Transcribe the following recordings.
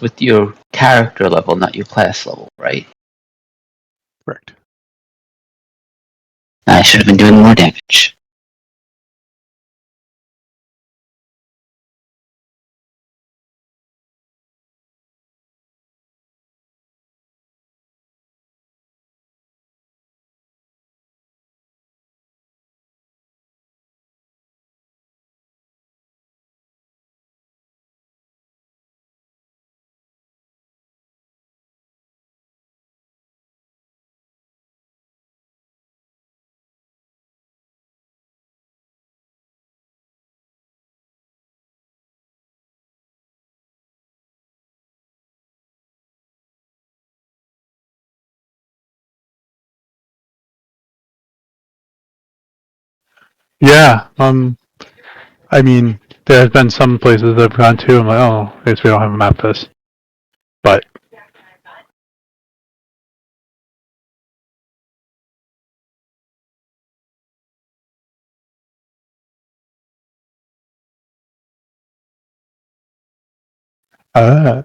goes with your character level, not your class level, right? Correct. I should have been doing more damage. Yeah. I mean, there have been some places I've gone to. I'm like, oh, I guess we don't have a map for this. But uh,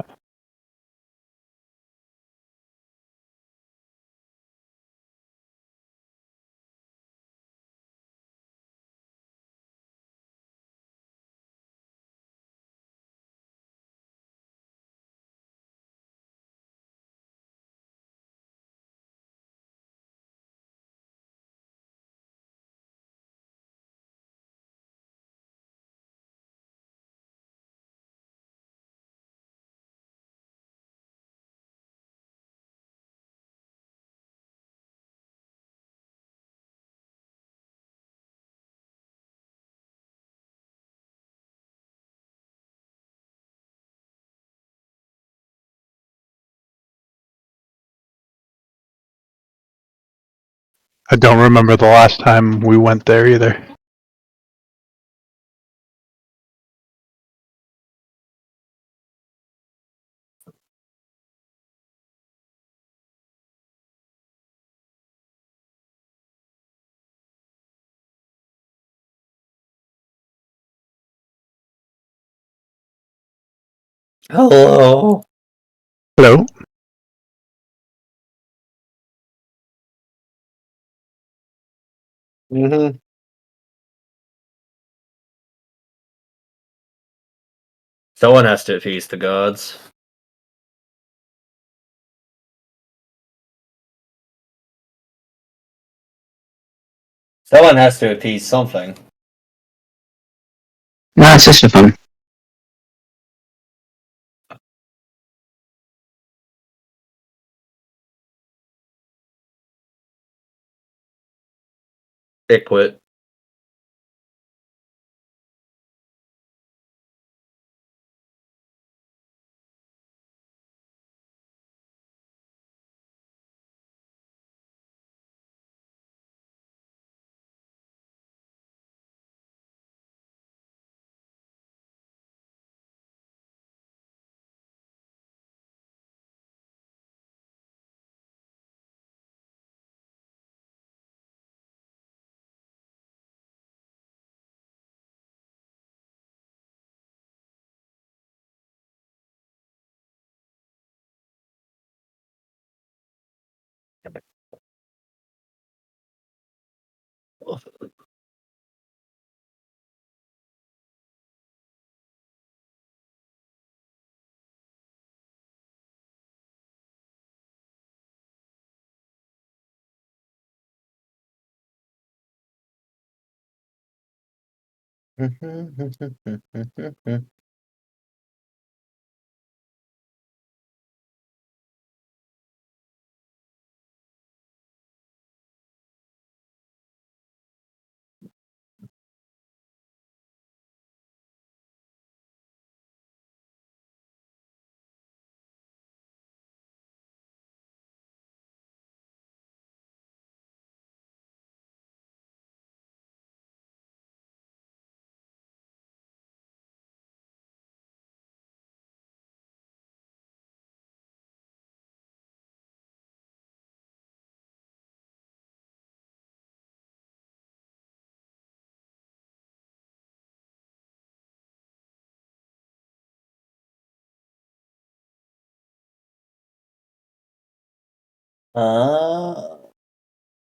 I don't remember the last time we went there either. Hello. Hello. Mm-hmm. Someone has to appease the gods. Someone has to appease something. Nah, it's just for fun. They quit.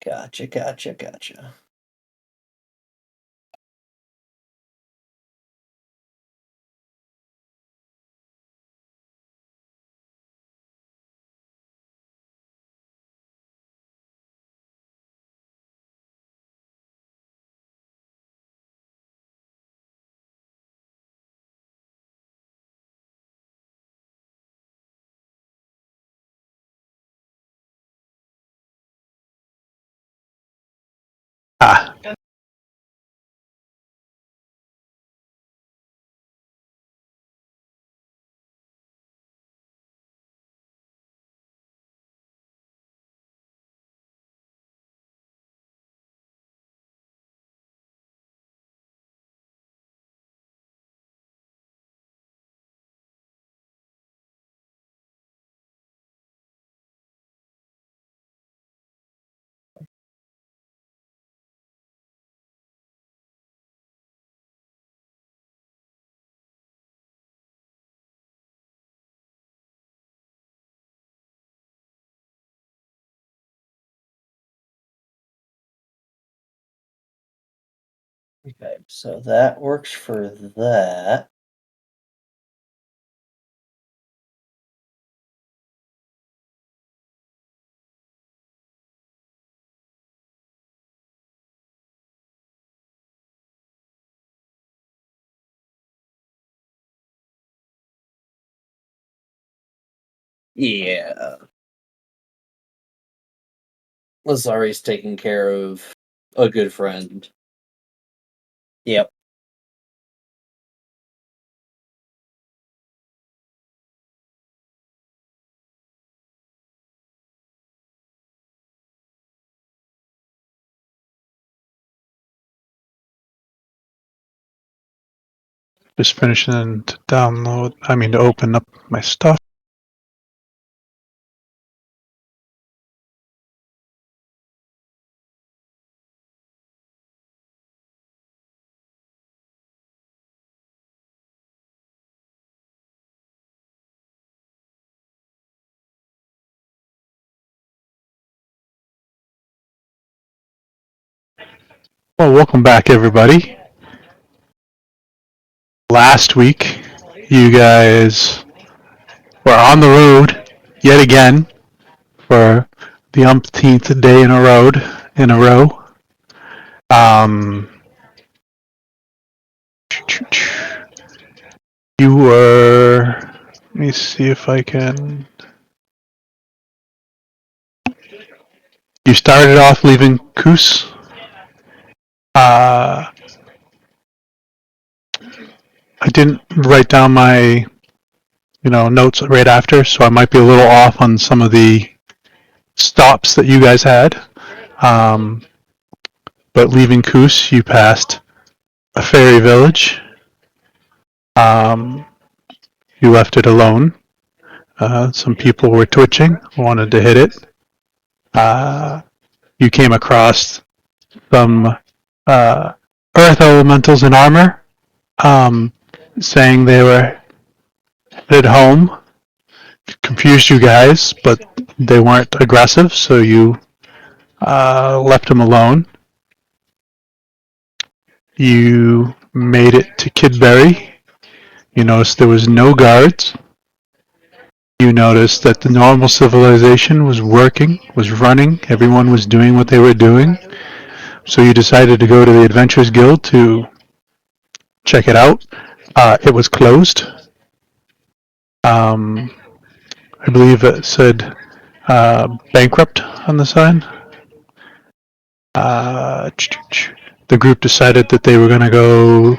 Gotcha. Ah. Okay, so that works for that. Yeah. Lazari's taking care of a good friend. Yep. Just finishing to to open up my stuff. Well, welcome back, everybody. Last week, you guys were on the road yet again for the umpteenth day in a row. Um, you were. Let me see if I can. You started off leaving Koos. I didn't write down my notes right after, so I might be a little off on some of the stops that you guys had. But leaving Koos, you passed a fairy village. Um, you left it alone. Some people were twitching, wanted to hit it. You came across some uh, earth elementals in armor, saying they were headed home. Confused you guys, but they weren't aggressive, so you left them alone. You made it to Kidberry. You noticed there was no guards. You noticed that the normal civilization was working, was running, everyone was doing what they were doing. So you decided to go to the Adventurers Guild to check it out. It was closed. I believe it said bankrupt on the sign. The group decided that they were going to go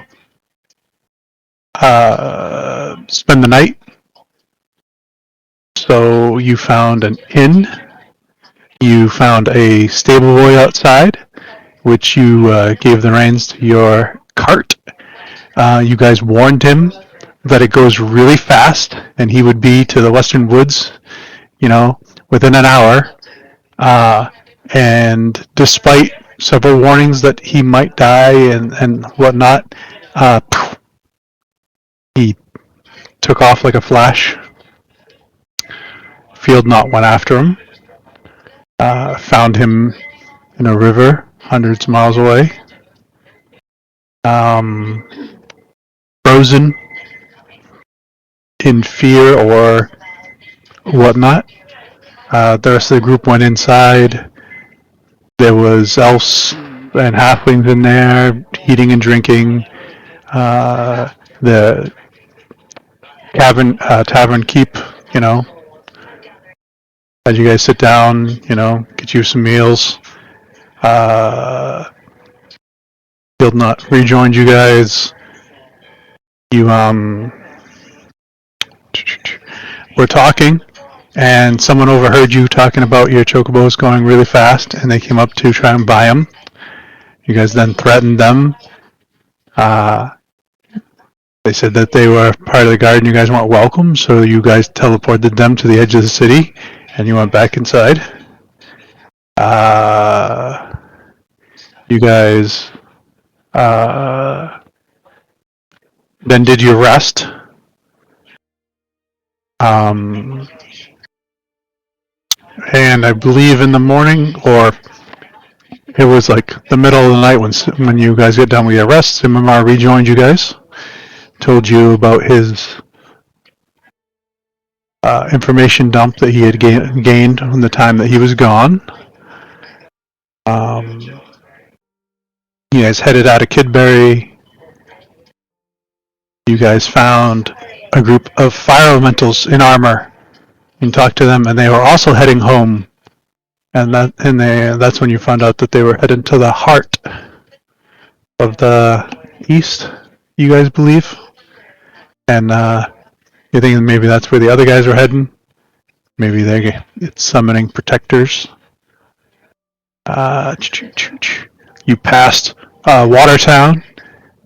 spend the night. So you found an inn. You found a stable boy outside, which you gave the reins to your cart. You guys warned him that it goes really fast, and he would be to the Western Woods, within an hour. And despite several warnings that he might die and whatnot, he took off like a flash. Field Knot went after him. found him in a river hundreds of miles away, frozen in fear or whatnot. The rest of the group went inside. There was elves and halflings in there eating and drinking. The tavern keep, as you guys sit down, get you some meals. He'll not rejoined you guys. You were talking, and someone overheard you talking about your chocobos going really fast, and they came up to try and buy them. You guys then threatened them. They said that they were part of the guard and you guys weren't welcome, so you guys teleported them to the edge of the city, and you went back inside. You guys then did your rest. And I believe in the morning, or it was like the middle of the night when you guys get done with your rest, Simamar rejoined you guys, told you about his information dump that he had gained from the time that he was gone. You guys headed out of Kidbury. You guys found a group of fire elementals in armor and talked to them, and they were also heading home. That's when you found out that they were headed to the heart of the east, you guys believe. And you think maybe that's where the other guys are heading. Maybe it's summoning protectors. You passed Watertown,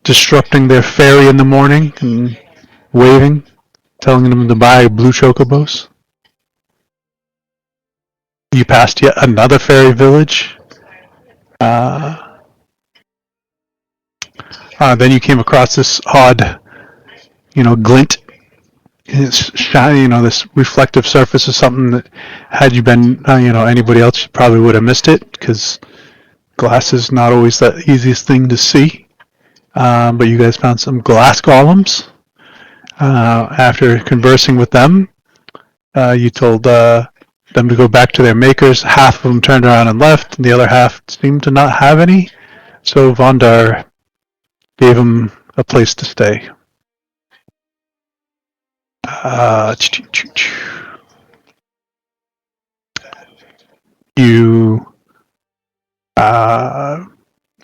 disrupting their ferry in the morning and waving, telling them to buy blue chocobos. You passed yet another fairy village. Then you came across this odd, glint. It's shiny, this reflective surface of something that, had you been, anybody else, you probably would have missed it because glass is not always the easiest thing to see. But you guys found some glass golems. After conversing with them, you told them to go back to their makers. Half of them turned around and left, and the other half seemed to not have any. So Vondar gave them a place to stay. You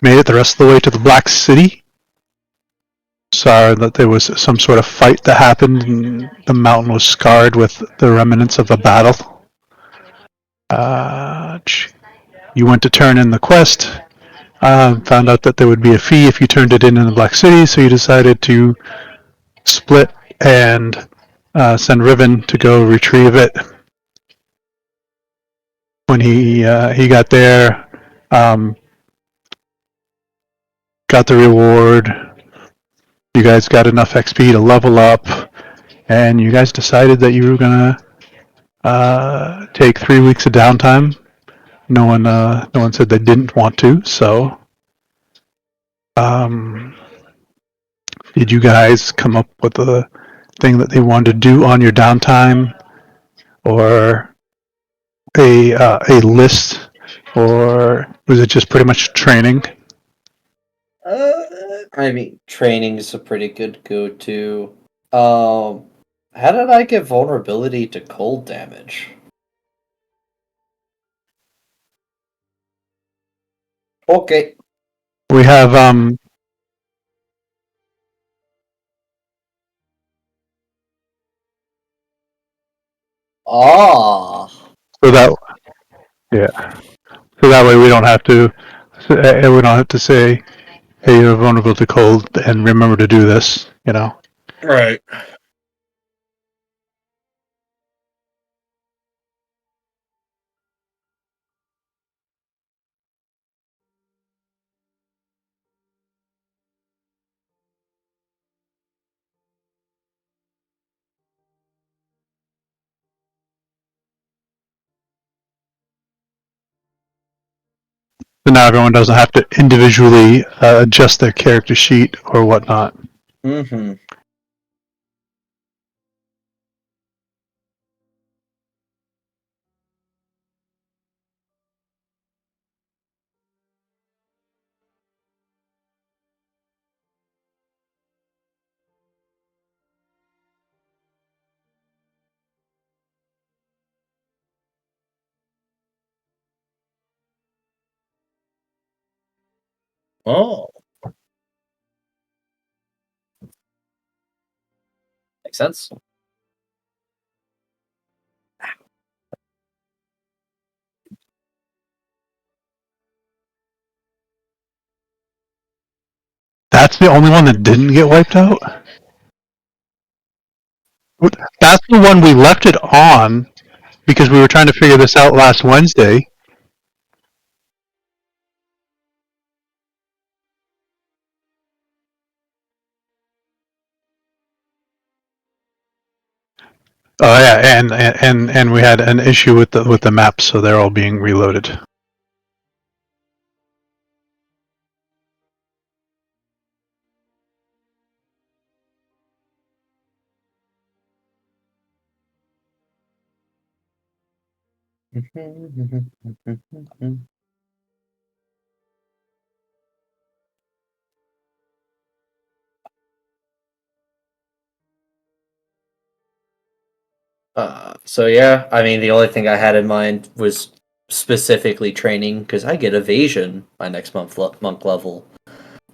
made it the rest of the way to the Black City. Saw that there was some sort of fight that happened, and the mountain was scarred with the remnants of a battle. You went to turn in the quest. Found out that there would be a fee if you turned it in the Black City, so you decided to split and send Riven to go retrieve it. When he got there, got the reward. You guys got enough XP to level up, and you guys decided that you were gonna take 3 weeks of downtime. No one said they didn't want to. So, did you guys come up with a thing that they wanted to do on your downtime, or a list, or was it just pretty much training? I mean, training is a pretty good go-to. How did I get vulnerability to cold damage? Okay. We have Ah. so that so that way we don't have to say, hey, you're vulnerable to cold, and remember to do this. Right. So now everyone doesn't have to individually adjust their character sheet or whatnot. Mm-hmm. Oh, makes sense. That's the only one that didn't get wiped out? That's the one we left it on because we were trying to figure this out last Wednesday. Oh yeah, and we had an issue with the maps, so they're all being reloaded. So yeah, I mean, the only thing I had in mind was specifically training because I get evasion my next monk level.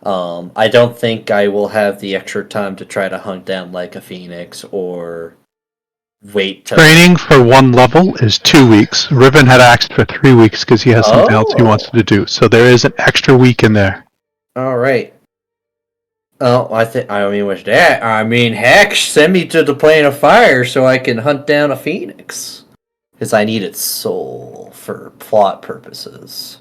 I don't think I will have the extra time to try to hunt down like a phoenix or wait till. Training for one level is 2 weeks. Riven had asked for 3 weeks because he has something else he wants to do. So there is an extra week in there. All right. Oh, I mean, with that, I mean, heck, send me to the plane of fire so I can hunt down a phoenix. Because I need its soul for plot purposes.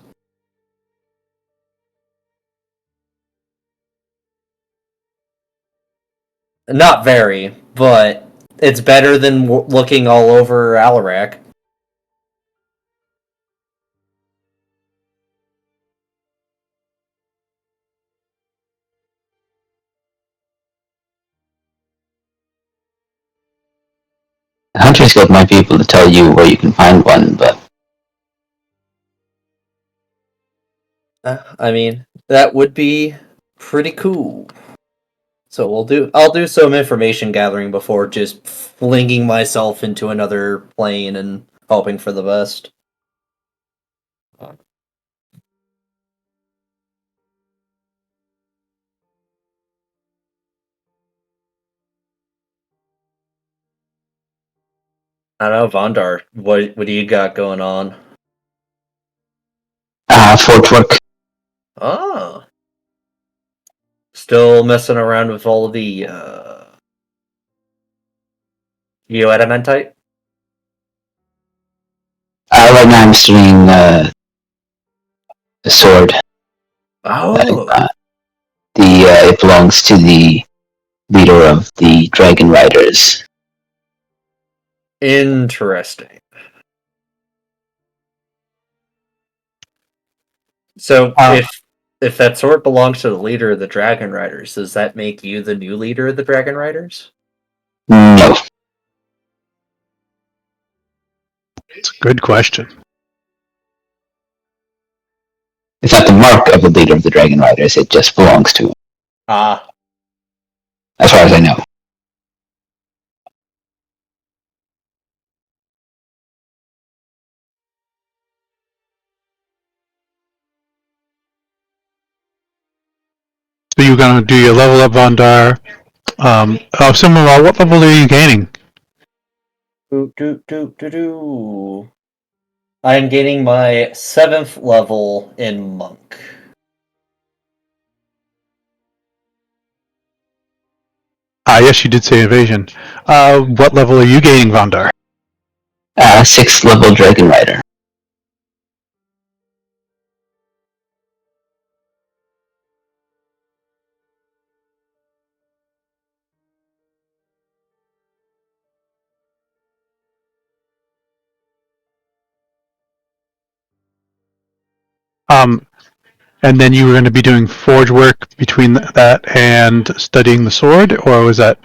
Not very, but it's better than looking all over Alarak. Hunter's Guild might be able to tell you where you can find one, but I mean, that would be pretty cool. So I'll do some information gathering before just flinging myself into another plane and hoping for the best. I don't know, Vondar, what do you got going on? Fort work. Oh, still messing around with all of the Geoadamentite? Right now I'm studying the sword. Oh, It belongs to the leader of the Dragon Riders. interesting. So if that sword belongs to the leader of the Dragon Riders, does that make you the new leader of the Dragon Riders? No. It's a good question. It's not the mark of the leader of the Dragon Riders, it just belongs to him. Ah, As far as I know. So you're gonna do your level up Vondar. What level are you gaining? I am gaining my 7th level in Monk. Yes, you did say evasion. What level are you gaining, Vondar? 6th level Dragon Rider. And then you were going to be doing forge work between that and studying the sword, or was that?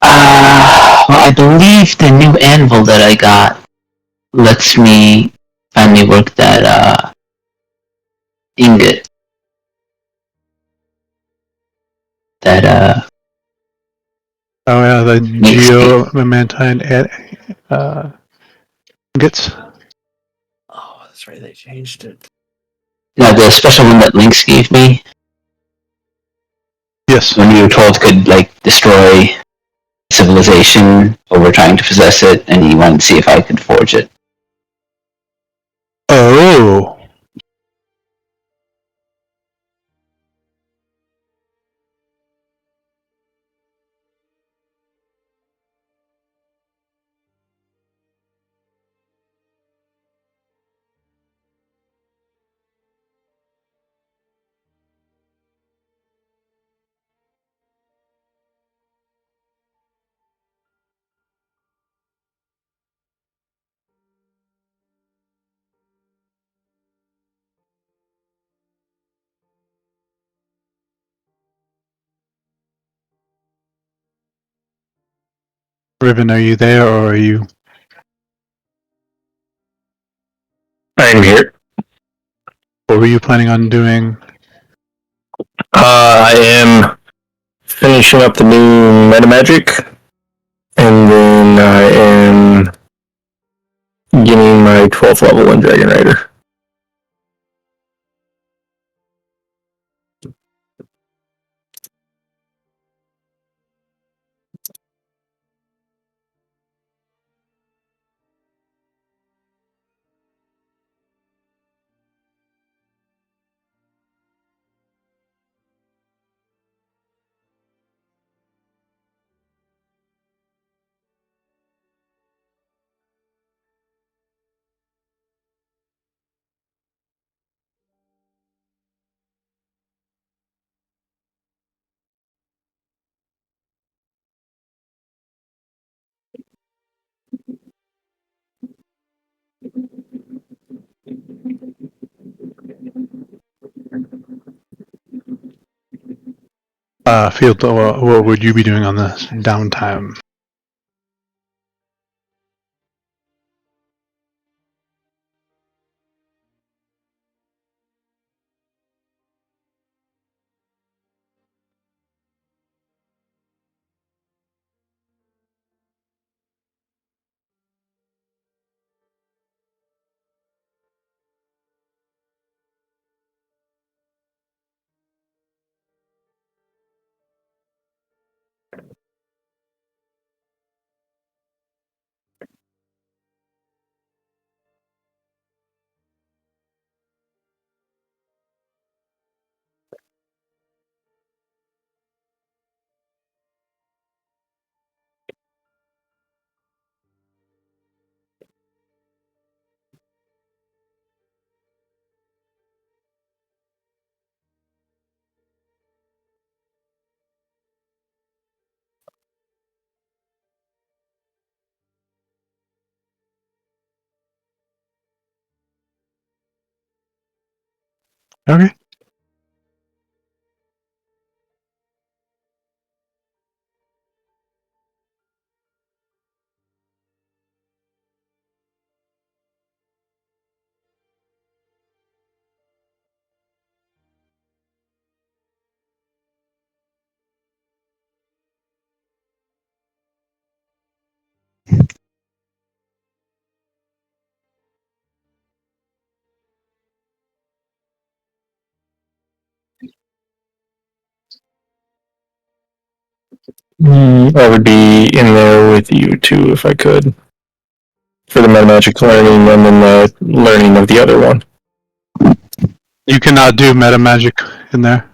Well, I believe the new anvil that I got lets me finally work that ingot. That Oh yeah, the makes me. geomantine ingots. Oh, that's right. They changed it. No, the special one that Lynx gave me Yes. when you were told could like destroy civilization over trying to possess it, and he wanted to see if I could forge it. Oh. Ribbon, are you there, or are you? I'm here. What were you planning on doing? I am finishing up the new meta magic, and then I am getting my 12th level in Dragon Rider. Field. What would you be doing on this downtime? Okay. I would be in there with you too if I could. For the meta magic learning and then the learning of the other one. You cannot do meta magic in there.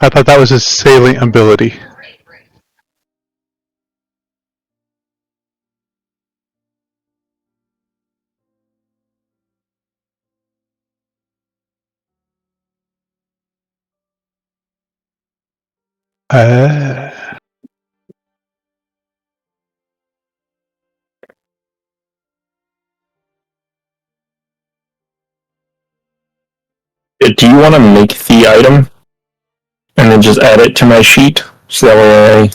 I thought that was his salient ability. Uh, Do you want to make the item and then just add it to my sheet so that way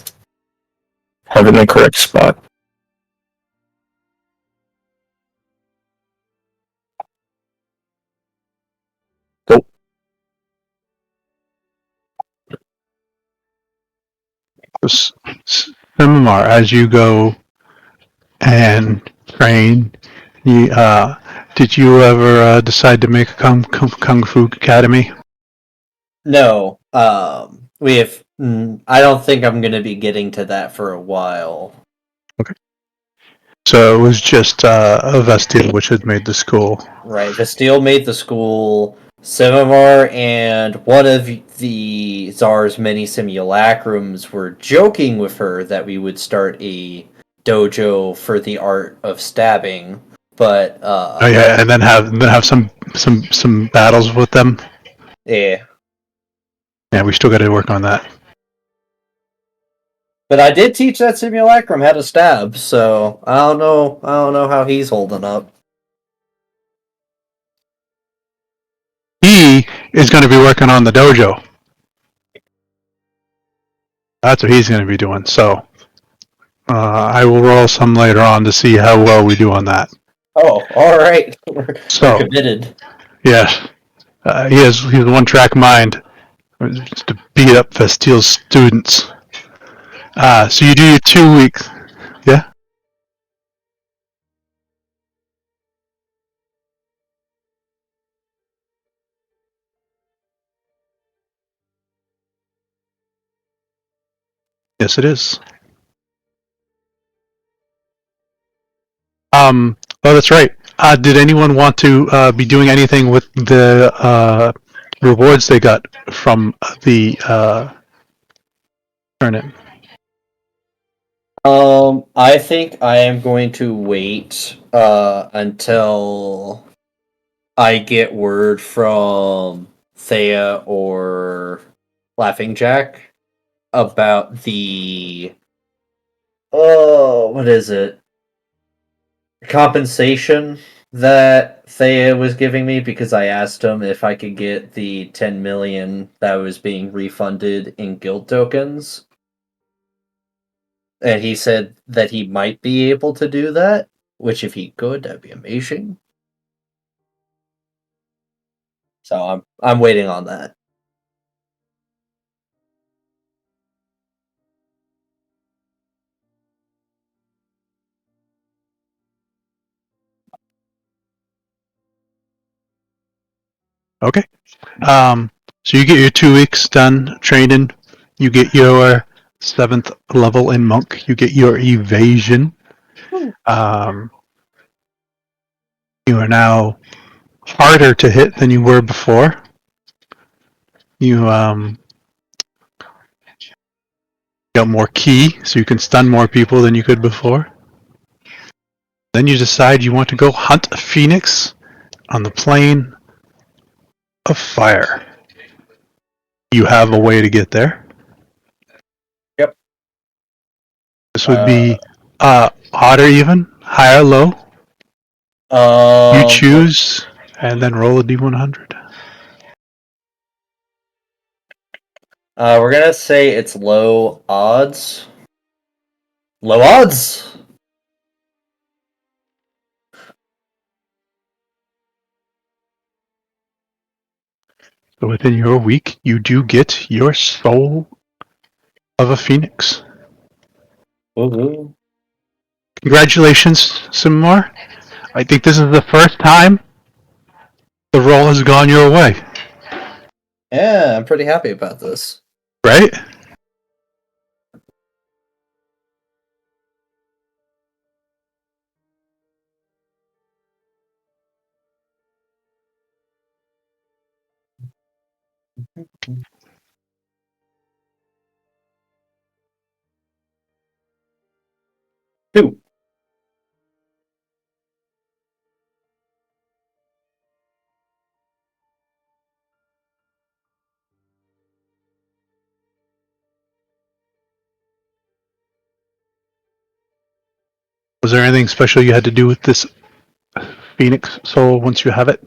I have it in the correct spot? Go. Simimar, as you go and train, did you ever decide to make a kung fu academy? No, we have. I don't think I'm going to be getting to that for a while. So it was just Vestia which had made the school. Right, Vestille made the school. Semimar and one of the Czar's many simulacrums were joking with her that we would start a dojo for the art of stabbing, but Oh yeah, and then have some battles with them. yeah. Yeah, we still got to work on that. But I did teach that simulacrum how to stab, so I don't know. I don't know how he's holding up. He is going to be working on the dojo. That's what he's going to be doing. So I will roll some later on to see how well we do on that. Oh, all right. We're So committed. yes, he's a one-track mind. Just to beat up Vestile's students. So you do your 2 weeks. Yeah. Yes, it is. Oh, that's right. Did anyone want to be doing anything with the rewards they got from the tournament? I think I am going to wait until I get word from Thea or Laughing Jack about the what is it? Compensation that Thea was giving me because I asked him if I could get the 10 million that was being refunded in guild tokens. And he said that he might be able to do that, which if he could, that'd be amazing. So I'm waiting on that. Okay. So you get your 2 weeks done training. You get your 7th level in monk. You get your evasion. You are now harder to hit than you were before. You got more ki, so you can stun more people than you could before. Then you decide you want to go hunt a phoenix on the plane of fire. You have a way to get there. Yep. This would be odd or even, high or low. You choose, and then roll a d100. We're gonna say it's low odds. Low odds. So within your week, you do get your soul of a phoenix. Woohoo! Congratulations, Simar. I think this is the first time the roll has gone your way. Yeah, I'm pretty happy about this. Right? Two. Was there anything special you had to do with this phoenix soul once you have it?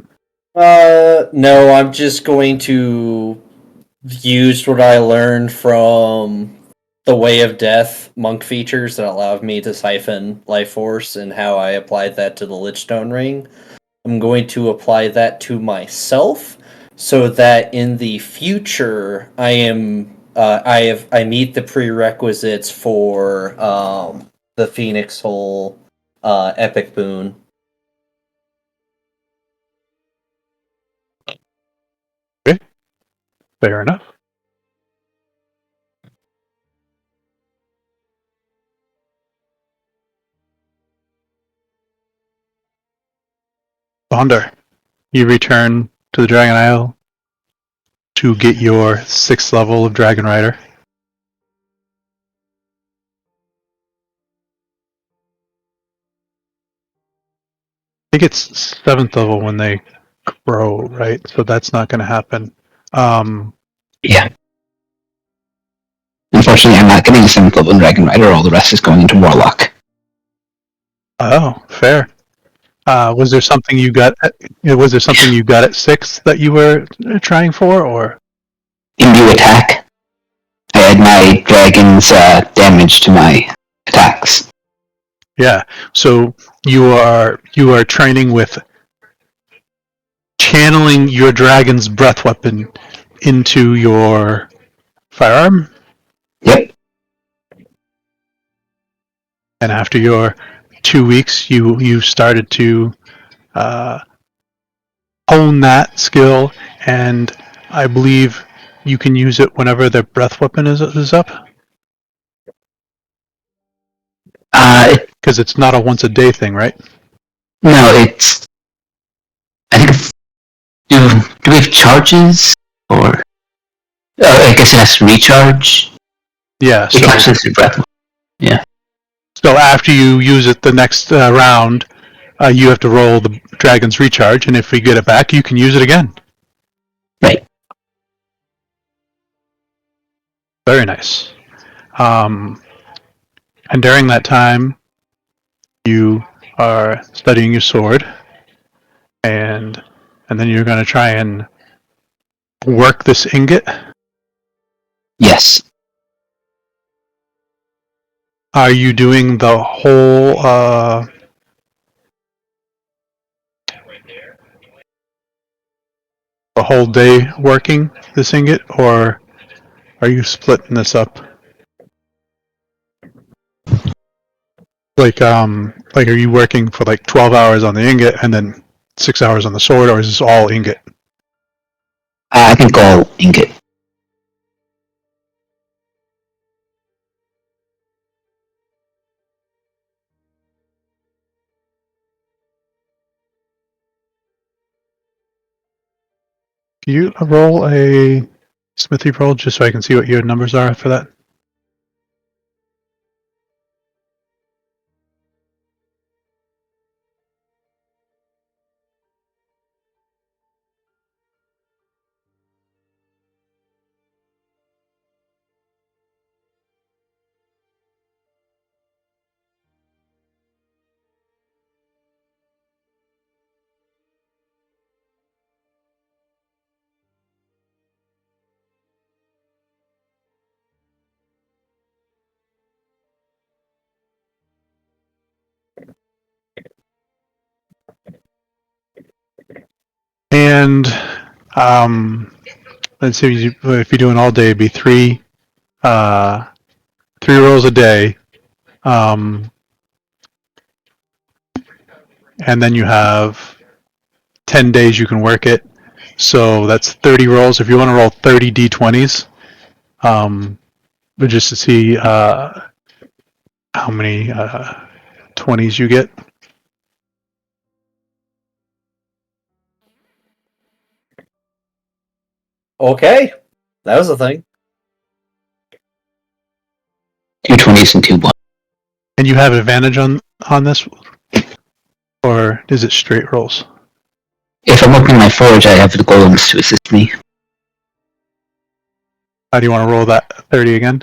No, I'm just going to use what I learned from the Way of Death monk features that allowed me to siphon life force and how I applied that to the Lichstone ring. I'm going to apply that to myself so that in the future I meet the prerequisites for the Phoenix Hole epic boon. Fair enough. Bonder, you return to the Dragon Isle to get your 6th level of Dragon Rider. I think it's 7th level when they grow, right? So that's not going to happen. Yeah. Unfortunately, I'm not getting a 7th level in Dragon Rider. All the rest is going into Warlock. Oh, fair. Was there something you got? Was there something you got at 6 that you were trying for, or? Imbue attack. I had my dragon's damage to my attacks. Yeah. So you are training with channeling your dragon's breath weapon into your firearm, Yep. and after your 2 weeks, you started to uh, hone that skill, and I believe you can use it whenever the breath weapon is up, because it's not a once a day thing, right? No, it's. I think. Do we have charges? Or. I guess it has to recharge. Yeah. It captures your breath. Yeah. So after you use it the next round, you have to roll the dragon's recharge, and if you get it back, you can use it again. Right. Very nice. And during that time, you are studying your sword, and then you're going to try and work this ingot. Yes. Are you doing the whole day working this ingot, or are you splitting this up? Like are you working for like 12 hours on the ingot and then 6 hours on the sword, or is this all ingot? I think all ingot. Can you roll a smithy roll just so I can see what your numbers are for that? And let's see, if you're doing all day, it'd be three rolls a day, and then you have 10 days you can work it. So that's 30 rolls. If you want to roll 30 d20s, but just to see how many 20s you get. Okay, that was a thing. 2 20s and 2 1. And you have advantage on this, or is it straight rolls? If I'm opening my forge, I have the golems to assist me. How do you want to roll that 30 again?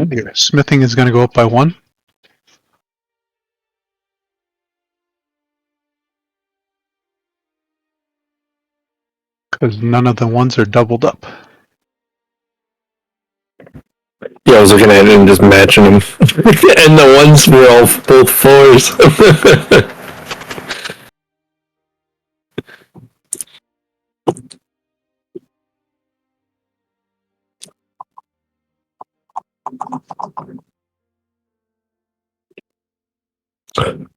Your smithing is going to go up by 1. Because none of the ones are doubled up. Yeah, I was looking at it and just matching them. And the ones were all both 4s.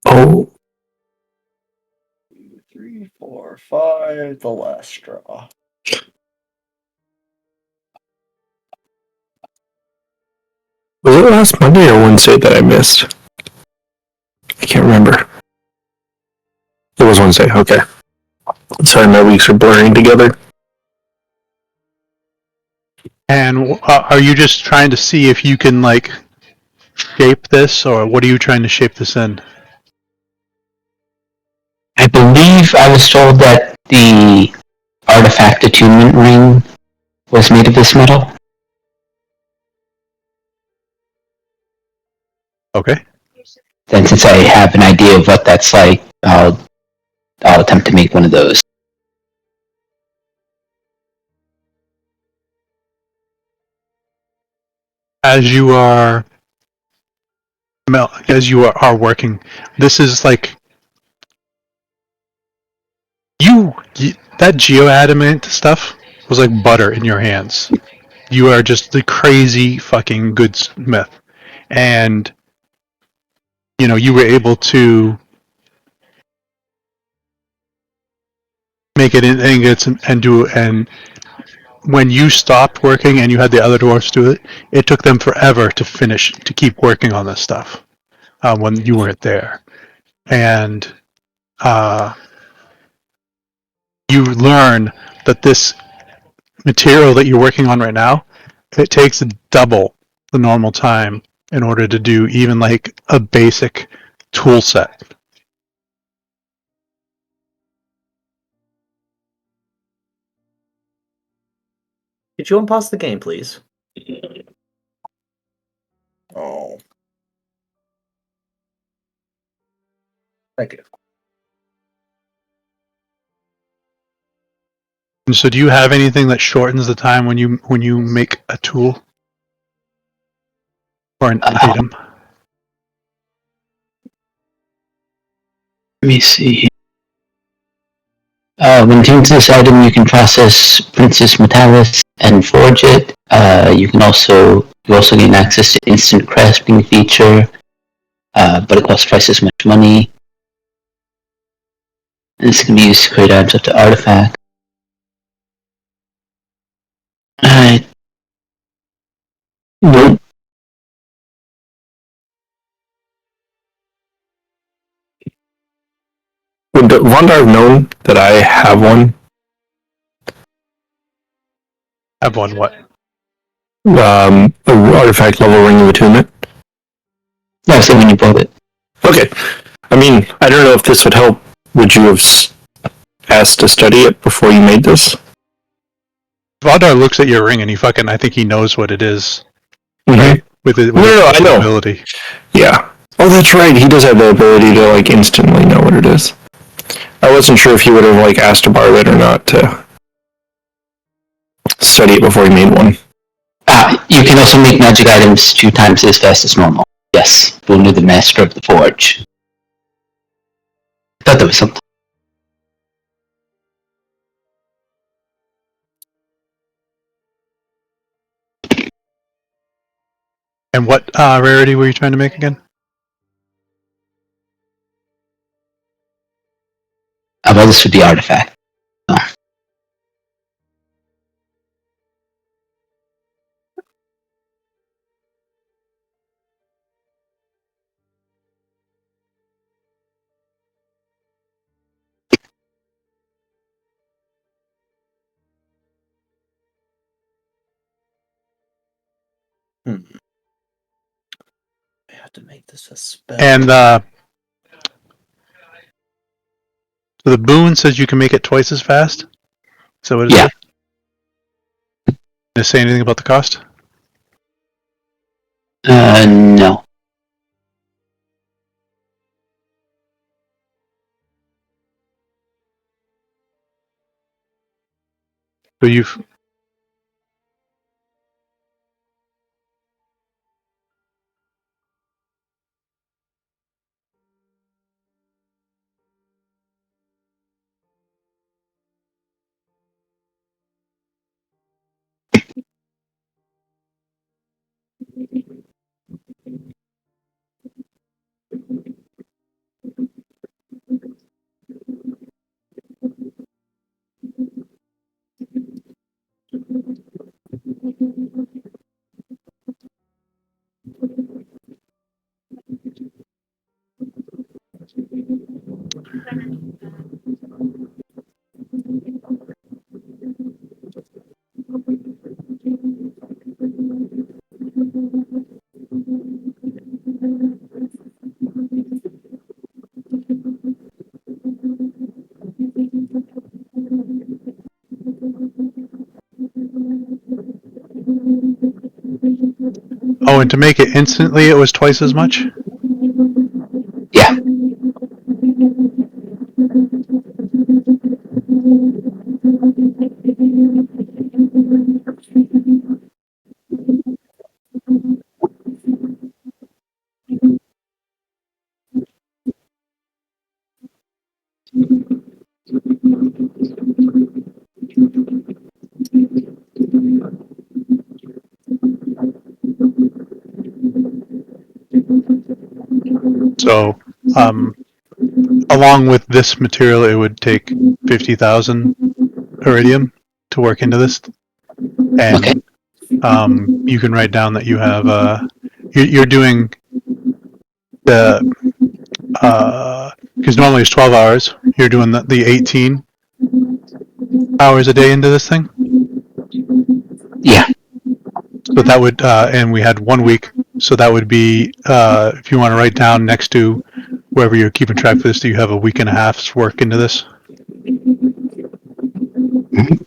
Oh. 2, 3, 4, 5. The last straw. Was it last Monday or Wednesday that I missed? I can't remember. It was Wednesday, okay. Sorry, my weeks are blurring together. And are you just trying to see if you can, like, shape this, or what are you trying to shape this in? I believe I was told that the artifact attunement ring was made of this metal. Okay. Then since I have an idea of what that's like, I'll attempt to make one of those. As you are working, this is like you that geoadamant stuff was like butter in your hands. You are just the crazy fucking good smith, and you were able to make it in ingots and when you stopped working and you had the other dwarfs do it, it took them forever to keep working on this stuff when you weren't there. And you learn that this material that you're working on right now, it takes double the normal time in order to do even like a basic tool set. Could you unpause the game, please? Oh. Thank you. And so do you have anything that shortens the time when you make a tool or an item? Let me see. When tuned to this item, you can process Princess Metallis and forge it. You also gain access to instant crafting feature, but it costs twice as much money. And this can be used to create items up to artifacts. Nope. Would Vondar have known that I have one? Have one what? An artifact level ring of attunement. No, I said when you build it. Okay. I mean, I don't know if this would help. Would you have asked to study it before you made this? Valdar looks at your ring and I think he knows what it is. Mm-hmm. Right? With I know. Ability. Yeah. Oh, that's right. He does have the ability to like instantly know what it is. I wasn't sure if he would have like asked to borrow it or not to study it before he made one. You can also make magic items 2 times as fast as normal. Yes, only the master of the forge. I thought there was something. And what rarity were you trying to make again? Well, this would be artifact. Oh. I have to make this a spell. And so the boon says you can make it twice as fast. So what is it? Did it say anything about the cost? No. So you've and to make it instantly, it was twice as much. Yeah. So, along with this material, it would take 50,000 iridium to work into this, Okay. and you can write down that you have you're doing the because normally it's 12 hours. You're doing the 18 hours a day into this thing. Yeah. So that would and we had 1 week. So that would be if you want to write down next to wherever you're keeping track for this, do you have a week and a half's work into this? Mhm.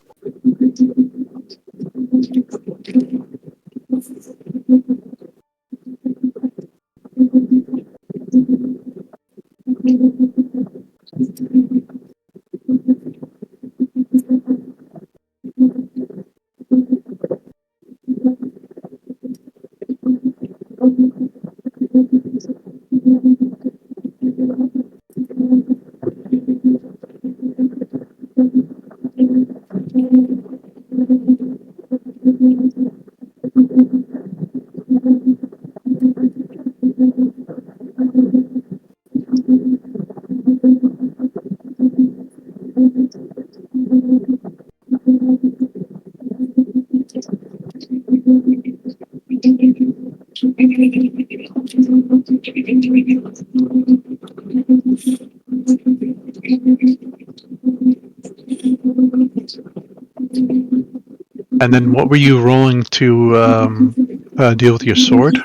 And then what were you rolling to deal with your sword?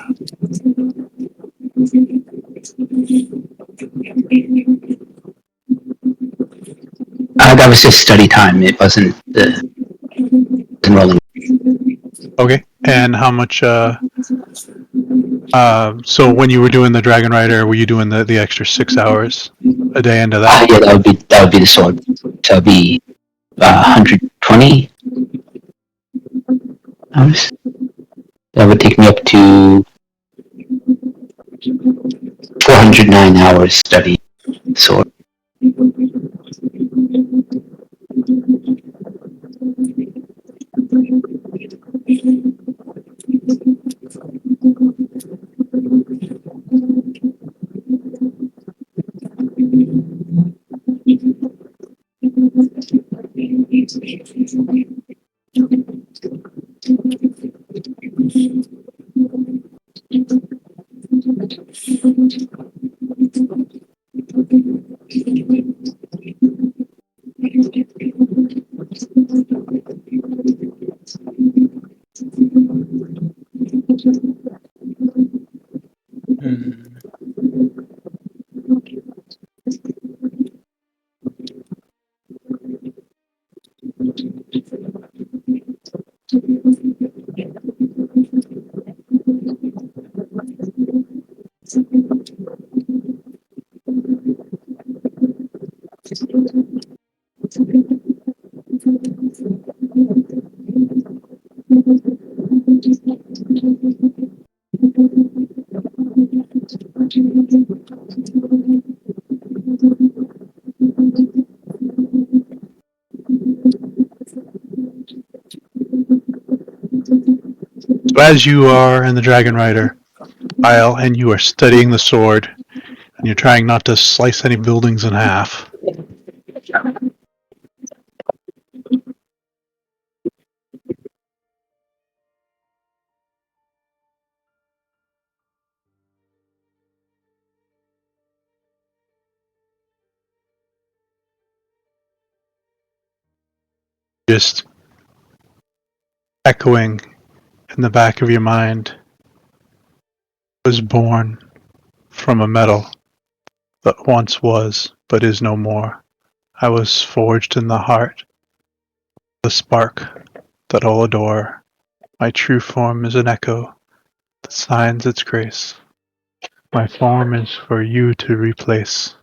That was just study time. It wasn't enrolling. Okay. And how much? So when you were doing the Dragon Rider, were you doing the extra 6 hours a day into that? Yeah, that would be the sword. So it'd be 120 hours. That would take me up to 409 hours study sword. So as you are in the Dragon Rider aisle and you are studying the sword, and you're trying not to slice any buildings in half, just echoing in the back of your mind, was born from a metal that once was but is no more. I was forged in the heart, the spark that all adore. My true form is an echo that signs its grace. My form is for you to replace,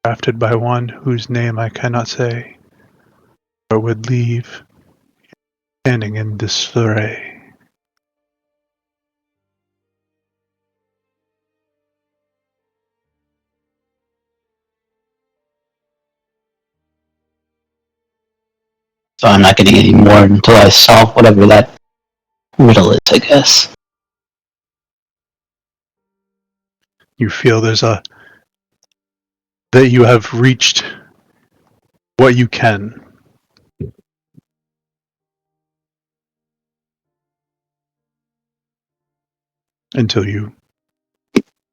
crafted by one whose name I cannot say, or would leave standing in disarray. So I'm not getting any more until I solve whatever that riddle is, I guess. You feel that you have reached what you can until you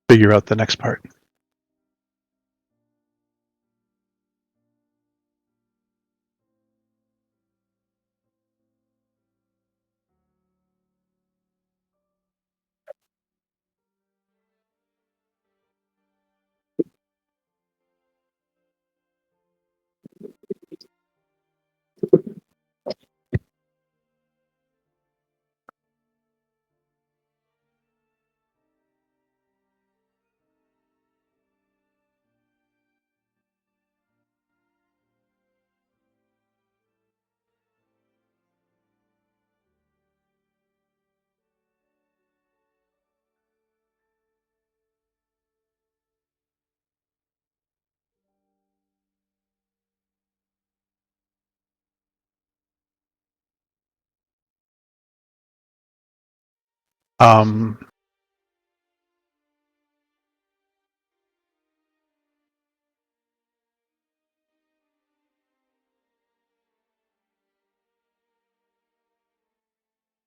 figure out the next part. Um, do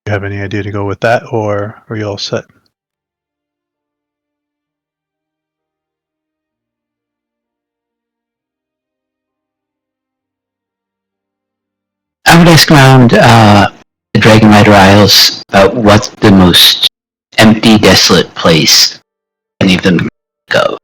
you have any idea to go with that, or are you all set? I would ask around the Dragon Rider Isles about what's the most empty, desolate place any of them go.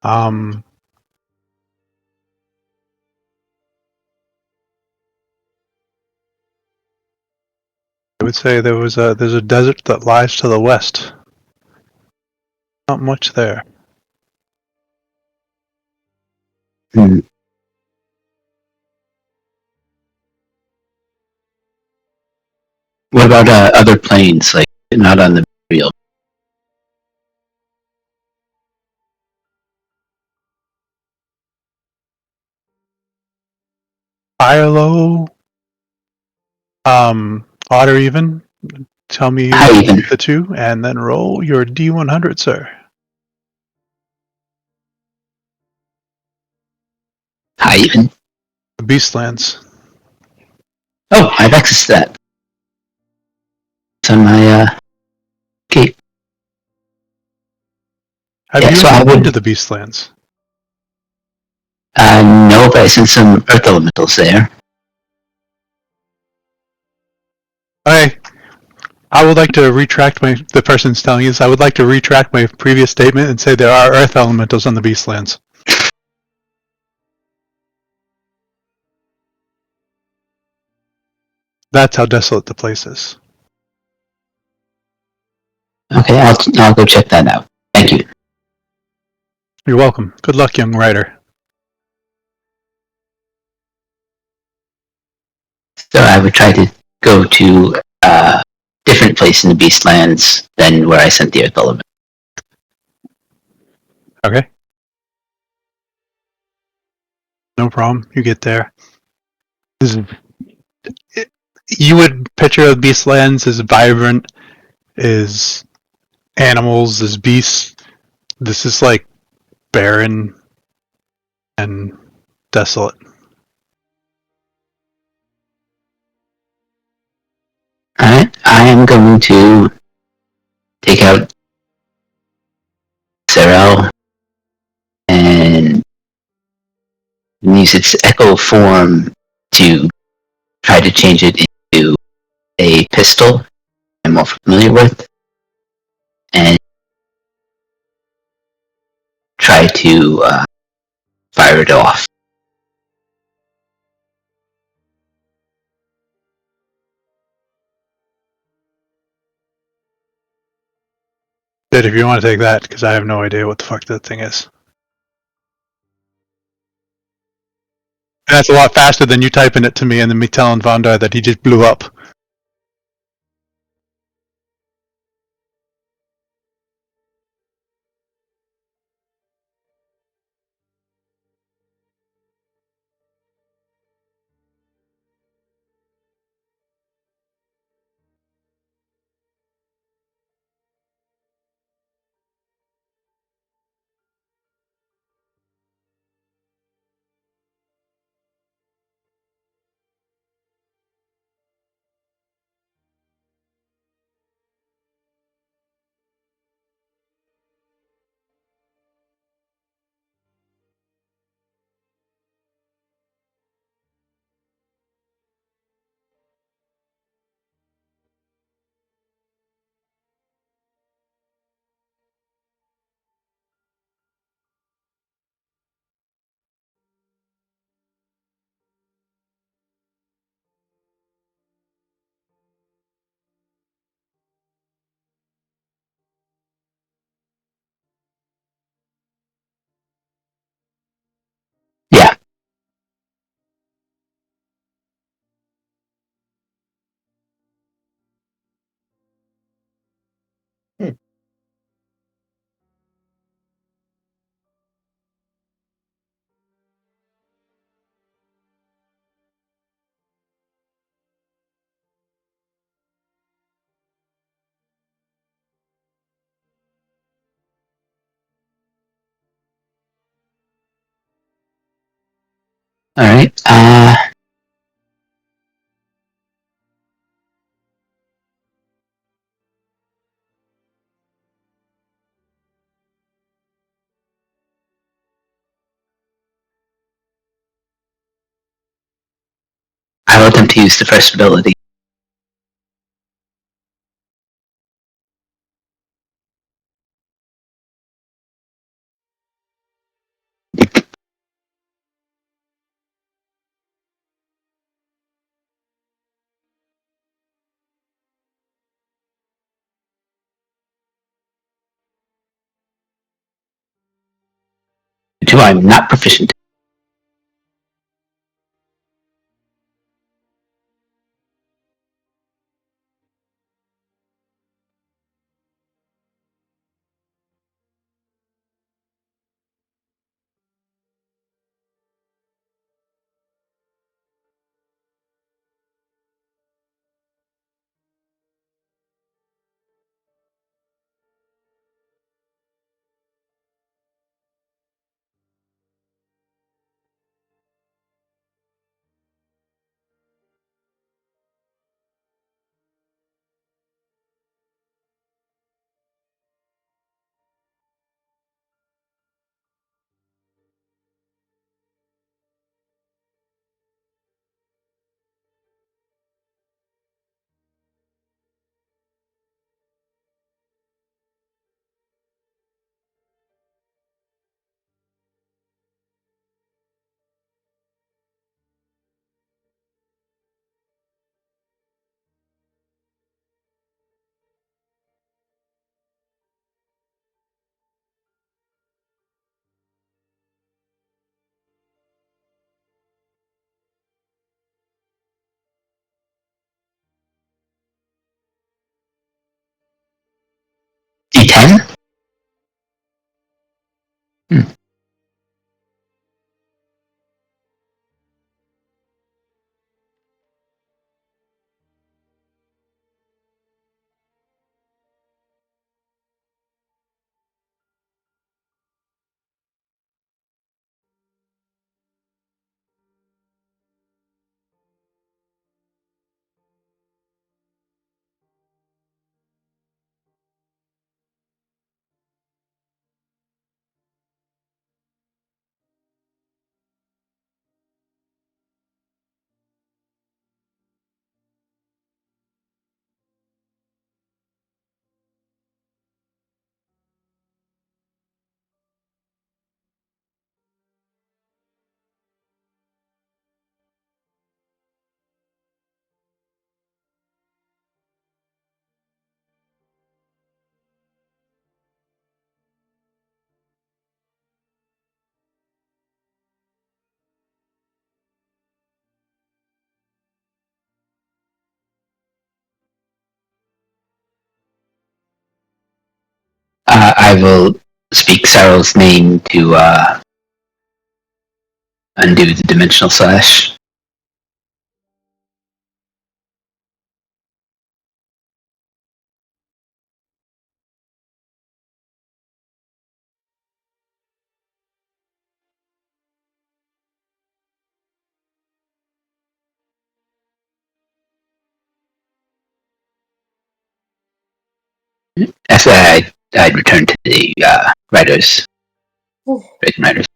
Um, I would say there's a desert that lies to the west. Not much there. Hmm. What about other planes, like not on the real? Arlo, Odd or even? Tell me How even? the two, and then roll your D100, sir. How even? The Beastlands. Oh, I have access to that. It's on my gate. Have Yeah, you so I ever been would- to the Beastlands? No, but I sent some earth elementals there. Okay. I would like to retract the person's telling you this, I would like to retract my previous statement and say there are earth elementals on the Beastlands. That's how desolate the place is. Okay, I'll go check that out. Thank you. You're welcome. Good luck, young writer. So I would try to go to a different place in the Beastlands than where I sent the earth element. Okay. No problem. You get there. You would picture the Beastlands as vibrant, as animals, as beasts. This is like barren and desolate. Alright, I am going to take out Serel and use its echo form to try to change it into a pistol I'm more familiar with, and try to fire it off. Did if you want to take that, because I have no idea what the fuck that thing is. And that's a lot faster than you typing it to me and then me telling Vondar that he just blew up. Yeah. Alright, I will attempt to use the first ability. Two I'm not proficient. I will speak Cyril's name to undo the dimensional slash. After that, I'd return to the writers. Written writers.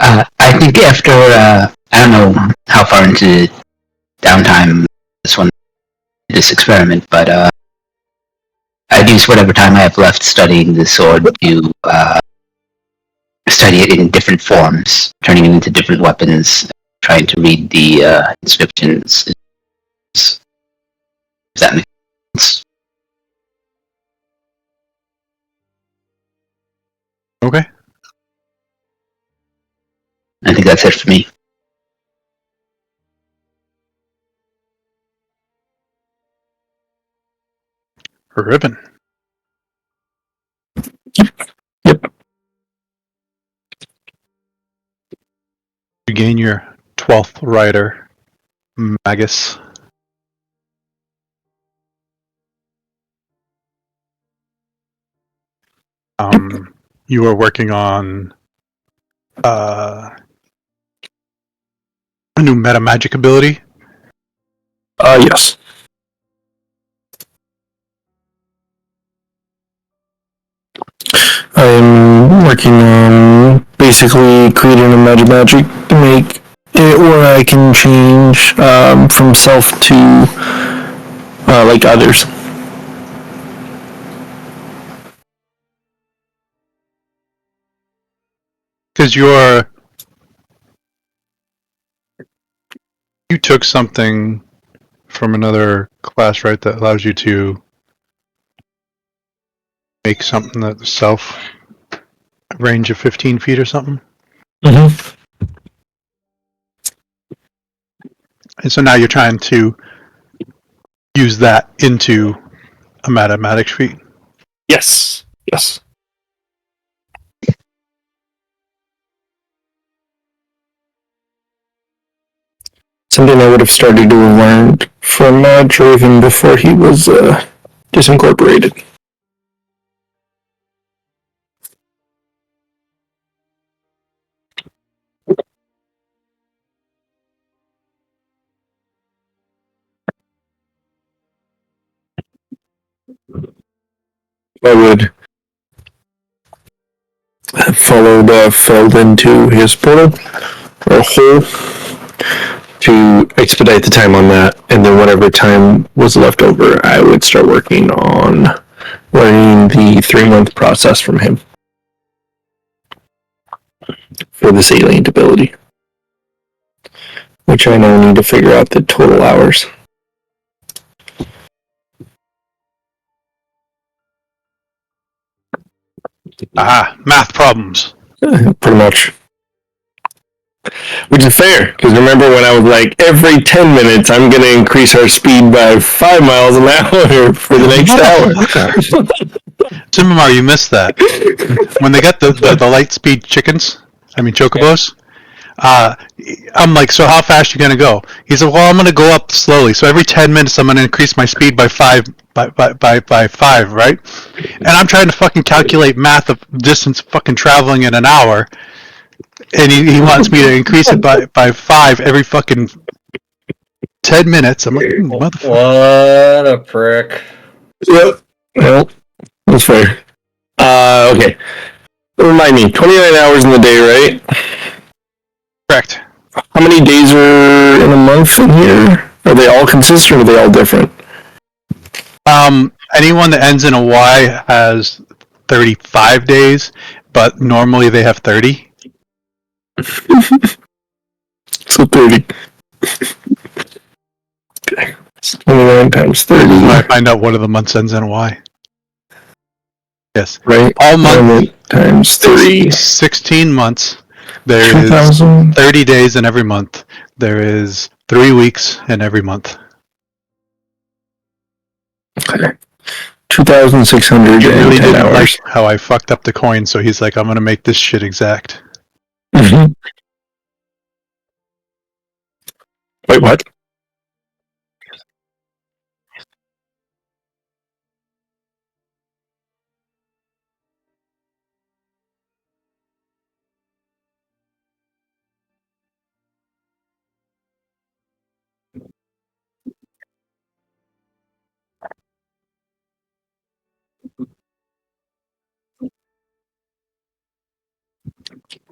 I think after, I don't know how far into downtime this experiment, but I'd use whatever time I have left studying the sword to study it in different forms, turning it into different weapons, trying to read the inscriptions. Does that make sense? Okay. I think that's it for me. Ribbon. Yep. You gain your 12th rider, Magus. You are working on a new meta magic ability. Yes. I'm working on basically creating a magic to make it where I can change from self to like others. Because you took something from another class, right, that allows you to make something that's self range of 15 feet or something. Mm-hmm. And so now you're trying to use that into a mathematics feat. Yes. Yes. Something I would have started to have learned from Draven before he was disincorporated. I would have followed Feld into his portal or hole to expedite the time on that, and then whatever time was left over, I would start working on learning the 3-month process from him for the salient ability, which I now need to figure out the total hours. Math problems. Pretty much. Which is fair, because remember when I was like, every 10 minutes I'm going to increase our speed by 5 miles an hour for the next hour. Simamar, you missed that. When they got the light speed chickens, chocobos, I'm like, so how fast are you going to go? He said, well, I'm going to go up slowly. So every 10 minutes, I'm going to increase my speed by 5, by 5, right? And I'm trying to fucking calculate math of distance fucking traveling in an hour. And he wants me to increase it by 5 every fucking 10 minutes. I'm like, motherfucker. What a prick. Yep. Well, that's fair. Okay. Remind me, 29 hours in the day, right? Correct. How many days are in a month in here? Are they all consistent or are they all different? Anyone that ends in a Y has 35 days, but normally they have 30. So 30. Okay. 29 times 30. I find out one of the months ends in a Y. Yes. Right. All month times 3. 16 months. There 2,000. is 30 days in every month. There is 3 weeks in every month. Okay. 2,600 He really didn't hours. like how I fucked up the coin, so he's like, I'm going to make this shit exact. Mm-hmm. Wait, what?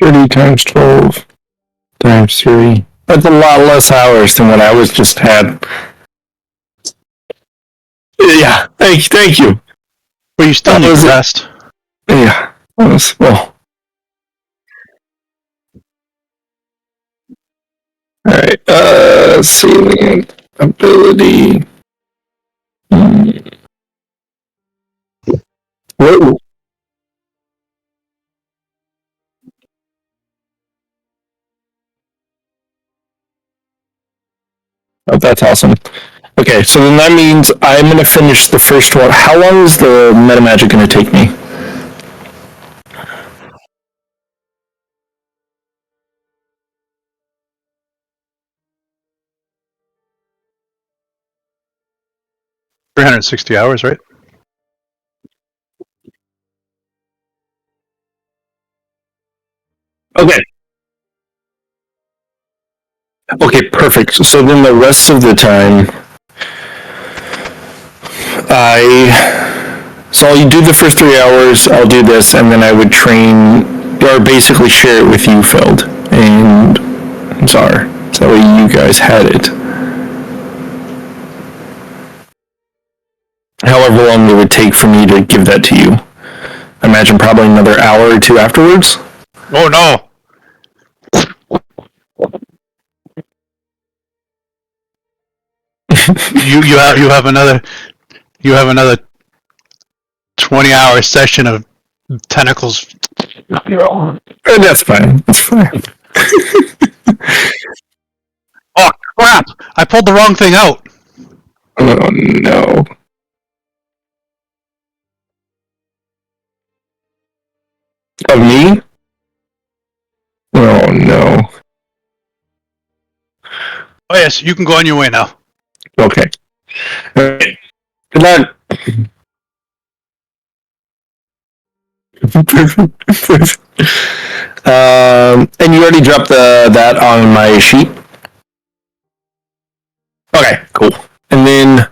Thirty times 12 times 3. That's a lot less hours than what I was just had. Yeah, thank you. But you still need to rest. Yeah, well. Alright, salient ability. Whoa. Oh, that's awesome. Okay, so then that means I'm going to finish the first one. How long is the metamagic going to take me? $360, right? Okay. Okay, perfect. So then the rest of the time, so I'll do the first 3 hours, I'll do this, and then I would train, or basically share it with you, Feld, and Czar. So that way you guys had it. However long it would take for me to give that to you. I imagine probably another hour or 2 afterwards. Oh no! you have another 20-hour session of tentacles. That's fine. That's fine. Oh crap! I pulled the wrong thing out. Oh no. Of me? Oh no. Oh yes, you can go on your way now. Okay. Alright. Good luck. And you already dropped that on my sheet? Okay, cool. And then,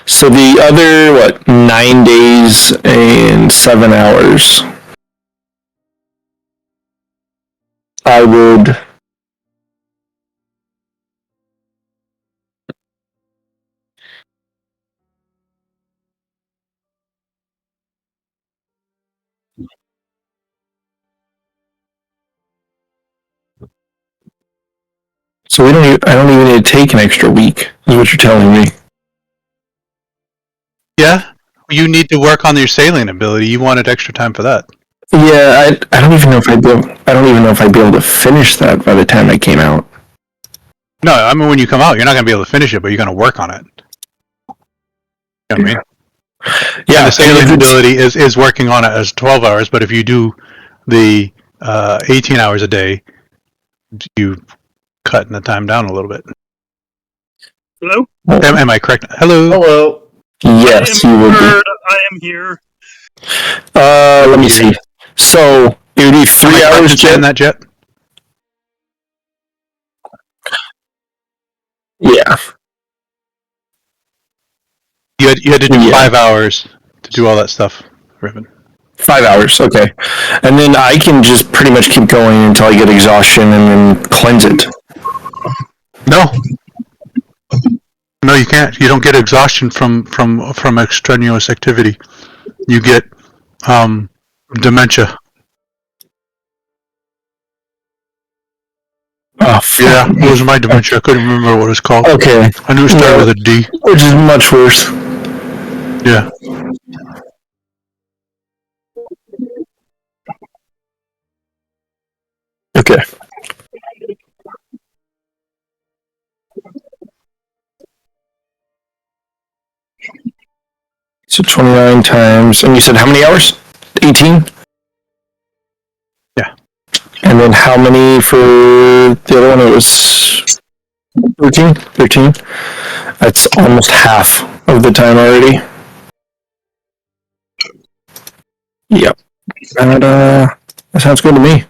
so the other, 9 days and 7 hours, I would... So I don't even need to take an extra week, is what you're telling me. Yeah, you need to work on your sailing ability. You wanted extra time for that. Yeah, I don't even know if I'd be able to finish that by the time I came out. No, I mean when you come out, you're not going to be able to finish it, but you're going to work on it. You know what I mean? Yeah, and the sailing ability is working on it as 12 hours, but if you do the 18 hours a day, you cutting the time down a little bit. Hello? Am I correct? Hello. Hello. Yes, you would be. I am here. Let me see. So it would be 3 hours, Jet. That Jet? Yeah. You had to do Yeah. 5 hours to do all that stuff, Ribbon. 5 hours, okay. And then I can just pretty much keep going until I get exhaustion and then cleanse it. No, you can't. You don't get exhaustion from extraneous activity. You get dementia. Oh, Yeah, it was my dementia. I couldn't remember what it was called. Okay. I knew it started with a D. Which is much worse. Yeah. Okay. So 29 times, and you said how many hours? 18? Yeah. And then how many for the other one? It was 13? 13? That's almost half of the time already. Yep. And, that sounds good to me.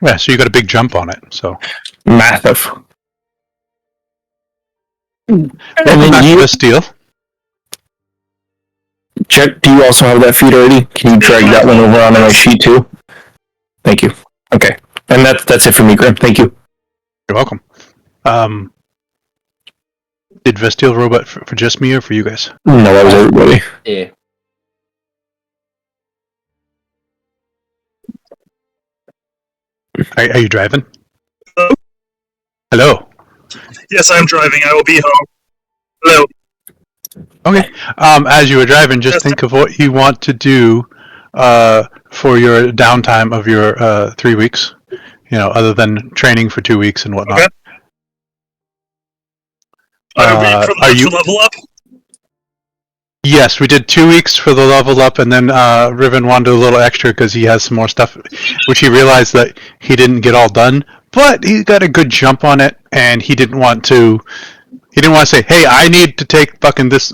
Yeah, so you got a big jump on it. So Massive. welcome then back to the steel. Jet, do you also have that feed already? Can you drag that one over onto my sheet too? Thank you. Okay. And that's it for me, Grim. Thank you. You're welcome. Did Vestial robot for just me or for you guys? No, that was everybody. Yeah. Are you driving? Hello? Hello. Yes, I'm driving. I will be home. Hello. Okay. As you were driving, just think of what you want to do for your downtime of your 3 weeks. You know, other than training for 2 weeks and whatnot. Okay. Are you level up? Yes, we did 2 weeks for the level up, and then Riven wanted a little extra because he has some more stuff, which he realized that he didn't get all done. But he got a good jump on it, and he didn't want to. He didn't want to say, "Hey, I need to take fucking this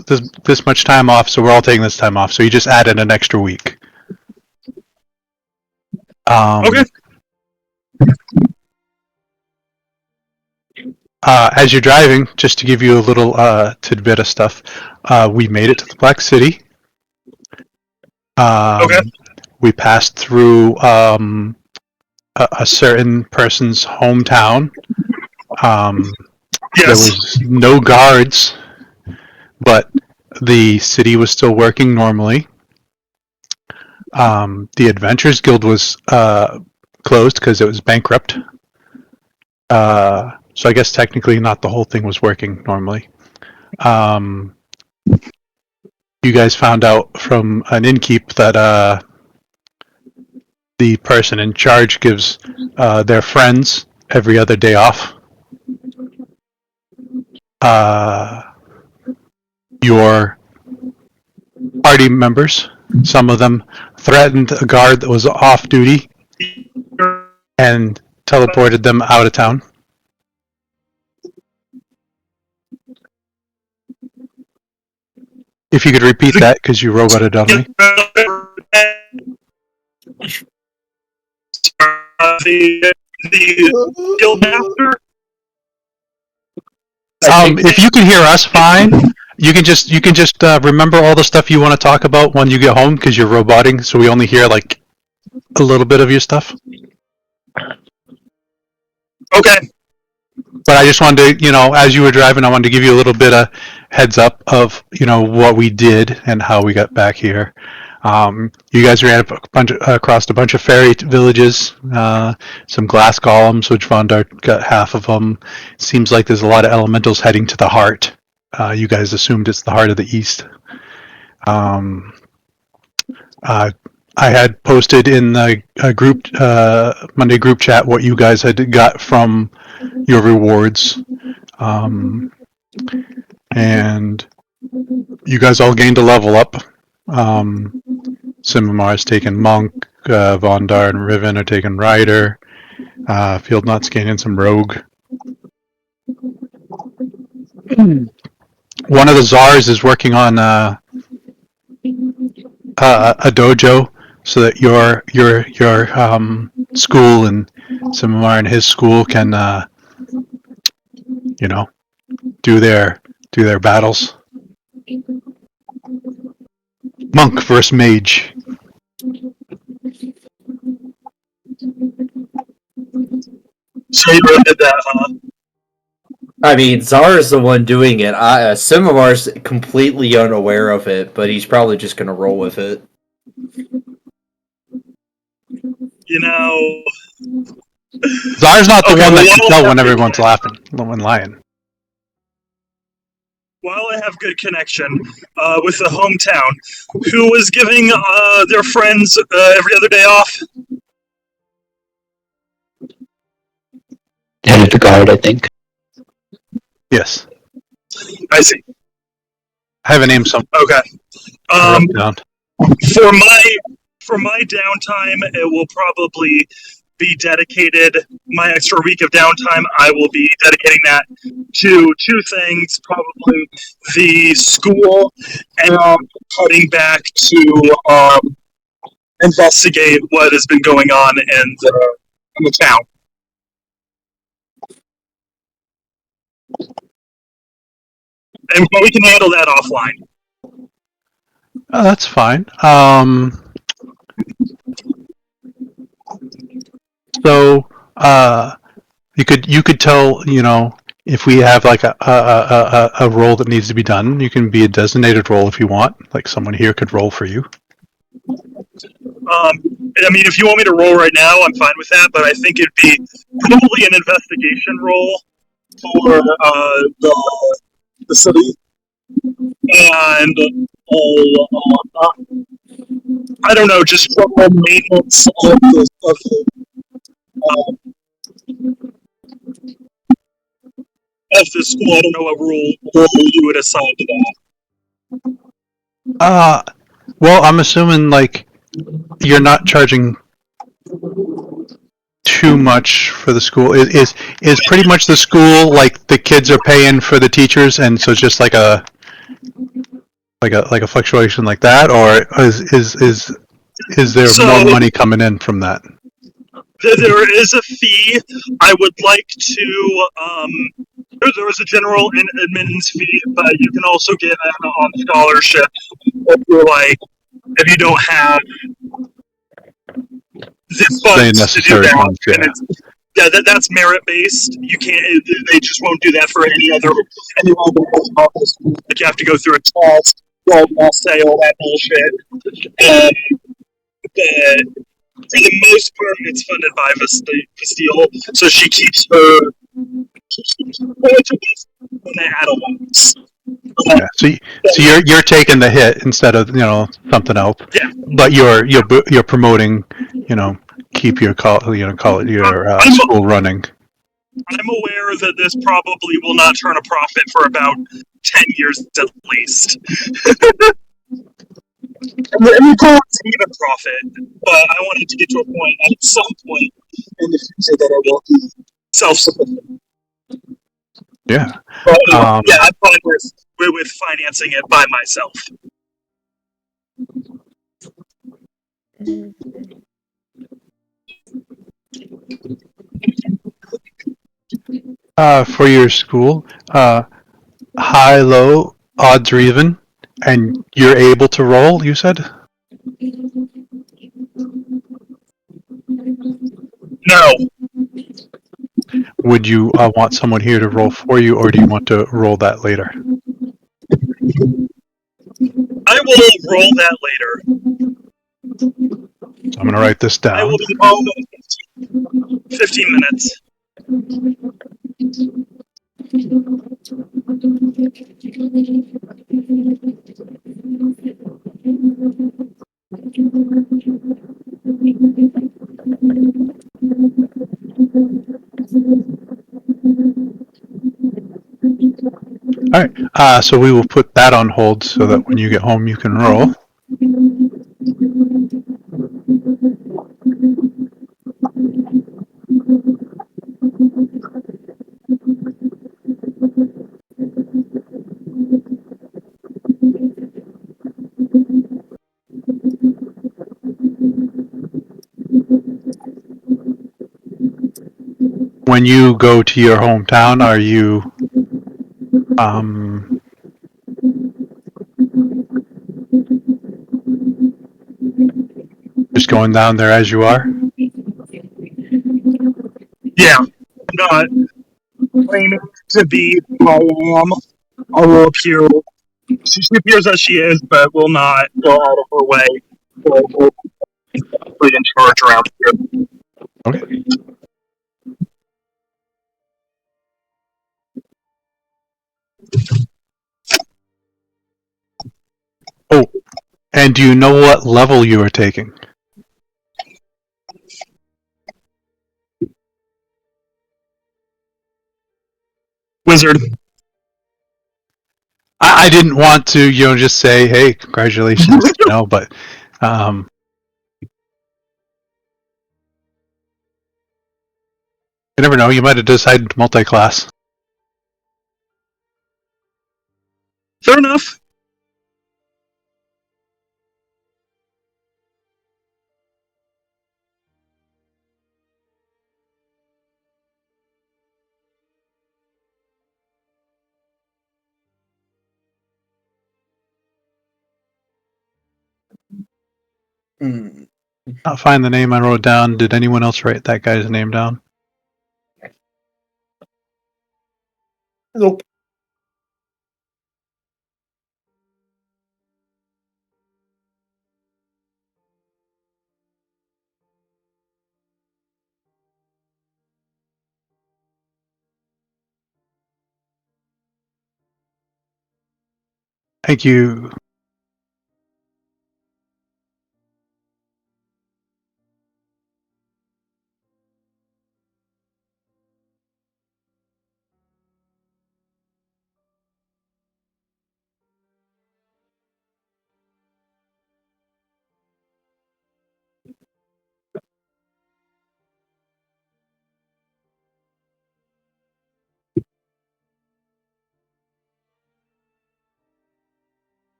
much time off," so we're all taking this time off. So he just added an extra week. Okay. As you're driving, just to give you a little tidbit of stuff, we made it to the Black City. Okay. We passed through a certain person's hometown. There Yes. was no guards, but the city was still working normally. The Adventurers Guild was closed because it was bankrupt. So I guess technically not the whole thing was working normally. You guys found out from an innkeep that the person in charge gives their friends every other day off. Your party members, some of them threatened a guard that was off duty and teleported them out of town. If you could repeat that, because you roboted on me. The guild master. If you can hear us fine, you can just remember all the stuff you want to talk about when you get home, because you're roboting, so we only hear like a little bit of your stuff. Okay. But I just wanted to, as you were driving, I wanted to give you a little bit of heads up of, what we did and how we got back here. You guys ran across a bunch of fairy villages, some glass golems, which Vondar got half of them. Seems like there's a lot of elementals heading to the heart. You guys assumed it's the heart of the east. I had posted in the group Monday group chat what you guys had got from your rewards, and you guys all gained a level up. Simamar has taken Monk, Vondar and Riven are taking Rider, Field not scanning some rogue. One of the czars is working on a dojo, so that your school and someone in his school can do their battles. Monk versus mage. So you really did that, huh? I mean, Czar's the one doing it. Simomar's completely unaware of it, but he's probably just going to roll with it. You know, Czar's not the Okay, one that well, can tell when everyone's laughing, when lying. while I have good connection with the hometown, who was giving their friends every other day off? Head of the guard, I think. Yes. I see. I have a name somewhere. Okay. Down. For my downtime, it will probably be dedicated. My extra week of downtime, I will be dedicating that to two things: probably the school and cutting back to investigate what has been going on in the town. And but we can handle that offline. Oh, that's fine. So you could tell, if we have like a role that needs to be done, you can be a designated role if you want. Like someone here could roll for you. I mean, if you want me to roll right now, I'm fine with that. But I think it'd be probably an investigation roll for the city, and I don't know, just general maintenance of the school. I don't know what rule you would assign to that. Well, I'm assuming like you're not charging too much for the school. Is pretty much the school like the kids are paying for the teachers, and so it's just like a fluctuation like that, or is there more money coming in from that? There is a fee. I would like to. There is a general admittance fee, but you can also get an on scholarship if you don't have the funds to do that. Funds, yeah. That's merit based. You can't. They just won't do that for any other office. Like you have to go through a test, say all that bullshit. For the most part, it's funded by Bastille, so she keeps her when they add allowance. Yeah. So you're taking the hit instead of something else. Yeah. But you're promoting, keep your school running. I'm aware that this probably will not turn a profit for about 10 years at least. And the goal is even profit, but I wanted to get to a point at some point in the future that I will be self-sufficient. Yeah. But, yeah, I'm fine with financing it by myself. For your school, high, low, odds or even, and you're able to roll, you said? No. Would you want someone here to roll for you, or do you want to roll that later? I will roll that later. So I'm going to write this down. I will be home in 15 minutes. All right. So we will put that on hold so that when you get home you can roll. when you go to your hometown, are you just going down there as you are? Yeah, I'm not claiming to be who I am. I will appear. She appears as she is, but will not go out of her way to be in charge around here. Okay. Oh, and do you know what level you are taking? Wizard. I didn't want to, just say, "Hey, congratulations," but you never know. You might have decided multi-class. Fair enough. I'll find the name I wrote down. Did anyone else write that guy's name down? Nope. Thank you.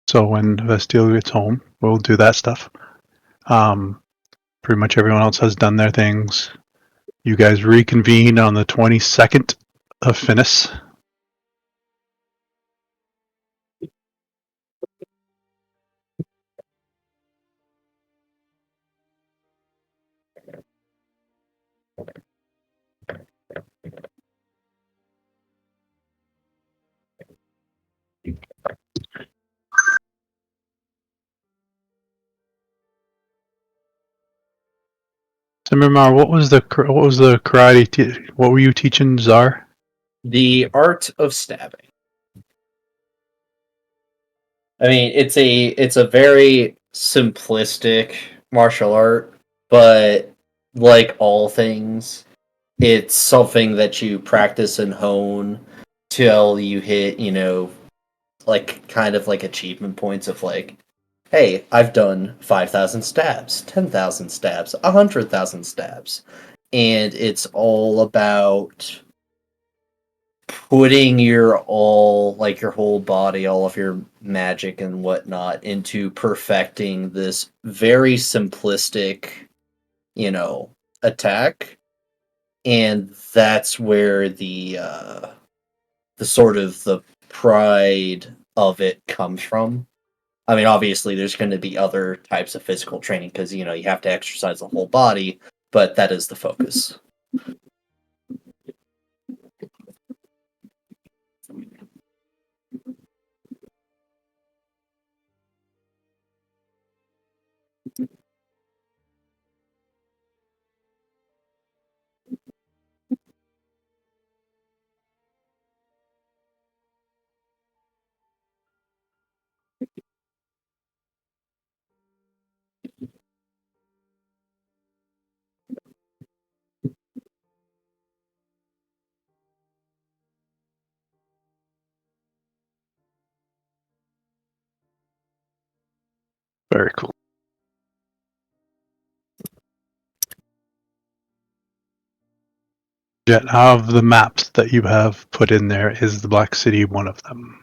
So when Vestille gets home, we'll do that stuff. Pretty much everyone else has done their things. You guys reconvene on the 22nd of Finis. So Mimar, what was the karate? What were you teaching Czar? The art of stabbing. I mean, it's a very simplistic martial art, but like all things, it's something that you practice and hone till you hit, like kind of like achievement points of like, hey, I've done 5,000 stabs, 10,000 stabs, 100,000 stabs. And it's all about putting your whole body, all of your magic and whatnot into perfecting this very simplistic, attack. And that's where the sort of the pride of it comes from. I mean, obviously, there's going to be other types of physical training because you have to exercise the whole body, but that is the focus. Very cool. Jet, of the maps that you have put in there, is the Black City one of them?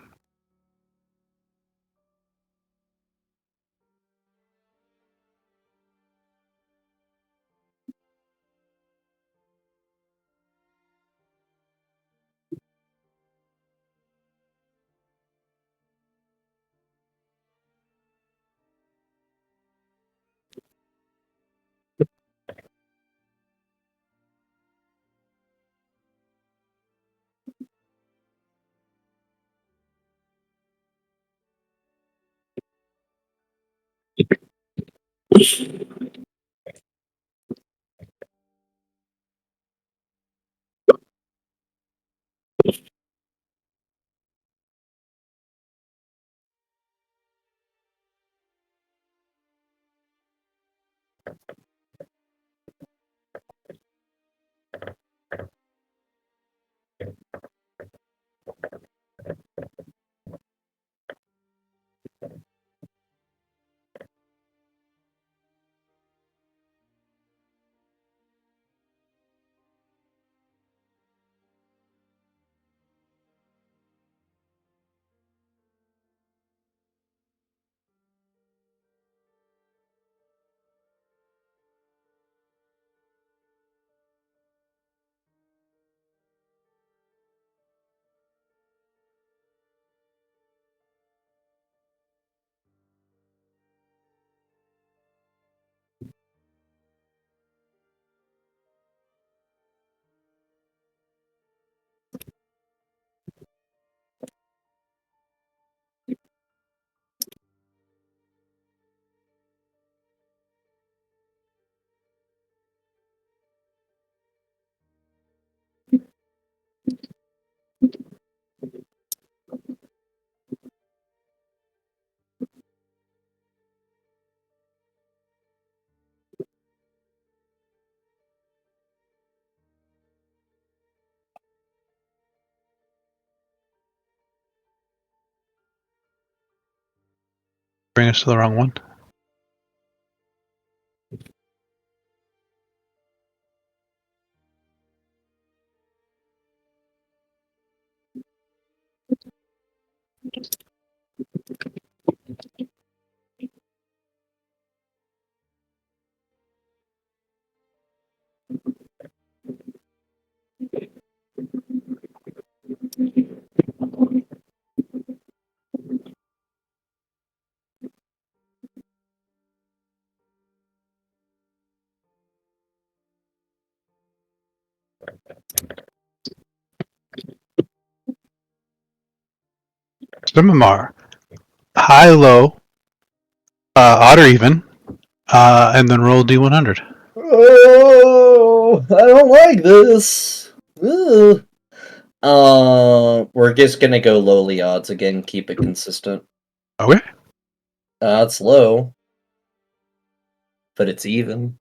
Bring us to the wrong one. Simimar. High, low, odd or even, and then roll D100. Oh, I don't like this. Ugh. We're just gonna go lowly odds again. Keep it consistent. Okay. It's low, but it's even.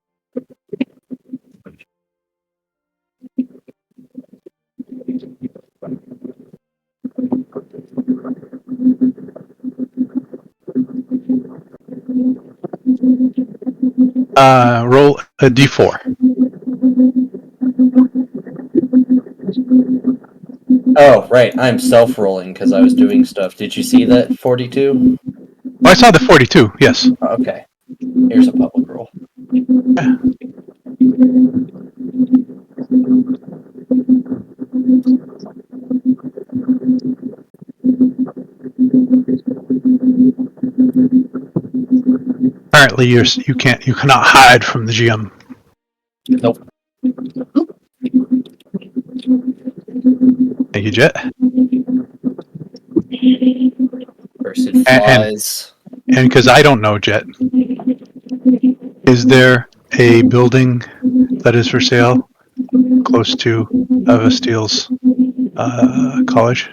Roll a D4. Oh, right. I'm self-rolling because I was doing stuff. Did you see that 42? Oh, I saw the 42, yes. Okay. Here's a public roll. Yeah. Apparently you cannot hide from the GM. Nope. Thank you, Jet. First it flies. And because I don't know, Jet, is there a building that is for sale close to Avasteel's college?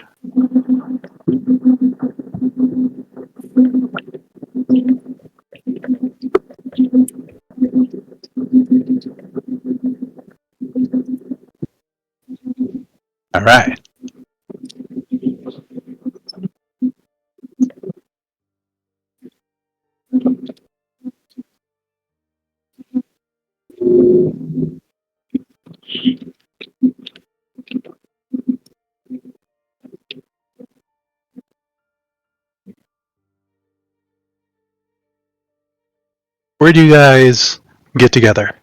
All right. Where do you guys get together?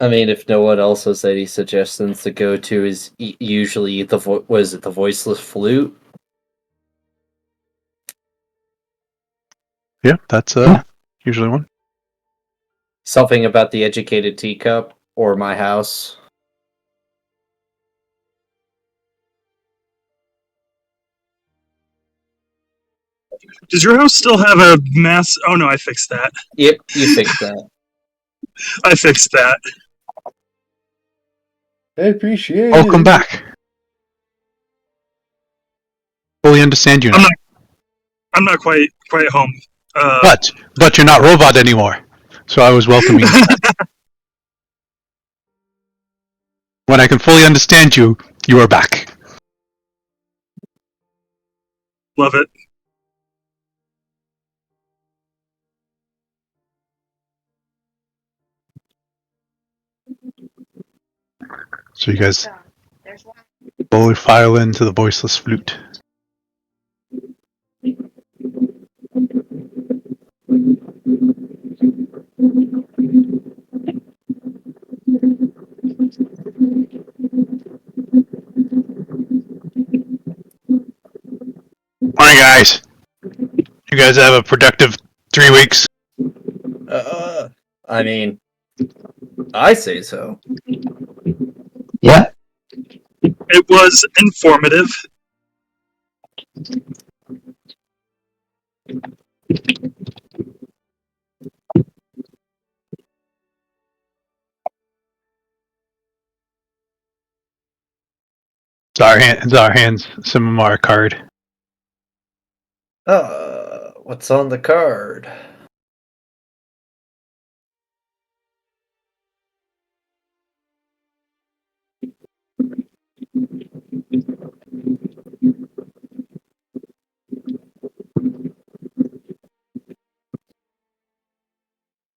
I mean, if no one else has any suggestions, the go-to is usually the the voiceless flute? Yeah, that's usually one. Something about the educated teacup or my house. Does your house still have a mass? Oh no, I fixed that. Yep, you fixed that. I fixed that. I appreciate Welcome back. Fully understand you now. I'm not quite home. But you're not robot anymore. So I was welcoming you. When I can fully understand you, you are back. Love it. So you guys slowly file into the voiceless flute. Morning, guys. You guys have a productive 3 weeks. I mean, I say so. Yeah. It was informative. Zarhan's Simamar card. What's on the card?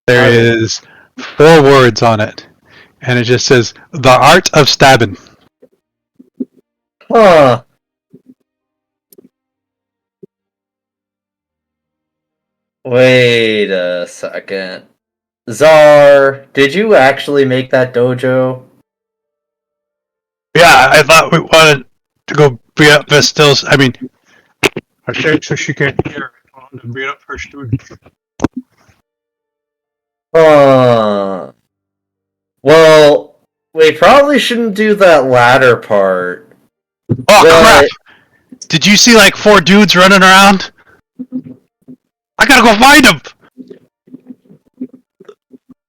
There is 4 words on it, and it just says, "The art of stabbing." Huh. Wait a second. Czar, did you actually make that dojo? Yeah, I thought we wanted to go beat up Vestil's. I mean, I said so she can't hear. I wanted to beat up her students. Huh. Well, we probably shouldn't do that latter part. Oh, But- crap! Did you see like 4 dudes running around? I gotta go find them!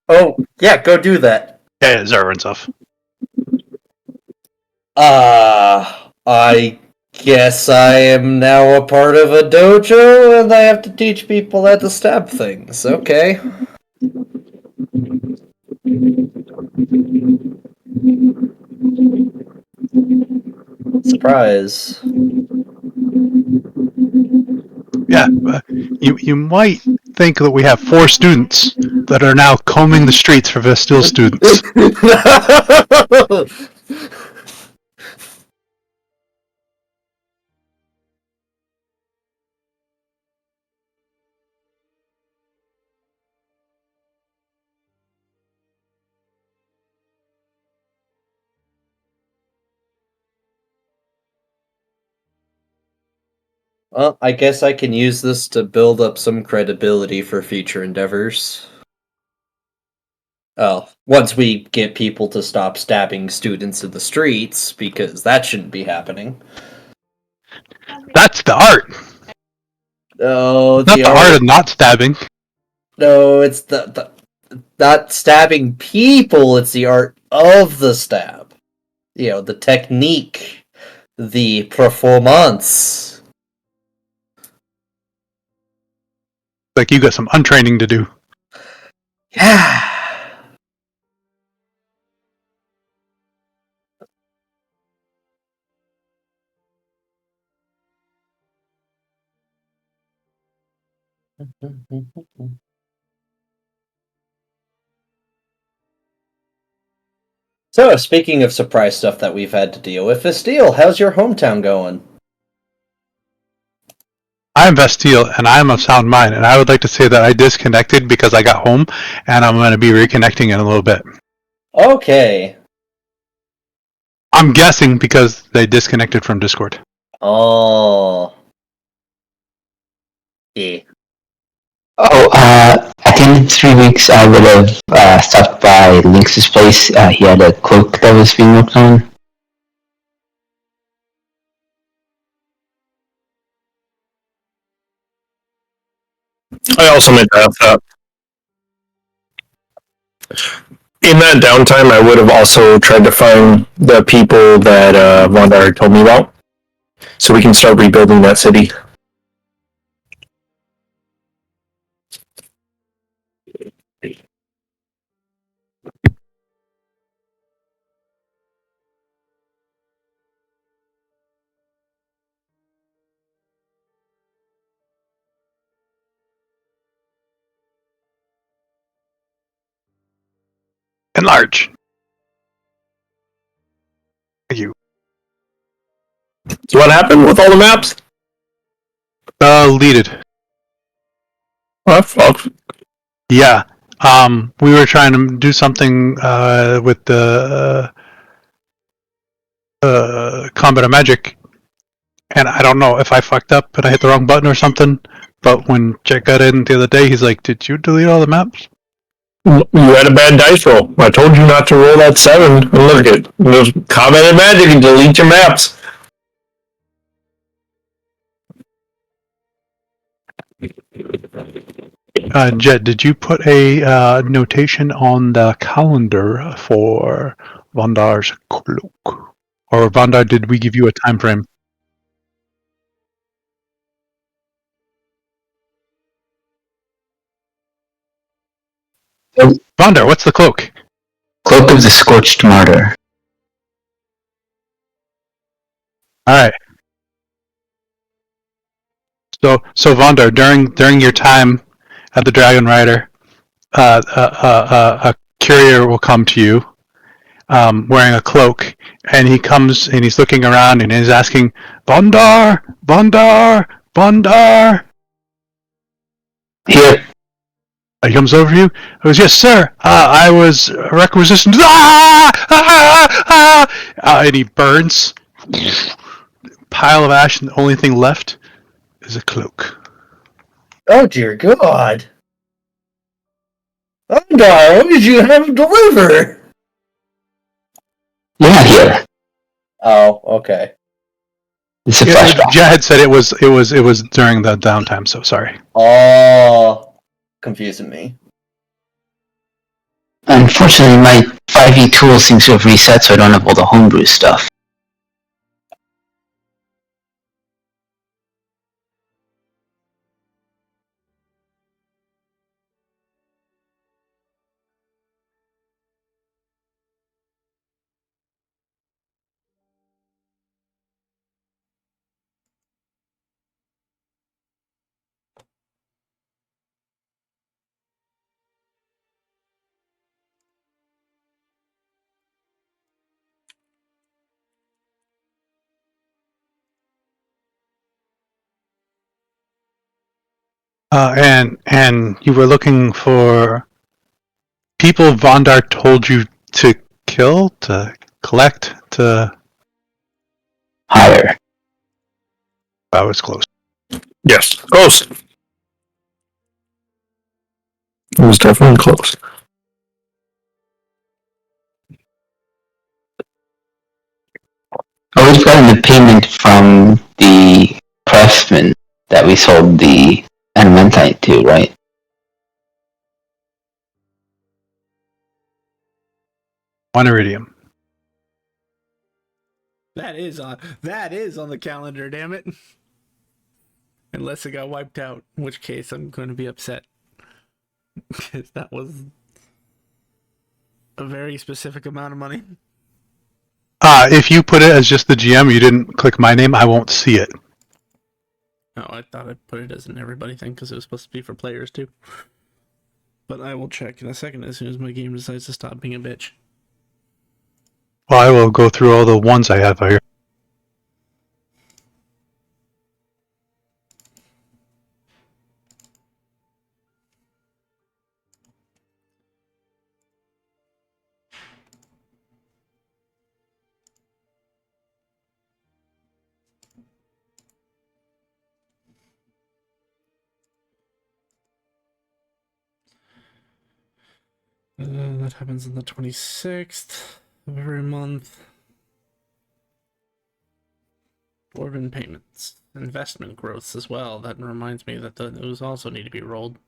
Oh, yeah, go do that. Yeah, Zara runs off. I guess I am now a part of a dojo and I have to teach people how to stab things. Okay. Surprise. Yeah, you might think that we have 4 students that are now combing the streets for Vestil students. Well, I guess I can use this to build up some credibility for future endeavors. Oh, once we get people to stop stabbing students in the streets, because that shouldn't be happening. That's the art. No, Not the art of not stabbing. No, it's the not stabbing people. It's the art of the stab. You know, the technique, the performance. Like you got some untraining to do. Yeah. So, speaking of surprise stuff that we've had to deal with, Vesteel, how's your hometown going? I'm Vesteel, and I'm of sound mind, and I would like to say that I disconnected because I got home, and I'm going to be reconnecting in a little bit. Okay. I'm guessing because they disconnected from Discord. Oh. Yeah. Oh, at the end of 3 weeks, I would have stopped by Lynx's place. He had a cloak that was being worked on. I also meant to ask that. In that downtime, I would have also tried to find the people that Vondar told me about, so we can start rebuilding that city. Enlarge. Thank you. So what happened with all the maps? Deleted. Yeah. We were trying to do something with the combat of magic, and I don't know if I fucked up and I hit the wrong button or something. But when Jack got in the other day, he's like, "Did you delete all the maps?" You had a bad dice roll. I told you not to roll that 7. And look at it. There's combat and magic and delete your maps. Jet, did you put a notation on the calendar for Vondar's cloak? Or Vondar, did we give you a time frame? Vondar, what's the cloak? Cloak of the Scorched Martyr. All right. So Vondar, during your time at the Dragon Rider, a courier will come to you, wearing a cloak, and he comes and he's looking around and he's asking, "Vondar, Vondar, Vondar." Here. He comes over to you. He goes, "Yes, sir. I was requisitioned." And he burns. Pile of ash, and the only thing left is a cloak. Oh, dear God. Vondar, what did you have him deliver? You're not here. Oh, okay. It's a flashback. Jet had said it was during the downtime. So sorry. Oh, confusing me. Unfortunately, my 5e tool seems to have reset, so I don't have all the homebrew stuff. And you were looking for people Vondar told you to kill, to collect, to... Higher. I was close. Yes, close. It was definitely close. Oh, we've gotten the payment from the craftsman that we sold the adamantite to, right? One iridium. That is on the calendar, damn it. Unless it got wiped out, in which case I'm going to be upset. Because that was a very specific amount of money. If you put it as just the GM, you didn't click my name, I won't see it. Oh, I thought I put it as an everybody thing because it was supposed to be for players too. But I will check in a second as soon as my game decides to stop being a bitch. Well, I will go through all the ones I have here. That happens on the 26th of every month. Dwarven payments. Investment growths as well. That reminds me that those also need to be rolled.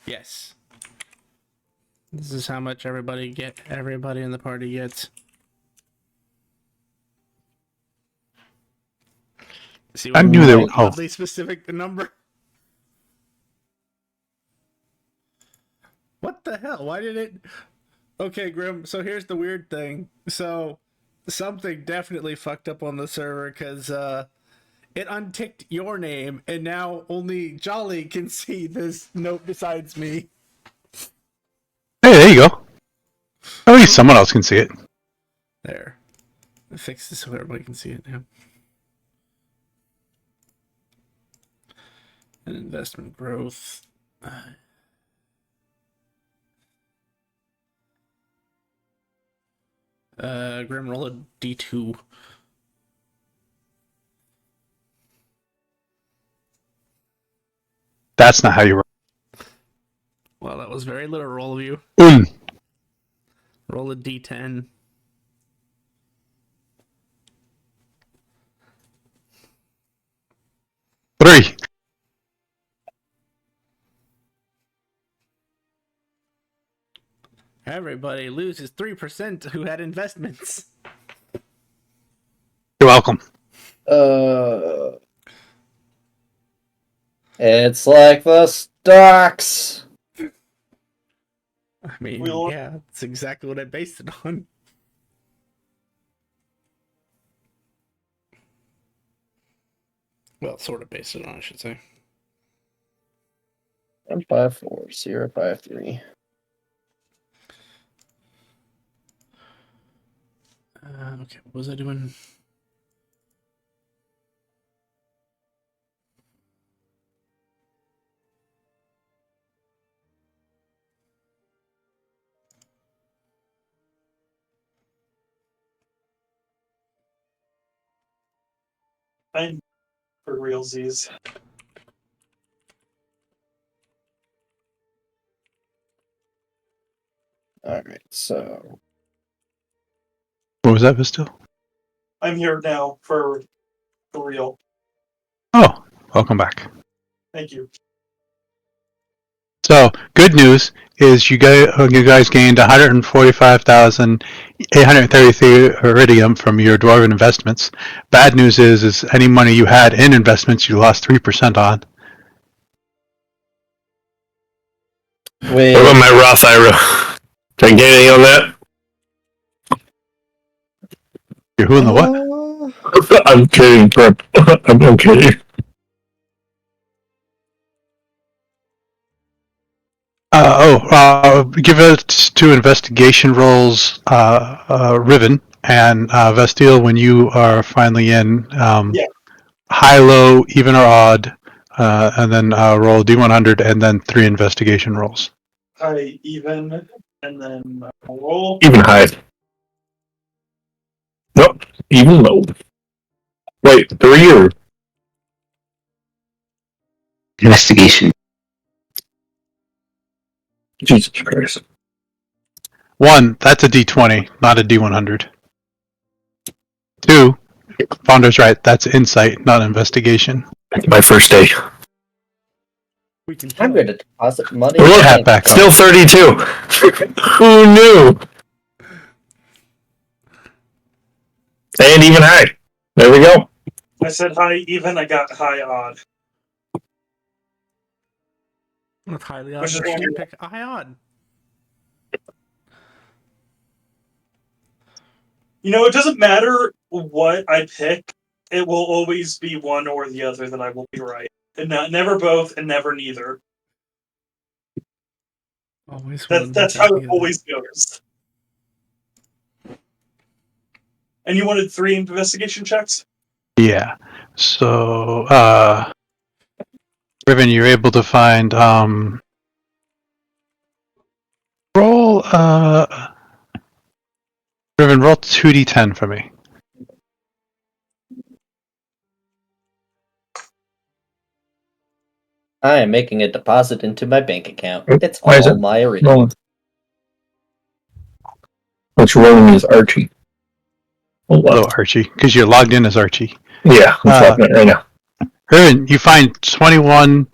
Yes. This is how much everybody in the party gets. See, I knew they were. Oh, oddly specific the number. What the hell? Why did it? Okay, Grim. So here's the weird thing. So something definitely fucked up on the server because it unticked your name, and now only Jolly can see this note besides me. hey, there you go. At least someone else can see it. There. I fixed this so everybody can see it now. And investment growth. Grim, roll a d2. That's not how you roll. Well, that was very literal of you. Roll a d10. Three. Everybody loses 3% who had investments. You're welcome. It's like the stocks. I mean, yeah, that's exactly what I based it on. Well, sort of based it on, I should say. 154 053. Okay, what was I doing? I'm for realsies. All right, so What was that, Visto? I'm here now for real. Oh, welcome back. Thank you. So, good news is you guys gained 145,833 iridium from your dwarven investments. Bad news is any money you had in investments you lost 3% on. wait, What about my Roth IRA? Did I get anything on that? You're who in the what? I'm kidding, Prep. I'm kidding. Give it to investigation rolls, Riven, and Vestiel when you are finally in. Yeah. High, low, even or odd, and then roll D100 and then 3 investigation rolls. High, even, and then roll. Even high. Nope. Even low. Wait, 3 or Investigation. Jesus Christ? 1, that's a D20, not a D100. 2, Founder's right, that's insight, not investigation. My first day. We can I'm tell. going to deposit money. Roll in hat the back up. Still 32. Who knew? And even high. There we go. I said high, even. I got high, odd. With highly odd, Which is you wrong. pick a high odd. You know, it doesn't matter what I pick, it will always be one or the other that I will be right. And never both and never neither. Always one. That's how it always goes. And you wanted 3 investigation checks? Yeah. So, Riven, you're able to find, roll, Riven, roll 2d10 for me. I am making a deposit into my bank account. It's Why is all it my arena. rolling? What's rolling is Archie. Oh, wow. Hello, Archie, because you're logged in as Archie. Yeah, I'm swapping it right now. Riven, you find 21,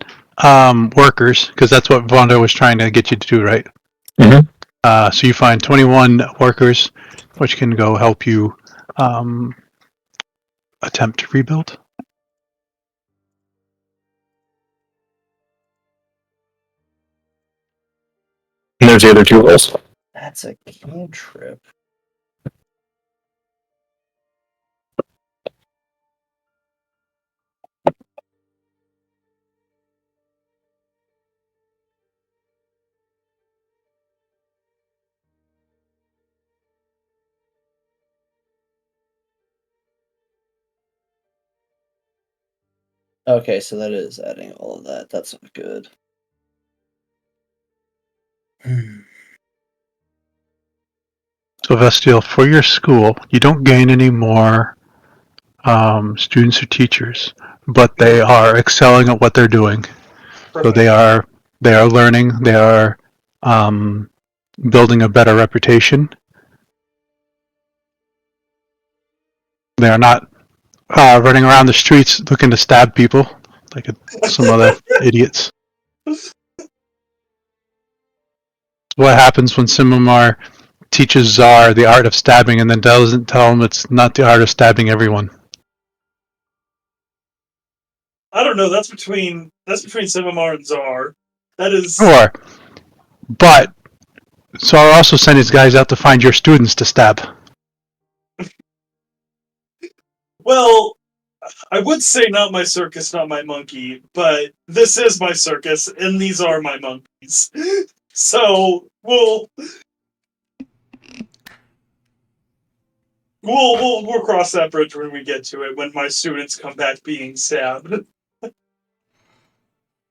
workers, because that's what Vonda was trying to get you to do, right? Mhm. So you find 21 workers, which can go help you, attempt to rebuild. And there's the other 2 rolls. That's a cantrip. Okay, so that is adding all of that. That's not good. So Vestiel, for your school, you don't gain any more students or teachers, but they are excelling at what they're doing. So they are learning. They are building a better reputation. They are not running around the streets looking to stab people like some other idiots. What happens when Simamar teaches Czar the art of stabbing and then doesn't tell him it's not the art of stabbing everyone? I don't know. That's between Simamar and Czar. That is. Sure, but Czar also sent his guys out to find your students to stab. Well, I would say not my circus, not my monkey, but this is my circus, and these are my monkeys. So we'll cross that bridge when we get to it. When my students come back being stabbed.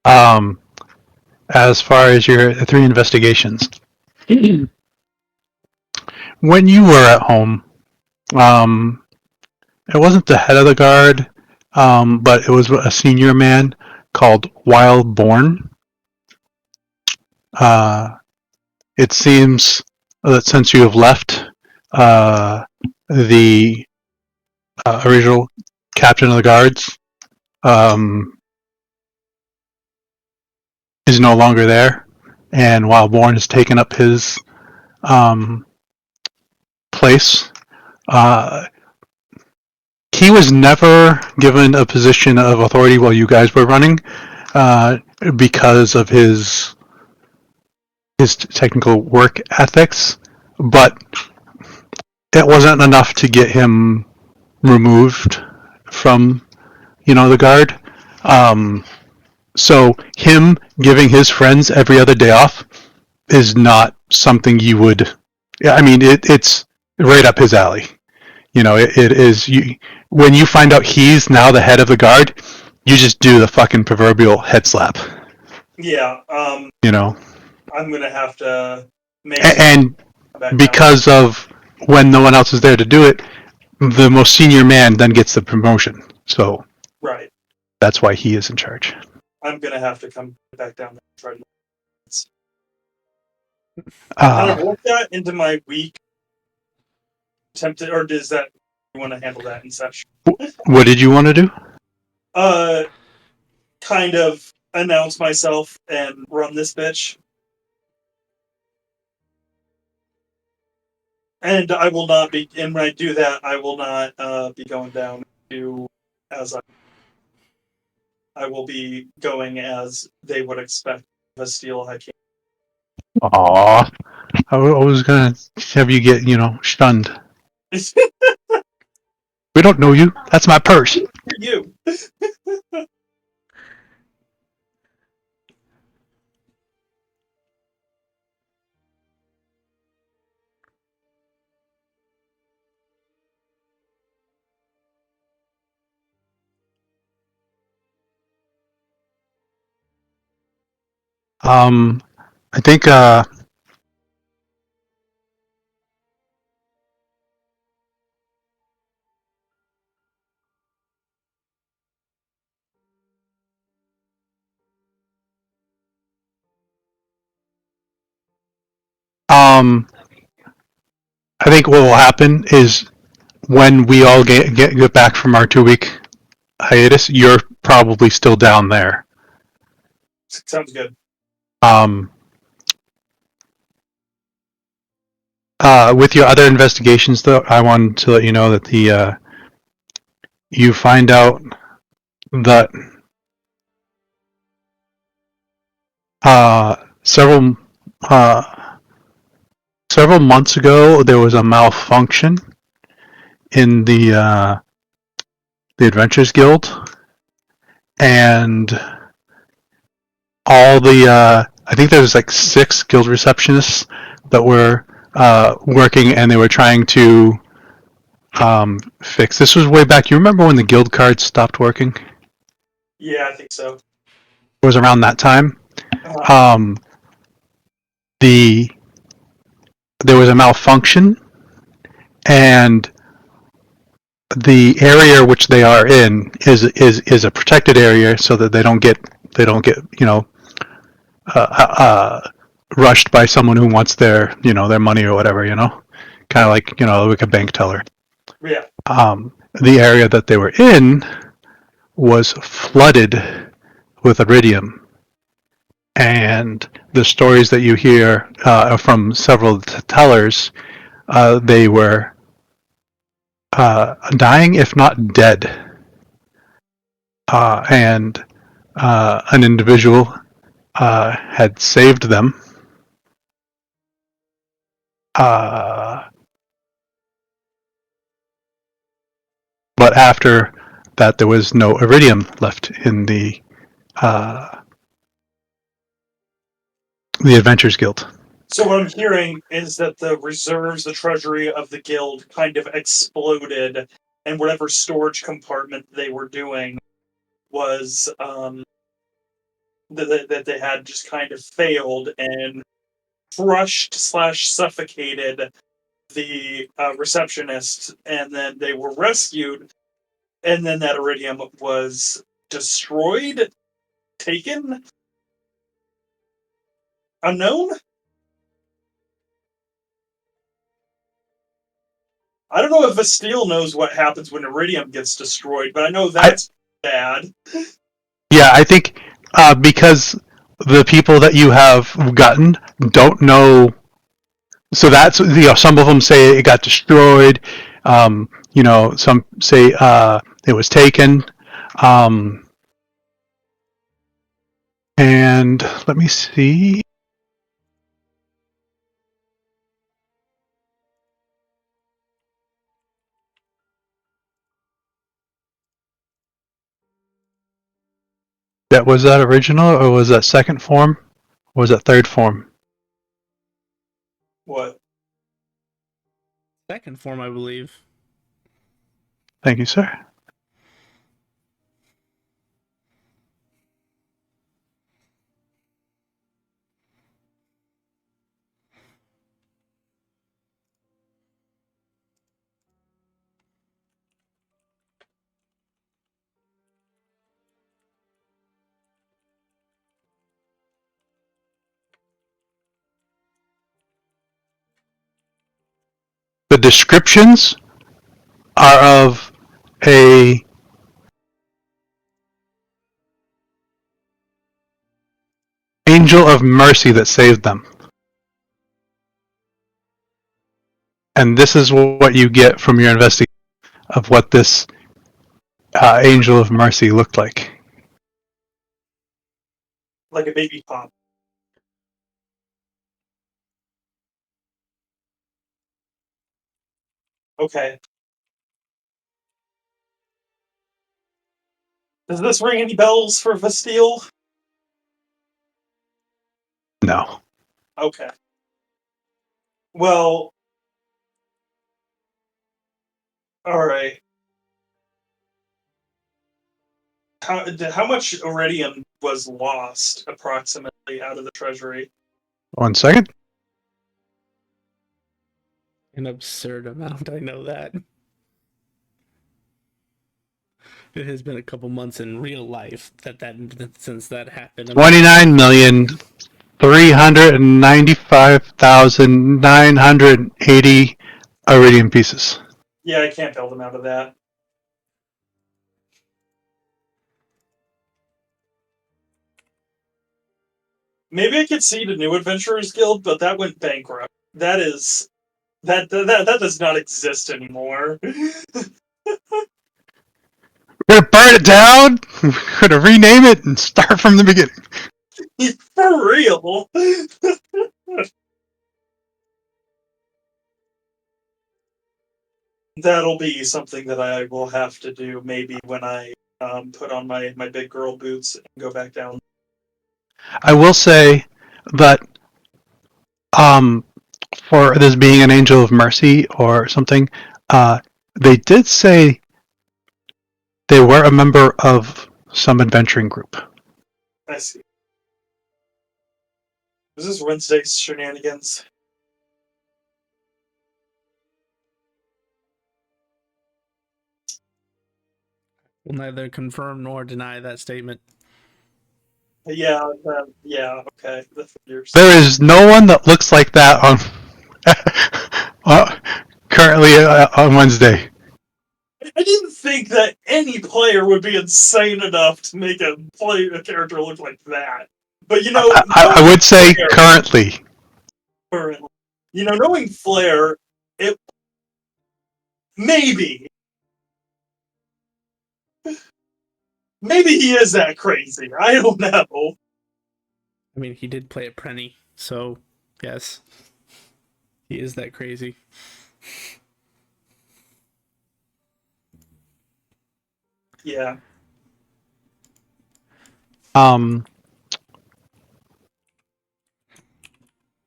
As far as your 3 investigations, when you were at home, it wasn't the head of the guard, but it was a senior man called Wildborn. It seems that since you have left, the original captain of the guards is no longer there, and Wildborn has taken up his place. He was never given a position of authority while you guys were running, because of his technical work ethics, but it wasn't enough to get him removed from, the guard. So him giving his friends every other day off is not something you would. I mean, it's right up his alley. It is. When you find out he's now the head of the guard, you just do the fucking proverbial head slap. Yeah. I'm gonna have to make. And because of when no one else is there to do it, the most senior man then gets the promotion. So right. That's why he is in charge. I'm gonna have to come back down there and try to. Can I work that into my week? Tempted, or does that you want to handle that in session? What did you want to do? Kind of announce myself and run this bitch. And I will not be. And when I do that, I will not be going down to as I will be going as they would expect of a steel high king. Aww. I was gonna have you get, stunned. We don't know you. That's my purse. You. I think I think what will happen is when we all get back from our 2 week hiatus, you're probably still down there. Sounds good. With your other investigations, though, I wanted to let you know that you find out that several months ago there was a malfunction in the Adventures Guild, and all the I think there was like 6 guild receptionists that were working, and they were trying to fix. This was way back. You remember when the guild cards stopped working? Yeah, I think so. It was around that time. There was a malfunction, and the area which they are in is a protected area, so that they don't get rushed by someone who wants their their money or whatever, kind of like a bank teller. Yeah. The area that they were in was flooded with iridium, and the stories that you hear from several tellers, they were dying, if not dead. And an individual had saved them. But after that, there was no iridium left in the Adventures Guild. So what I'm hearing is that the reserves, the treasury of the guild kind of exploded, and whatever storage compartment they were doing was that they had just kind of failed and crushed / suffocated the receptionists, and then they were rescued, and then that iridium was destroyed, taken, unknown. I don't know if Vastille knows what happens when iridium gets destroyed, but I know that's bad. Yeah, I think because the people that you have gotten don't know. So that's some of them say it got destroyed. Some say it was taken. And let me see. Was that original, or was that second form, or was that third form? What? Second form, I believe. Thank you, sir. The descriptions are of a angel of mercy that saved them. And this is what you get from your investigation of what this angel of mercy looked like. Like a baby pop. Okay. Does this ring any bells for Vastille? No. Okay. Well, all right. How much iridium was lost approximately out of the treasury? 1 second. An absurd amount, I know that. It has been a couple months in real life since that happened. 29,395,980 iridium pieces. Yeah, I can't build them out of that. Maybe I could see the New Adventurers Guild, but that went bankrupt. That does not exist anymore. We're gonna burn it down. We're gonna rename it and start from the beginning. For real. That'll be something that I will have to do maybe when I put on my big girl boots and go back down. I will say that for this being an angel of mercy or something, they did say they were a member of some adventuring group. I see. Is this Wednesday's shenanigans? Will neither confirm nor deny that statement. Yeah, okay. The figures. There is no one that looks like that on currently on Wednesday. I didn't think that any player would be insane enough to make a character look like that. But you know, I would say currently. You know, knowing Flair, it maybe he is that crazy. I don't know. I mean, he did play a Prenny, so yes, he is that crazy. Yeah.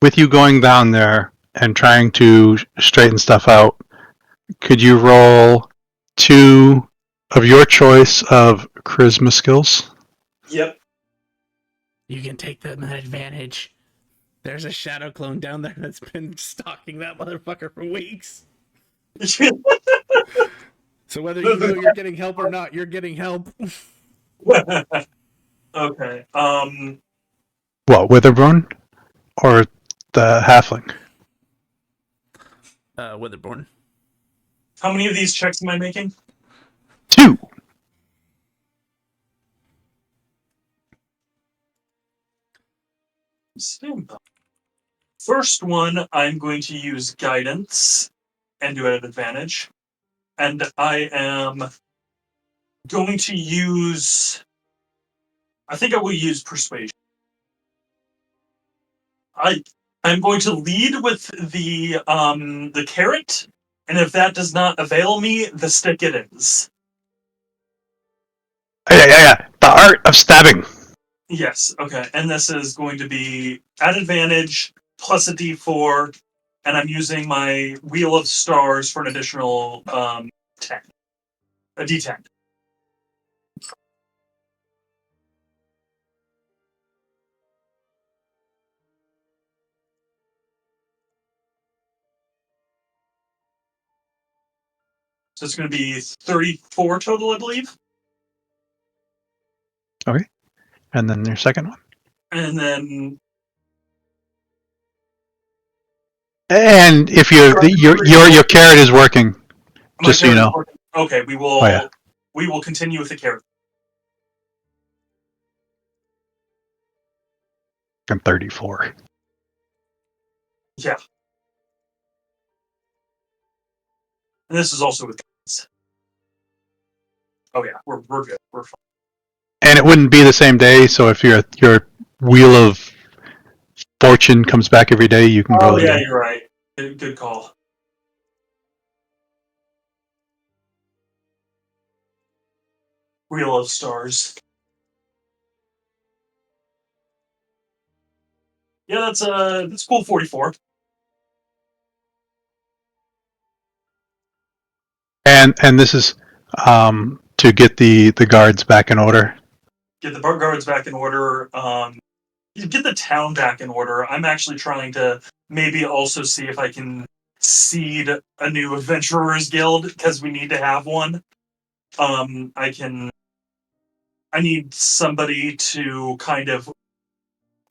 With you going down there and trying to straighten stuff out, could you roll 2 of your choice of charisma skills? Yep. You can take them at advantage. There's a shadow clone down there that's been stalking that motherfucker for weeks. So whether you know you're getting help or not, you're getting help. Okay. What, Witherborn? Or the halfling? Witherborn. How many of these checks am I making? 2. First one, I'm going to use guidance and do it at advantage. And I am going to use. I think I will use persuasion. I'm going to lead with the carrot, and if that does not avail me, the stick it is. Yeah. The art of stabbing. Yes, okay. And this is going to be at advantage plus a d4, and I'm using my Wheel of Stars for an additional 10. A d10. So it's going to be 34 total, I believe. Okay. And then your second one. And then And if your carrot is working, just so you know. Okay, we will. Oh, yeah. We will continue with the carrot. I'm 34. Yeah. And this is also with guns. Oh yeah, we're good. We're fine. And it wouldn't be the same day, so if your Wheel of Fortune comes back every day, you can roll it again. You're right. Good call. Wheel of Stars. Yeah, that's cool. 44. And this is to get the guards back in order. Get the guards back in order. Get the town back in order. I'm actually trying to maybe also see if I can seed a new adventurers guild because we need to have one. I need somebody to kind of.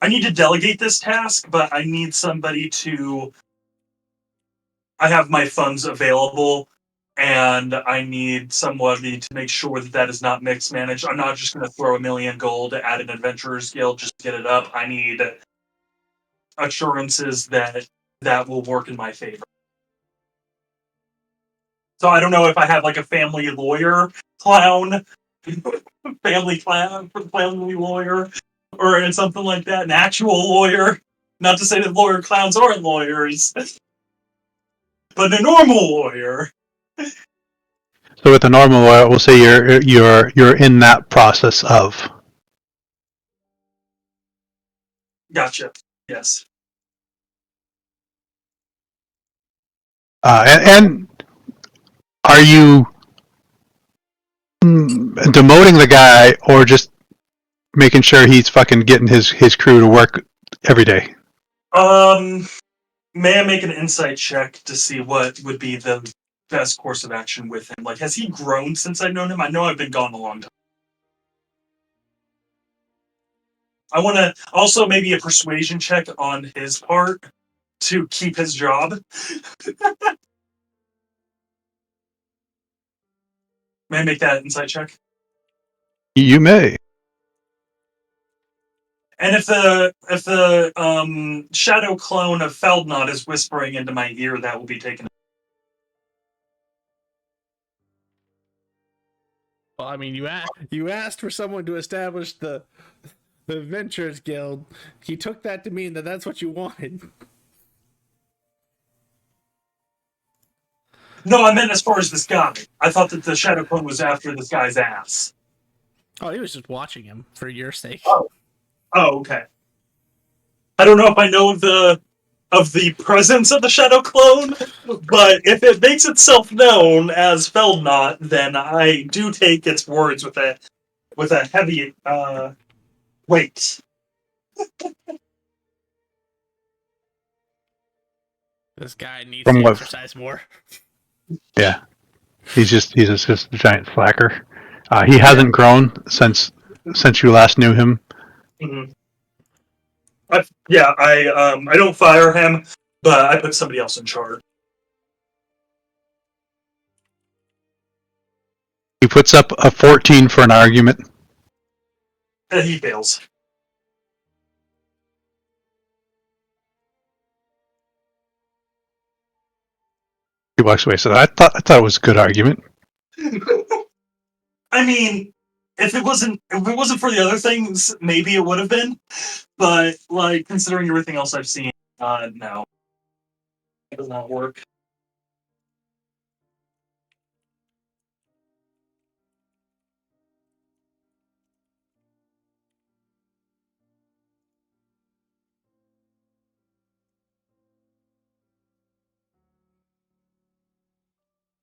I need to delegate this task, but I need somebody to. I have my funds available, and I need somebody to make sure that that is not mixed managed. I'm not just going to throw $1 million gold at an adventurers guild just to get it up. I need assurances that that will work in my favor. So I don't know if I have like a family lawyer clown, family lawyer, or something like that, an actual lawyer. Not to say that lawyer clowns aren't lawyers, but a normal lawyer. So with the normal lawyer, we'll say you're in that process of. Gotcha. Yes. And are you demoting the guy or just making sure he's fucking getting his crew to work every day? May I make an insight check to see what would be the best course of action with him? Like, has he grown since I've known him? I know I've been gone a long time. I want to also maybe a persuasion check on his part to keep his job. May I make that insight check? You may. And if the shadow clone of Feldnot is whispering into my ear, that will be taken. Well, I mean, you asked for someone to establish the Adventurers Guild. He took that to mean that that's what you wanted. No, I meant as far as this guy. I thought that the shadow clone was after this guy's ass. Oh, he was just watching him for your sake. Oh, okay. I don't know if I know of the presence of the shadow clone, but if it makes itself known as Feldnot, then I do take its words with a heavy weight. This guy needs From to what? exercise more. Yeah, he's just a giant slacker. He hasn't grown since you last knew him. Mm-hmm. I don't fire him, but I put somebody else in charge. He puts up a 14 for an argument. And he fails. He walks away. So I thought it was a good argument. I mean, if it wasn't for the other things, maybe it would have been. But like considering everything else I've seen, no, it does not work.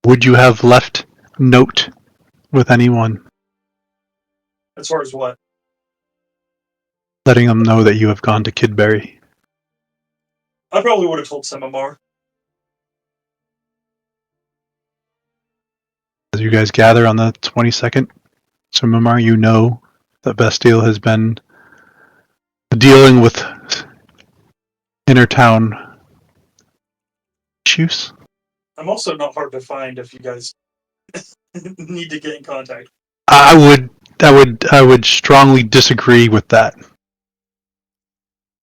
Would you have left note with anyone, As far as what? letting them know that you have gone to Kidberry? I probably would have told Semamar. As you guys gather on the 22nd, so Mimar, you know that Bastille has been dealing with inner town issues. I'm also not hard to find if you guys need to get in contact. I would strongly disagree with that.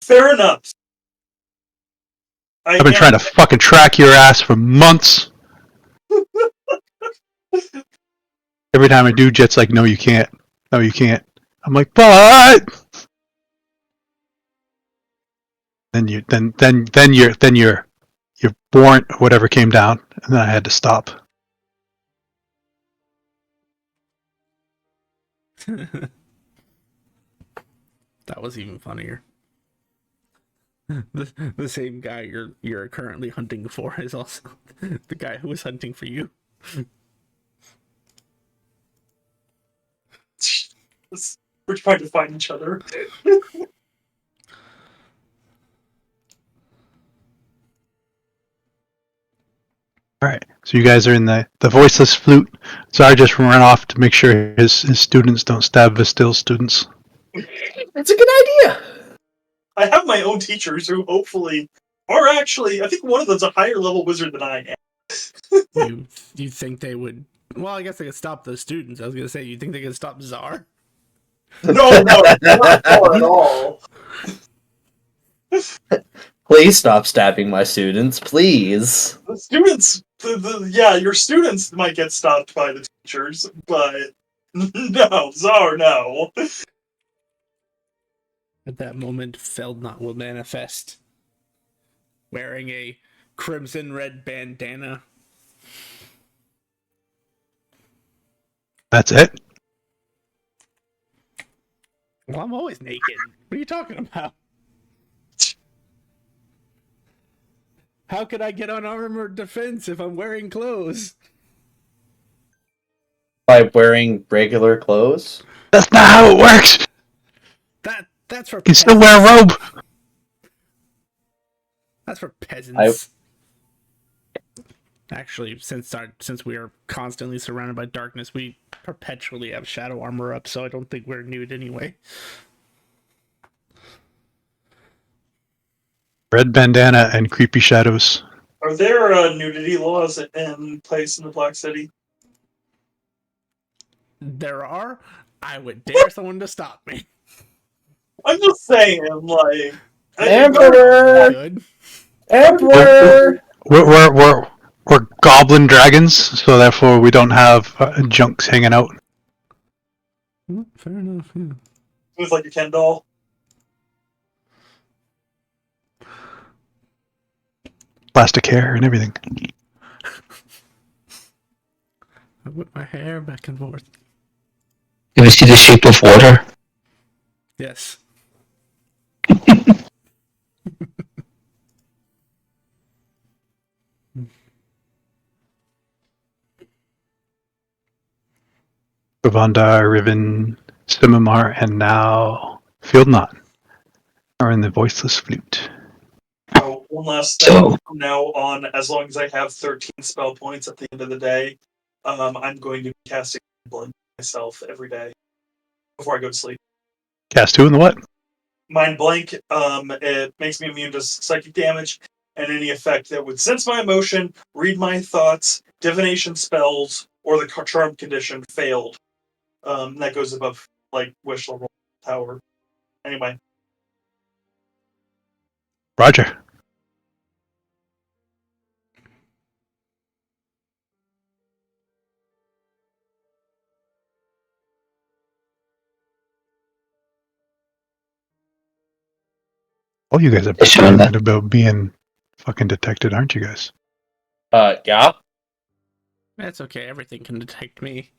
Fair enough. I've been trying to fucking track your ass for months. Every time I do, Jet's like, "No, you can't. No, you can't." I'm like, "But." Then your warrant or whatever came down, and then I had to stop. That was even funnier. The same guy you're currently hunting for is also the guy who was hunting for you. We're trying to find each other. All right. So you guys are in the voiceless flute. Czar just ran off to make sure his students don't stab Vastil's students. That's a good idea. I have my own teachers who hopefully are actually. I think one of them's a higher level wizard than I am. You think they would? Well, I guess they could stop those students. I was gonna say, you think they could stop Czar? No, not at all. Please stop stabbing my students, please. The students, yeah, your students might get stopped by the teachers, but no, Czar, no. At that moment, Feldnot will manifest, wearing a crimson red bandana. That's it. Well, I'm always naked. What are you talking about? How could I get on armored defense if I'm wearing clothes? By wearing regular clothes? That's not how it works. That's for You can still wear a robe. That's for peasants. Actually, since we are constantly surrounded by darkness, we perpetually have shadow armor up, so I don't think we're nude anyway. Red bandana and creepy shadows. Are there nudity laws in place in the Black City? There are. I would dare someone to stop me. I'm just saying, like... Emperor! Good. Emperor! We're goblin dragons, so therefore we don't have junks hanging out. Fair enough. Yeah. With like a Ken doll. Plastic hair and everything. I whip my hair back and forth. You ever see The Shape of Water? Yes. Govanda, Riven, Simimar, and now Fieldknot are in the voiceless flute. Oh, one last thing from now on, as long as I have 13 spell points at the end of the day, I'm going to be casting Blink myself every day before I go to sleep. Cast who and the what? Mind Blank, it makes me immune to psychic damage and any effect that would sense my emotion, read my thoughts, divination spells, or the charm condition failed. That goes above, like, wish level power. Anyway. Roger. All you guys are paranoid about being fucking detected, aren't you guys? Yeah. That's okay. Everything can detect me.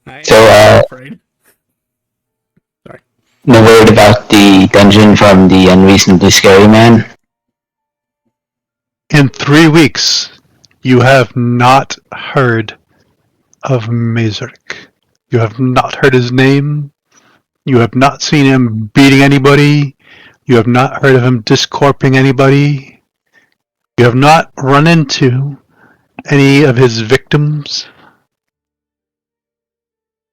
I So, am afraid. Sorry. No word about the dungeon from the unreasonably scary man? In 3 weeks, you have not heard of Mazurk. You have not heard his name. You have not seen him beating anybody. You have not heard of him discorping anybody. You have not run into any of his victims.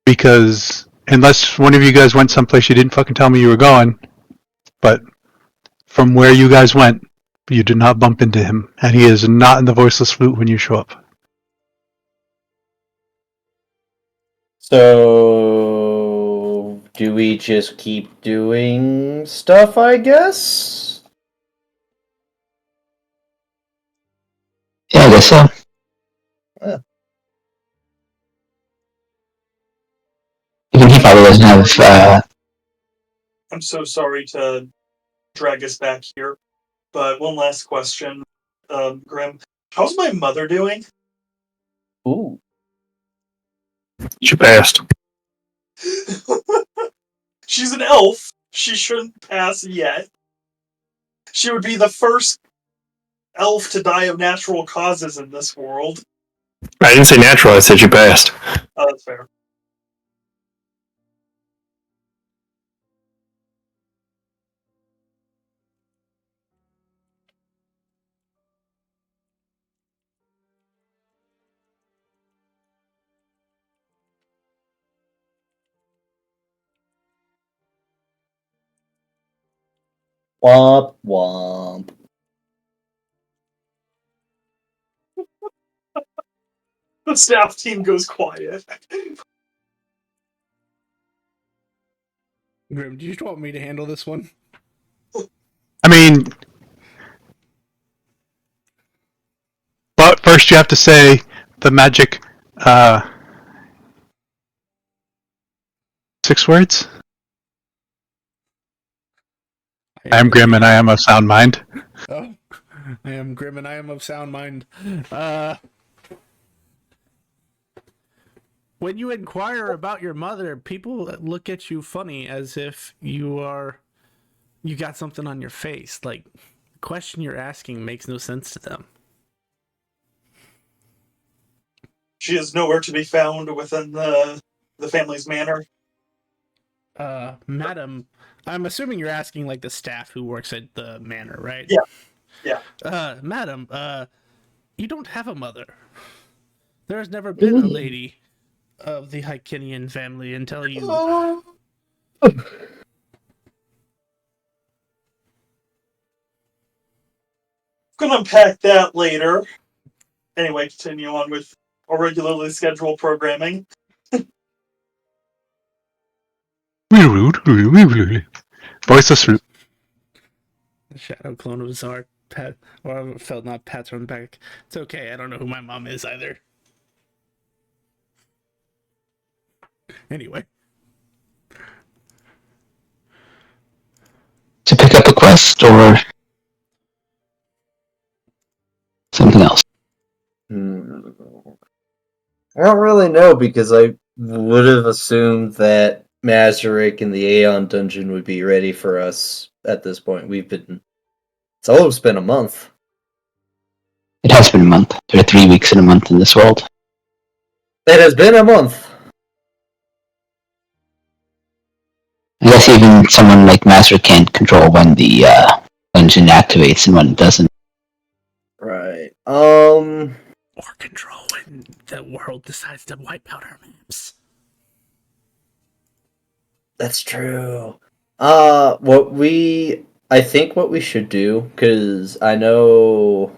Because unless one of you guys went someplace you didn't fucking tell me you were going, but from where you guys went, you did not bump into him, and he is not in the voiceless flute when you show up. So, do we just keep doing stuff, I guess? Yeah, I guess so. Even he probably doesn't have, I'm so sorry to drag us back here, but one last question, Grim. How's my mother doing? Ooh. She passed. She's an elf. She shouldn't pass yet. She would be the first elf to die of natural causes in this world. I didn't say natural, I said she passed. Oh, that's fair. Womp womp. The staff team goes quiet. Grim, do you just want me to handle this one? I mean, but first you have to say the magic 6 words. I am Grim and I am of sound mind. Oh, I am Grim and I am of sound mind. When you inquire about your mother, people look at you funny as if you got something on your face. Like, the question you're asking makes no sense to them. She is nowhere to be found within the family's manor. Madam, I'm assuming you're asking like the staff who works at the manor, right? Yeah. Madam, you don't have a mother. There has never been a lady of the Hykinian family until you. Gonna unpack that later. Anyway, continue on with our regularly scheduled programming. Voiceless root. The shadow clone of Zard. Pat, or I felt not pats on the back. It's okay. I don't know who my mom is either. Anyway, To pick up a quest or something else? I don't really know because I would have assumed that Mazurek and the Aeon dungeon would be ready for us at this point. It's almost been a month. It has been a month. There are 3 weeks in a month in this world. It has been a month. I guess even someone like Master can't control when the dungeon activates and when it doesn't. Right. or control when the world decides to wipe out our maps. That's true. I think what we should do, because I know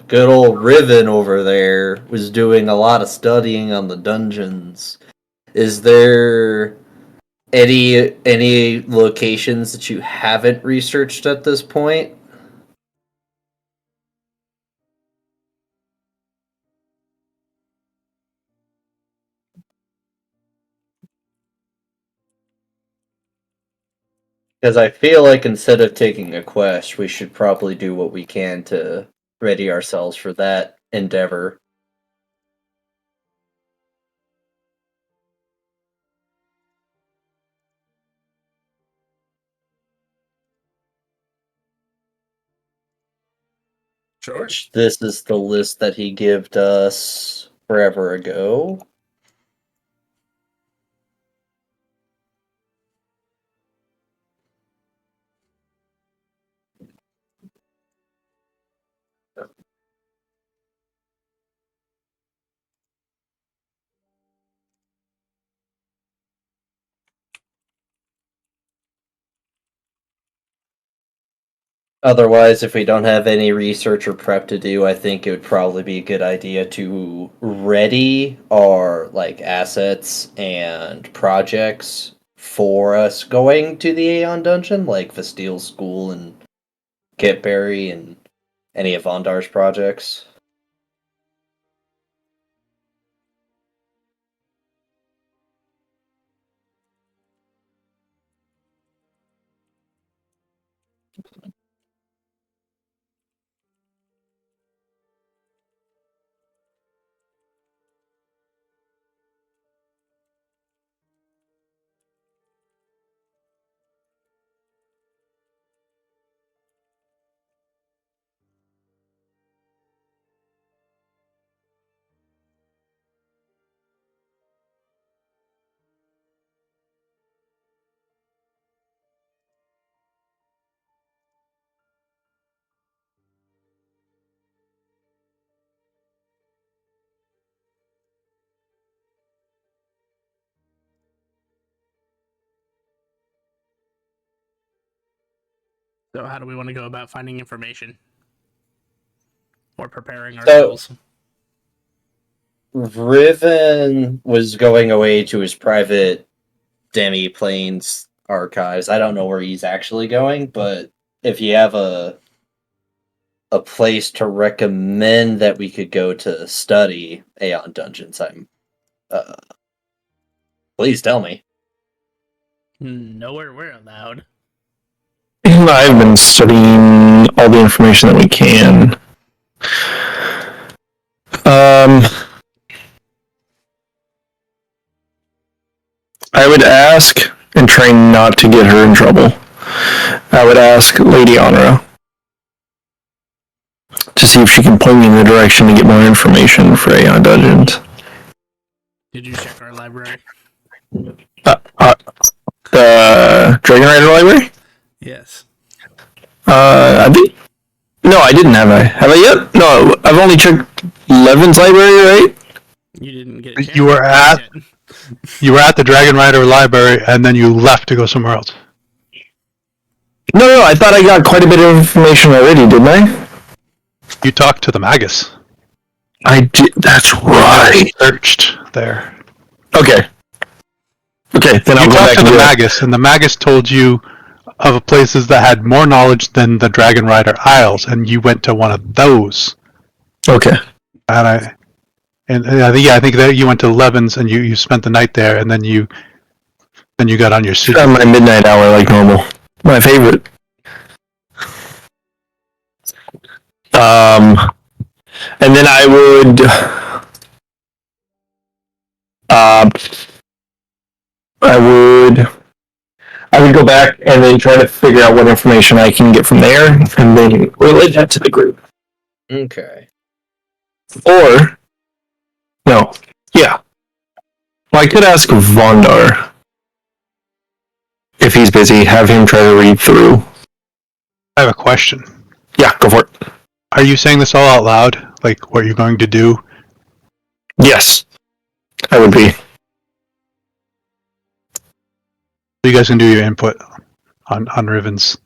good old Riven over there was doing a lot of studying on the dungeons. Is there any locations that you haven't researched at this point? Because I feel like instead of taking a quest, we should probably do what we can to ready ourselves for that endeavor. Sure. Which this is the list that he gave us forever ago. Otherwise, if we don't have any research or prep to do, I think it would probably be a good idea to ready our assets and projects for us going to the Aeon dungeon, like Vasteel School and Kitberry and any of Vondar's projects. So how do we want to go about finding information? Or preparing So- ourselves? Riven was going away to his private Demi-Planes archives. I don't know where he's actually going, but if you have a place to recommend that we could go to study Aeon Dungeons, please tell me. Nowhere we're allowed. I've been studying all the information that we can. I would ask, and try not to get her in trouble, I would ask Lady Honora to see if she can point me in the direction to get more information for Aeon Dungeons. Did you check our library? The Dragon Rider Library? Yes. I think... No, I didn't, have I? Have I yet? No, I've only checked Levin's library, right? You didn't get a chance You were to at- check it. You were at the Dragon Rider library, and then you left to go somewhere else. No, I thought I got quite a bit of information already, didn't I? You talked to the Magus. I did, that's right. Searched there. Okay. Okay, then I'll You go talked back to and the do that. Magus, and the Magus told you of places that had more knowledge than the Dragon Rider Isles, and you went to one of those. Okay. And I think that you went to Levin's and you spent the night there, and then you got on your suit. On my midnight hour like normal. My favorite. And then I would go back and then try to figure out what information I can get from there, and then relay that to the group. Okay. Or, no, yeah. Well, I could ask Vondar if he's busy, have him try to read through. I have a question. Yeah, go for it. Are you saying this all out loud? Like what you're going to do? Yes, I would be. You guys can do your input on Riven's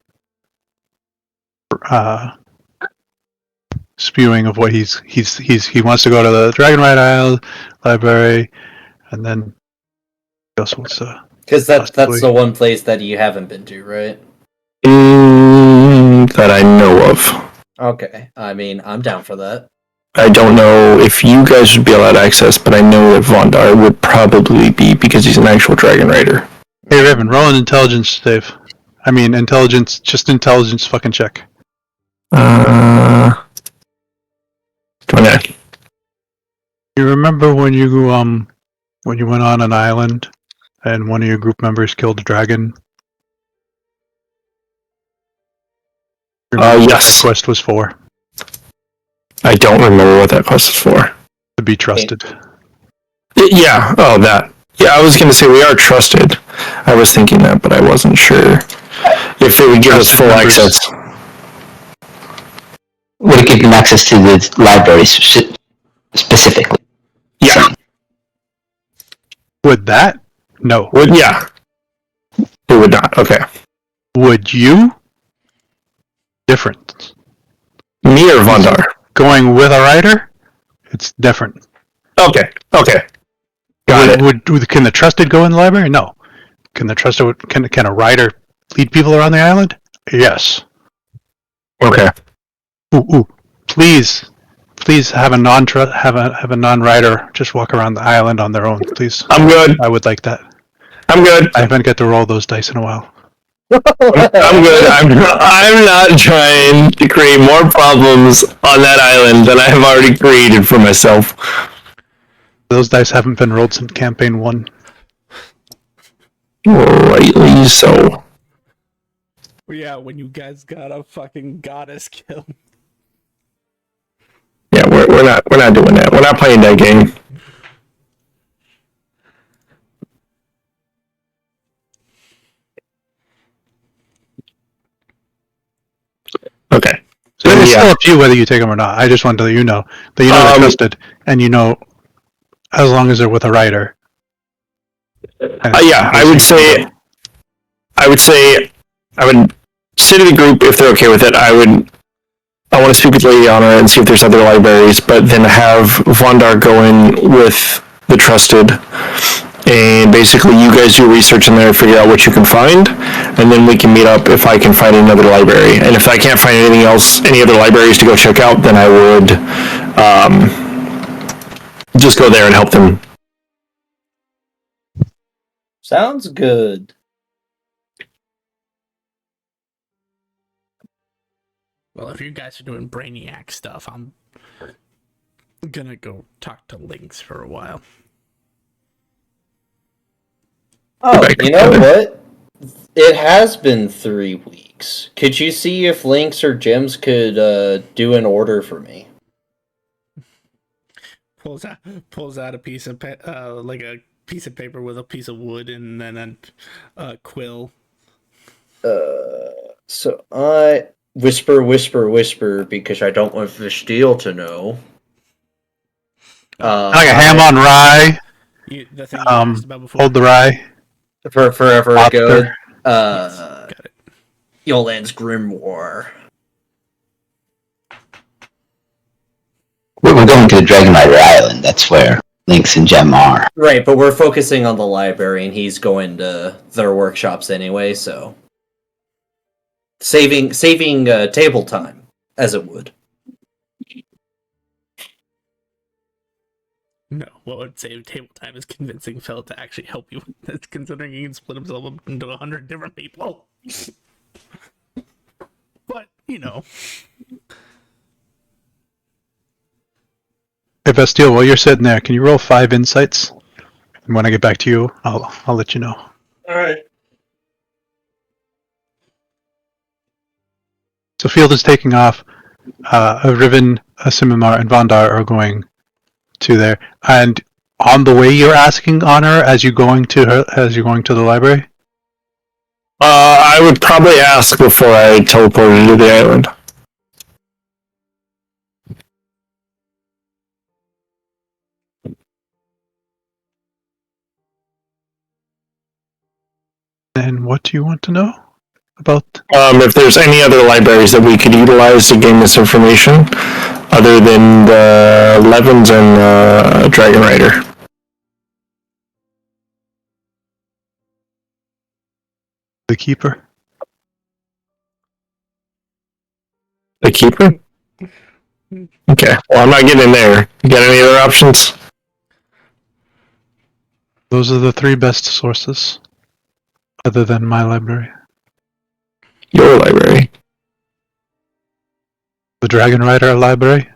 spewing of what he wants to go to the Dragon Rider Isle library, and then he also wants to. Because that's Possibly. the one place that you haven't been to, right? That I know of. Okay. I mean, I'm down for that. I don't know if you guys would be allowed access, but I know that Vondar would probably be because he's an actual Dragon Rider. Hey Riven, roll an intelligence save. I mean, intelligence fucking check. 29. You remember when you went on an island and one of your group members killed a dragon? Remember what Yes. that quest was for? I don't remember what that quest is for. To be trusted. Yeah, oh, that. Yeah, I was going to say we are trusted. I was thinking that, but I wasn't sure if it would give us full Members. access. Would it give them access to the library specifically? Yeah, Would that? No. yeah. It would not, okay. Would you? Different. Me or Vondar? Going with a rider? It's different. Okay. Got it. Can the trusted go in the library? No. Can the trusted can a rider lead people around the island? Yes. Okay. Ooh. Please have a non-rider just walk around the island on their own, please. I'm good. I would like that. I'm good. I haven't got to roll those dice in a while. I'm good. I'm not trying to create more problems on that island than I have already created for myself. Those dice haven't been rolled since campaign 1. Rightly so. Yeah, when you guys got a fucking goddess kill. Yeah, we're not doing that. We're not playing that game. Okay. So It's still yeah, up to you whether you take them or not. I just wanted to let you know that you know they're trusted, and you know as long as they're with a rider. yeah. I would say I would say say to the group, if they're okay with it, I want to speak with Lady Honor and see if there's other libraries, but then have Vondar go in with the trusted, and basically you guys do research in there, figure out what you can find, and then we can meet up if I can find another library. And if I can't find anything else, any other libraries to go check out, then I would just go there and help them. Sounds good. Well, if you guys are doing Brainiac stuff, I'm gonna go talk to Lynx for a while. Oh, you know what? It has been 3 weeks. Could you see if Lynx or Gems could do an order for me? Pulls out a piece of like a piece of paper with a piece of wood and then a quill. So I whisper because I don't want the steel to know. Like a ham on rye. The thing you asked about before. Hold the rye. For forever ago. Yes, got it. Yolan's Grimoire. We're going to the Dragon Rider Island. That's where Lynx and Gem are. Right, but we're focusing on the library, and he's going to their workshops anyway, so saving table time, as it would. No, what would save table time is convincing Phil to actually help you with this, considering he can split himself up into 100 different people. But, you know. Hey, Bastille, while you're sitting there, can you roll 5 insights? And when I get back to you, I'll let you know. All right. So Field is taking off. Riven, Simimar, and Vondar are going to there. And on the way, you're asking Honor as you're going to the library. I would probably ask before I teleported to the island. And what do you want to know about? If there's any other libraries that we could utilize to gain this information, other than the Levens and Dragon Rider. The Keeper? The Keeper? Okay, well, I'm not getting there. You got any other options? Those are the 3 best sources, other than my library. Your library. The Dragon Rider library?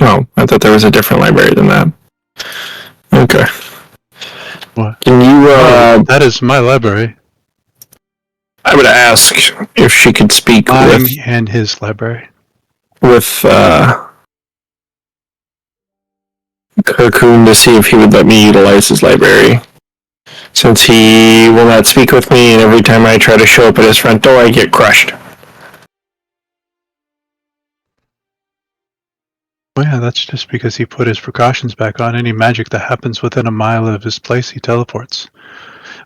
Oh, I thought there was a different library than that. Okay. What? Can you, that is my library. I would ask if she could speak Mine with and his library. Cocoon to see if he would let me utilize his library. Since he will not speak with me, and every time I try to show up at his front door, I get crushed. Well, yeah, that's just because he put his precautions back on. Any magic that happens within a mile of his place, he teleports.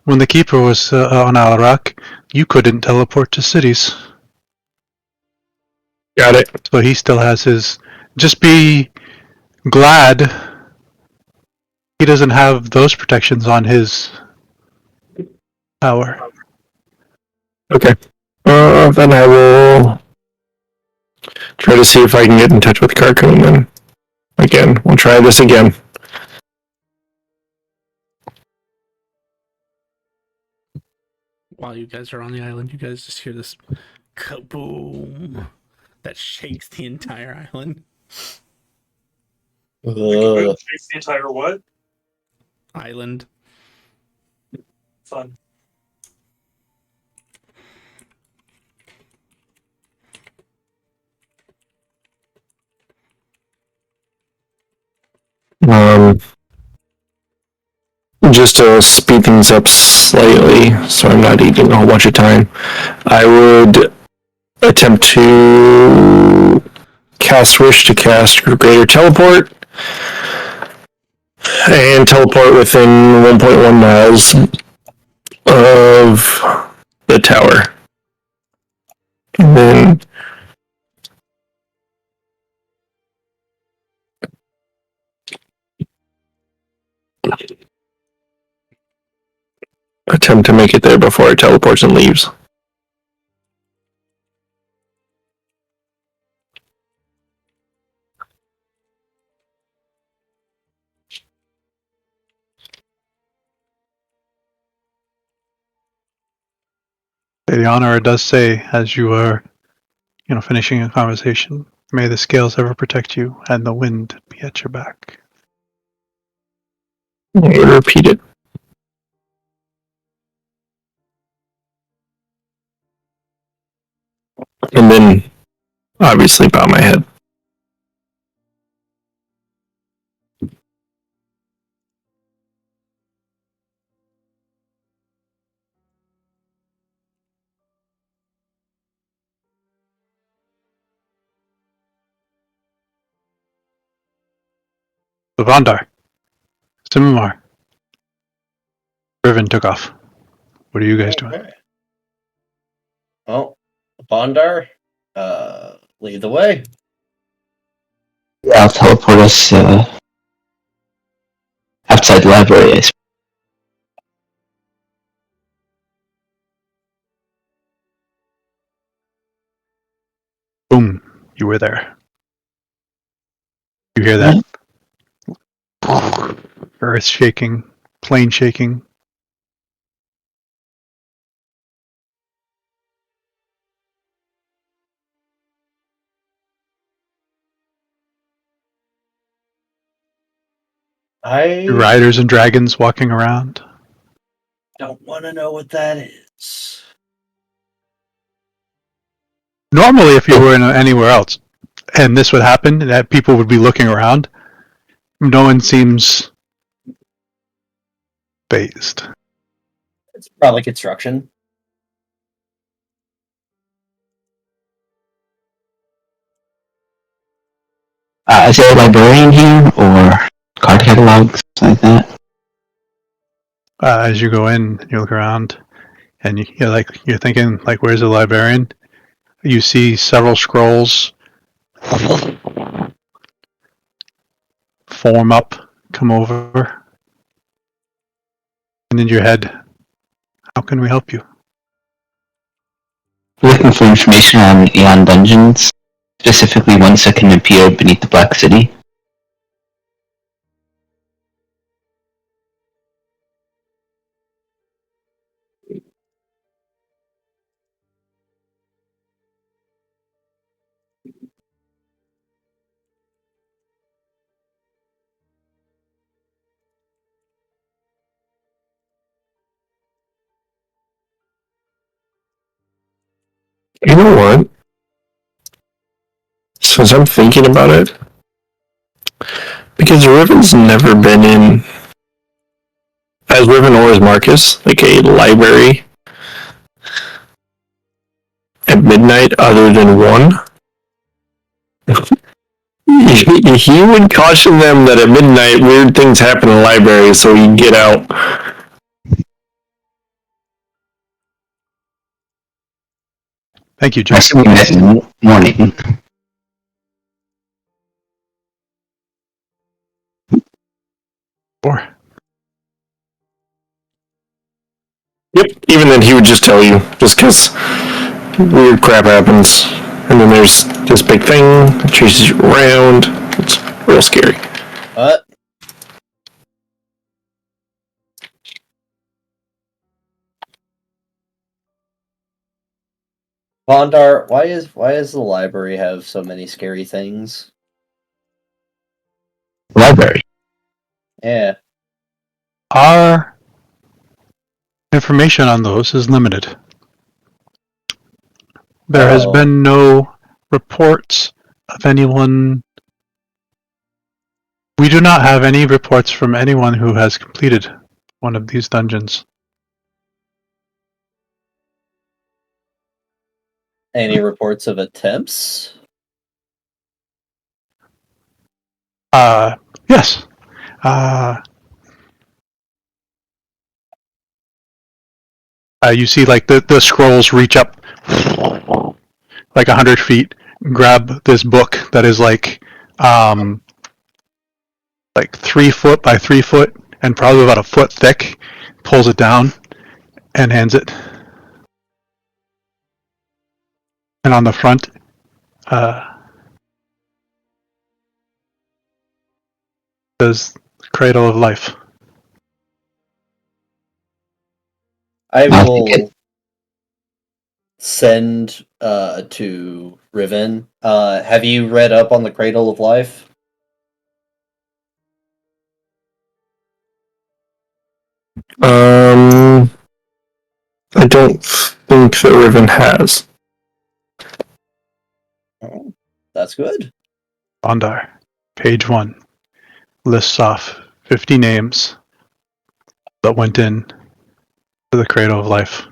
When the Keeper was on Alarak, you couldn't teleport to cities. Got it. So he still has his... Just be glad he doesn't have those protections on his power. Okay. Then I will try to see if I can get in touch with Carcoon, then. Again, we'll try this again. While you guys are on the island, you guys just hear this kaboom that shakes the entire island. Shakes the entire what? Island. Fun. Just to speed things up slightly, so I'm not eating a whole bunch of time, I would attempt to cast Wish to cast Greater Teleport, and teleport within 1.1 miles of the tower. And then attempt to make it there before it teleports and leaves. The honor does say, as you are, finishing a conversation, may the scales ever protect you and the wind be at your back. I repeat it. And then obviously bow my head. Lavandar, Simimar, Riven took off. What are you guys doing? Okay. Well, Bondar, lead the way. Yeah, I'll teleport us outside the library, I suppose. Boom, you were there. You hear that? Earth shaking, plane shaking. I Riders and dragons walking around. don't want to know what that is. Normally, if you were anywhere else, and this would happen, that people would be looking around. No one seems phased. It's probably construction. Is there a librarian here, or card catalogs, like that? As you go in, you look around, and you're thinking, like, where's the librarian? You see several scrolls form up, come over, and in your head, how can we help you? We're looking for information on Aeon dungeons, specifically ones that can appear beneath the Black City. You know what? Since I'm thinking about it, because Riven's never been in, as Riven or as Marcus, like a library at midnight other than one. He would caution them that at midnight weird things happen in libraries, so you can get out. Thank you, I Joe. assume we met in the morning. Four. Yep. Even then, he would just tell you, just because weird crap happens, and then there's this big thing that chases you around. It's real scary. What? Bondar, why does the library have so many scary things? Library. Yeah. Our information on those is limited. There has been no reports of anyone. We do not have any reports from anyone who has completed one of these dungeons. Any reports of attempts? Yes. You see, like, the scrolls reach up like 100 feet, grab this book that is like 3 foot by 3 foot and probably about a foot thick, pulls it down and hands it. And on the front, says Cradle of Life. I I'll take will send to Riven. Have you read up on the Cradle of Life? I don't think that Riven has. Oh, that's good. Bondar, page 1, lists off 50 names that went in to the Cradle of Life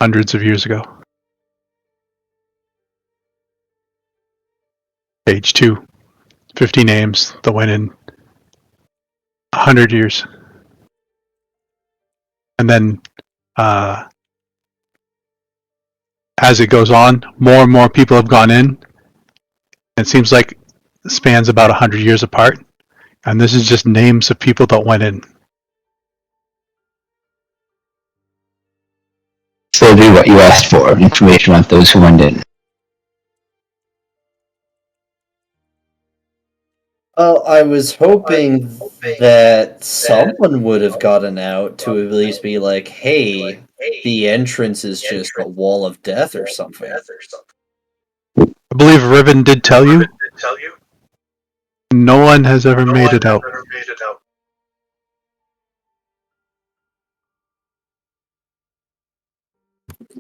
hundreds of years ago. Page 2, 50 names that went in 100 years. And then as it goes on, more and more people have gone in. It seems like it spans about 100 years apart. And this is just names of people that went in. So it'll be what you asked for, information about those who went in. Well, I was hoping that someone would have gotten out to at least be like, hey, the entrance is just a wall of death or something. I believe Riven did tell you. No one has ever made it out.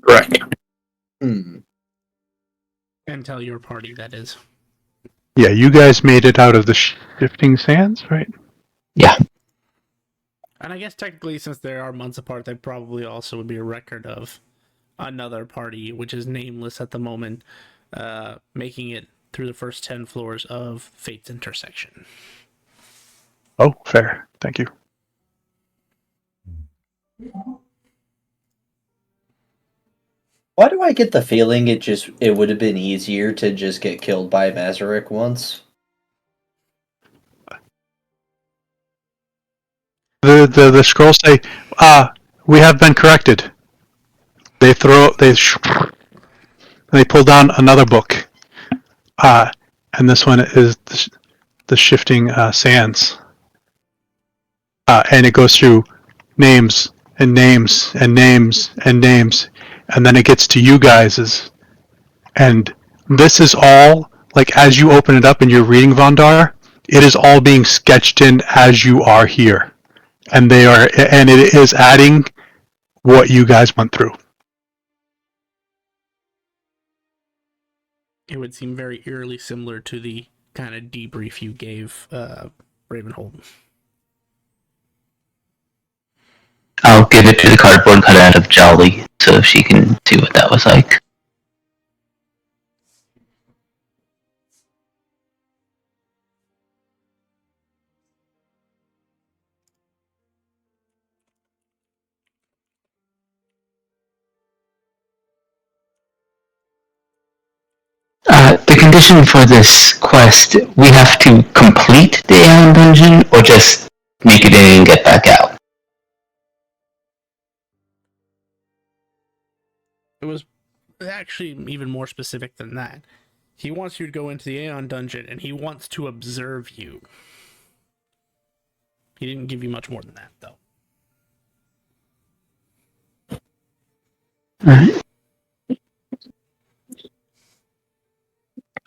Correct. Hmm. And tell your party, that is. Yeah, you guys made it out of the shifting sands, right? Yeah. And I guess technically, since they are months apart, there probably also would be a record of another party, which is nameless at the moment, making it through the first 10 floors of Fate's Intersection. Oh, fair. Thank you. Why do I get the feeling it would have been easier to just get killed by Mazarek once? The scrolls say, we have been corrected. They pull down another book. And this one is the shifting sands. And it goes through names and names and names and names. And then it gets to you guys's. And this is all, like, as you open it up and you're reading Vondar, it is all being sketched in as you are here. And it is adding what you guys went through. It would seem very eerily similar to the kind of debrief you gave Ravenhold. I'll give it to the cardboard cutout of Jolly so she can see what that was like. The condition for this quest, we have to complete the Aeon dungeon or just make it in and get back out? It was actually even more specific than that. He wants you to go into the Aeon dungeon and he wants to observe you. He didn't give you much more than that, though. Alright.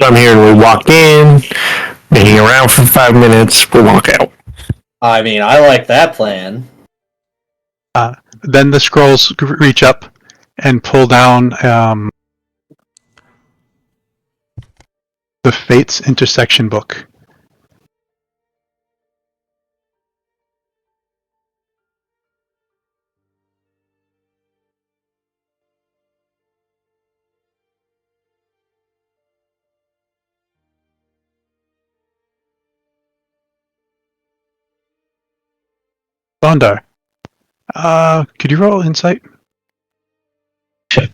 I'm here and we walk in, we hang around for 5 minutes, we walk out. I mean, I like that plan. Then the scrolls reach up and pull down the Fates Intersection book. Bondar, could you roll insight? Sure.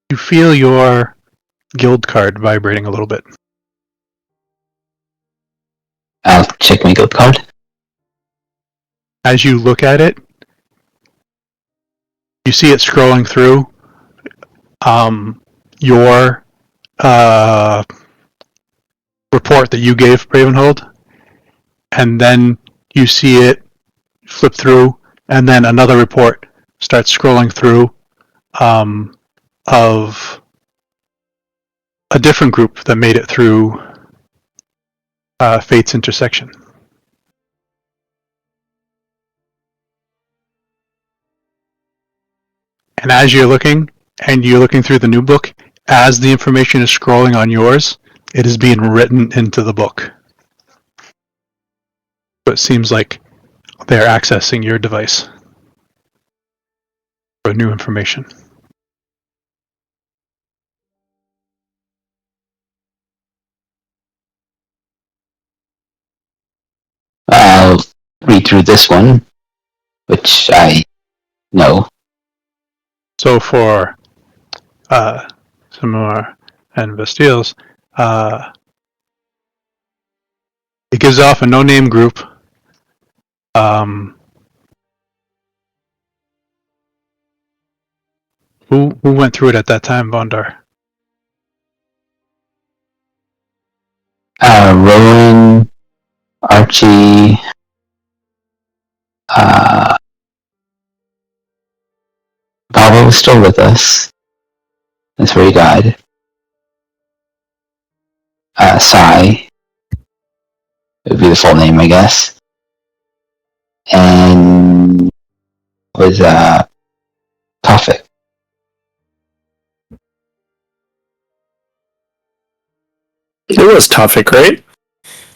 You feel your guild card vibrating a little bit. I'll check my guild card. As you look at it, you see it scrolling through your report that you gave Ravenhold, and then you see it flip through, and then another report starts scrolling through of a different group that made it through Fate's intersection. And as you're looking through the new book, as the information is scrolling on yours, it is being written into the book. So it seems like they're accessing your device for new information. I'll read through this one, which I know. So for Samar and Bastiles, it gives off a no-name group. Who went through it at that time, Bondar? Rowan, Archie, Pavel was still with us. That's where he died. Sai would be the full name, I guess. And was Tofik. It was Tofik, right?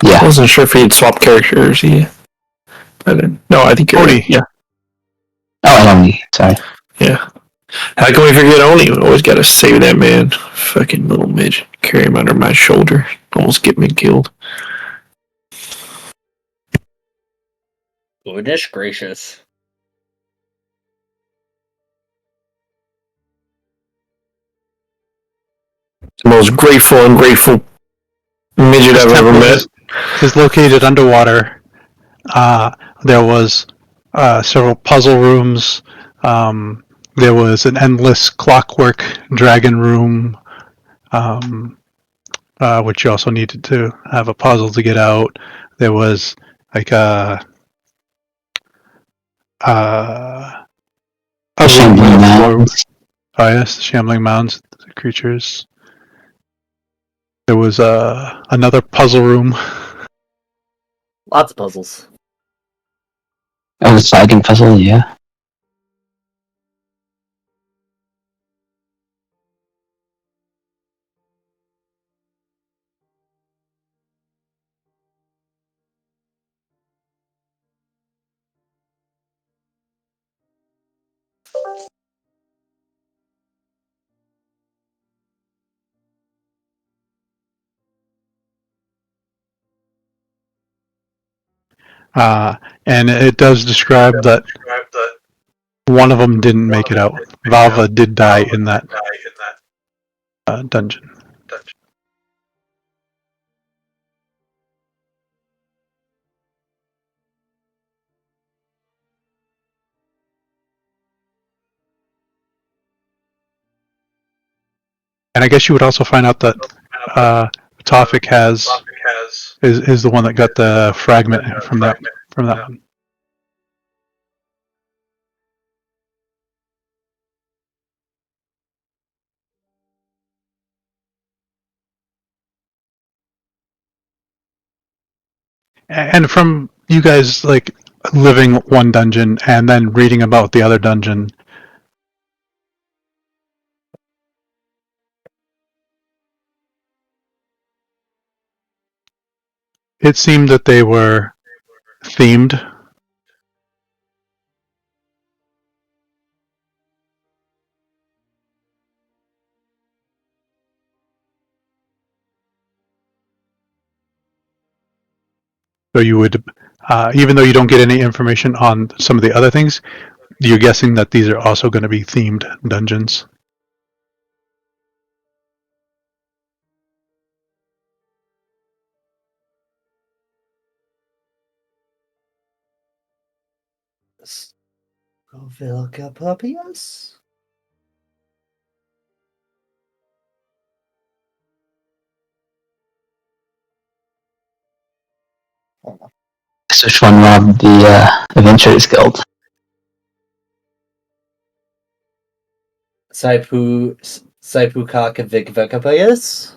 Yeah. I wasn't sure if he'd swap characters. I didn't. No, I think you're Oni. right. Yeah. Oh, and Oni. Sorry. Yeah. How can we forget Oni? We always gotta save that man. Fucking little midget. Carry him under my shoulder. Almost get me killed. Goodness gracious. The most grateful, ungrateful midget I've ever met. Is located underwater. There was several puzzle rooms. There was an endless clockwork dragon room, which you also needed to have a puzzle to get out. There was like a Shambling Mounds. Oh yes, the shambling mounds, the creatures. There was another puzzle room. Lots of puzzles. Oh, the flagon puzzle, yeah. And it does describe that one of them didn't make it out. Valva did die in that dungeon. And I guess you would also find out that Tofik is the one that got the fragment from that one. And from you guys like living one dungeon and then reading about the other dungeon, it seemed that they were themed. So you would, even though you don't get any information on some of the other things, you're guessing that these are also going to be themed dungeons. Vilka puppies? Which one robbed the Adventurers Guild? Saipu Kaka Vilka puppies?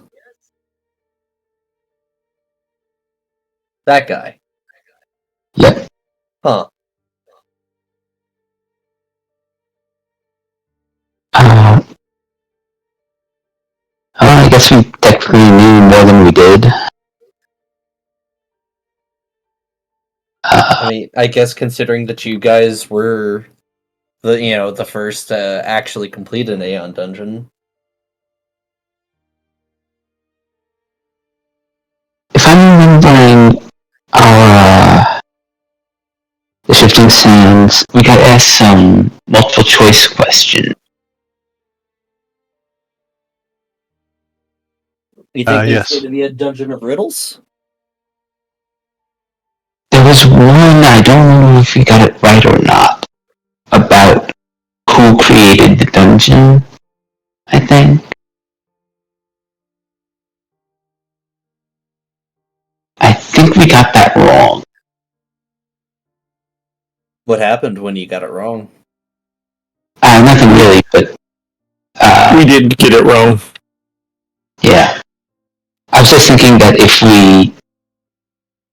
That guy. Yep. Huh. I guess we technically knew more than we did. I mean, I guess considering that you guys were the first to actually complete an Aeon dungeon. If I'm remembering our the Shifting Sands, we got asked some multiple choice questions. You think Yes. there's going to be a dungeon of riddles? There was one, I don't know if we got it right or not, about who created the dungeon, I think. I think we got that wrong. What happened when you got it wrong? Nothing really, but We did get it wrong. yeah. I was just thinking that if we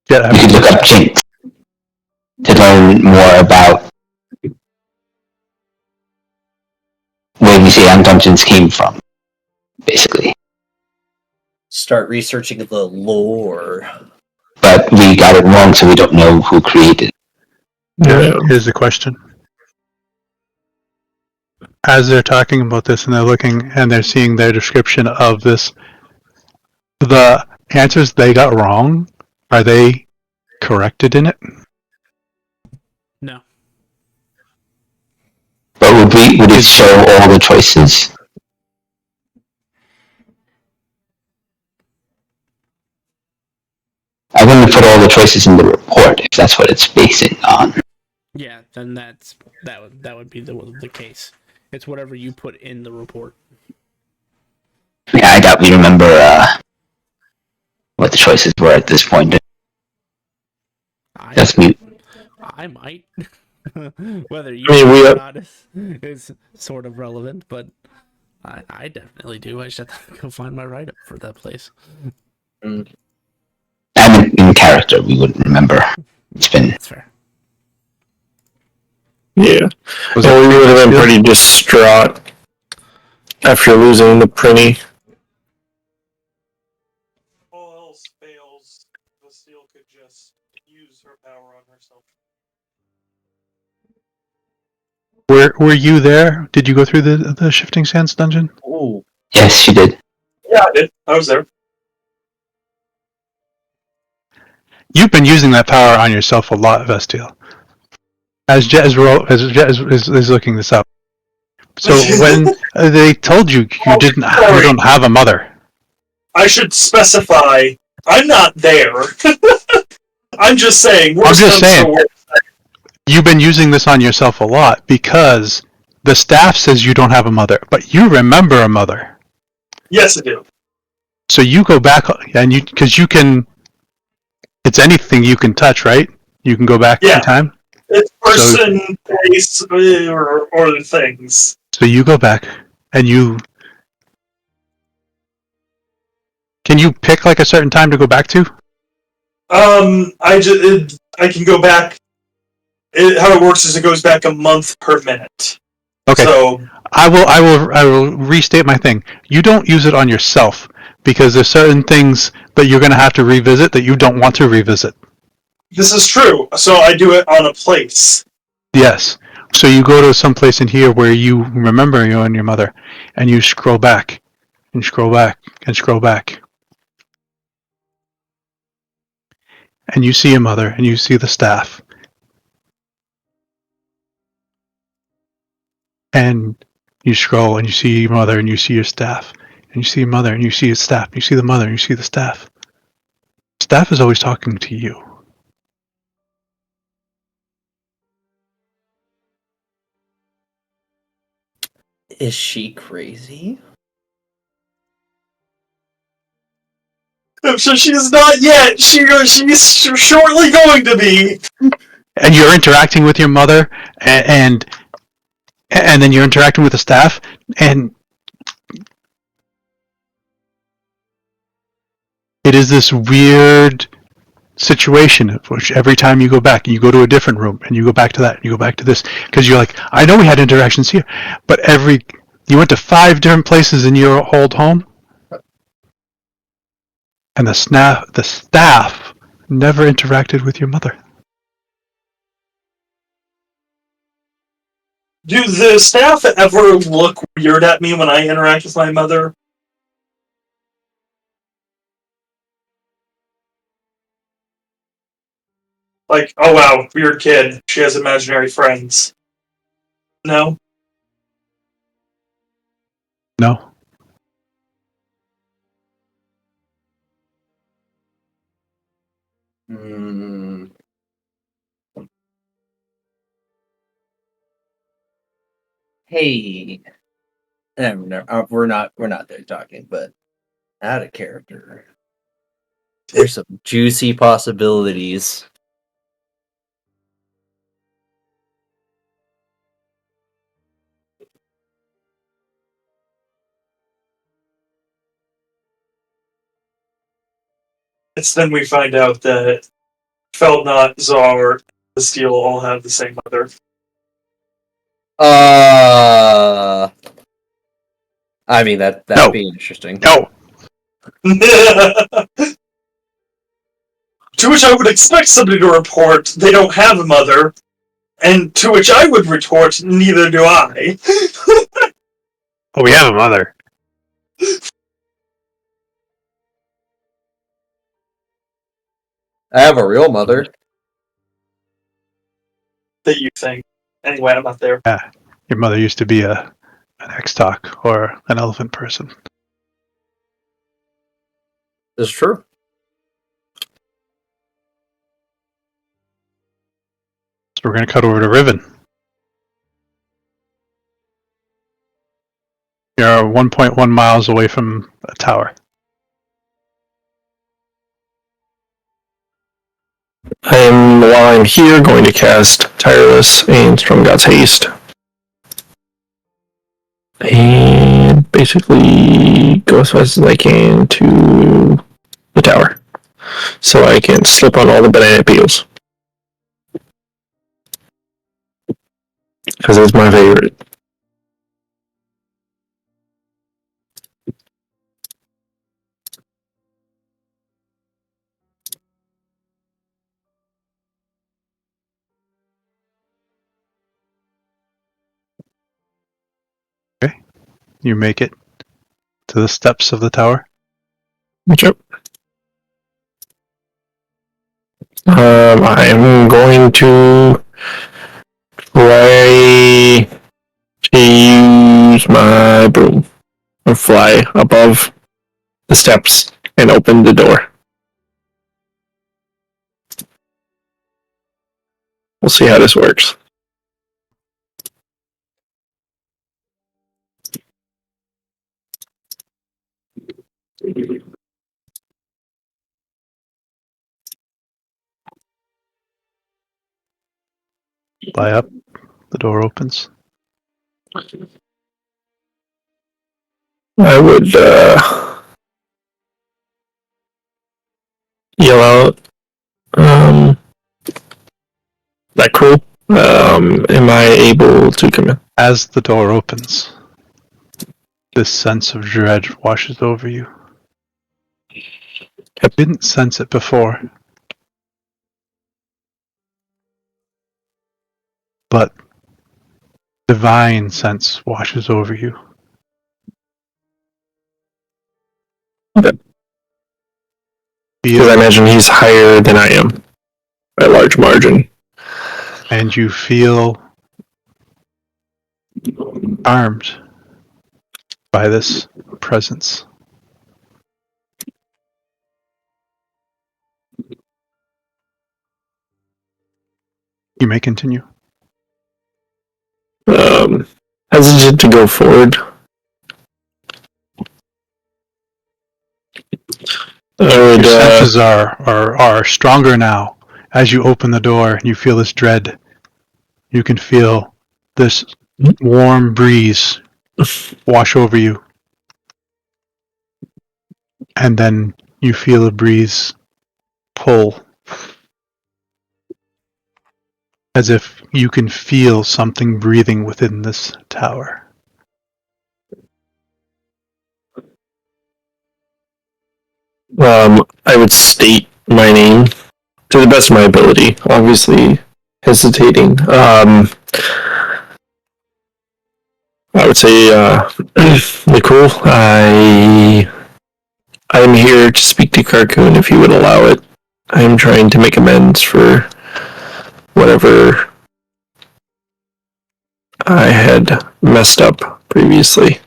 could look up Jinx to learn more about where these Aeon dungeons came from, basically. Start researching the lore. But we got it wrong, so we don't know who created it. Yeah, here's the question. As they're talking about this and they're looking and they're seeing their description of this, the answers they got wrong, are they corrected in it? No. But would it show all the choices? I wouldn't put all the choices in the report if that's what it's basing on. Yeah, then that would be the case. It's whatever you put in the report. Yeah, I doubt we remember what the choices were at this point. That's mute. I might. Whether you I mean, or not is sort of relevant, but I definitely do. I just have to go find my write-up for that place. Mm. I mean, in character, we wouldn't remember. It's been... That's fair. Yeah. Was Well, we would have been Steel? pretty distraught after losing the Prinny. All else fails, the Steel could just use her power on herself. Were you there? Did you go through the Shifting Sands dungeon? Ooh. Yes, she did. Yeah, I did. I was there. You've been using that power on yourself a lot, Vestiel. As Jet is looking this up. So when they told you you don't have a mother. I should specify, I'm not there. I'm just saying. I'm just saying. You've been using this on yourself a lot because the staff says you don't have a mother, but you remember a mother. Yes, I do. So you go back and because you can. It's anything you can touch, right? You can go back in time. It's person, place, or things. So you go back and you. Can you pick like a certain time to go back to? I can go back. How it works is it goes back a month per minute. Okay. So I will restate my thing. You don't use it on yourself because there's certain things that you're going to have to revisit that you don't want to revisit. this is true. So I do it on a place. Yes. So you go to some place in here where you remember you and your mother, and you scroll back, and scroll back, and scroll back. And you see a mother, and you see the staff. And you scroll, and you see your mother, and you see your staff. And you see your mother, and you see your staff. You see the mother, and you see the staff. Staff is always talking to you. Is she crazy? I'm sure she's not yet. She's shortly going to be. And you're interacting with your mother, and then you're interacting with the staff, and it is this weird situation of which every time you go back, you go to a different room, and you go back to that, and you go back to this, because you're like, I know we had interactions here, but you went to 5 different places in your old home, and the staff never interacted with your mother. Do the staff ever look weird at me when I interact with my mother? Like, oh wow, weird kid. She has imaginary friends. No? No. Hmm. Hey. No, we're not there talking, but out of character. There's some juicy possibilities. It's then we find out that Feldnot, Czar, and the Steel all have the same mother. I mean that'd No. be interesting. No. To which I would expect somebody to report they don't have a mother, and to which I would retort, neither do I. Oh, we have a mother. I have a real mother. That you think. Anyway, I'm not there. Yeah. Your mother used to be an X-Talk or an elephant person. It's true. So we're going to cut over to Riven. You're 1.1 miles away from a tower. While I'm here, going to cast Tireless and Storm God's Haste. And basically go as fast as I can to the tower. So I can slip on all the banana peels. Because it's my favorite. You make it to the steps of the tower. Yep. I'm going to try to use my broom and fly above the steps and open the door. We'll see how this works. Fly up. The door opens. I would yell out, that cool? Am I able to come in? As the door opens, this sense of dread washes over you. I didn't sense it before, but divine sense washes over you. Okay. Because I Feel, imagine he's higher than I am by a large margin. and you feel armed by this presence. You may continue. hesitant to go forward. Your senses are stronger now. As you open the door and you feel this dread, you can feel this warm breeze wash over you. And then you feel a breeze pull. As if you can feel something breathing within this tower. I would state my name to the best of my ability, obviously hesitating. I would say, Nicole, I'm here to speak to Carcoon if you would allow it. I'm trying to make amends for whatever I had messed up previously.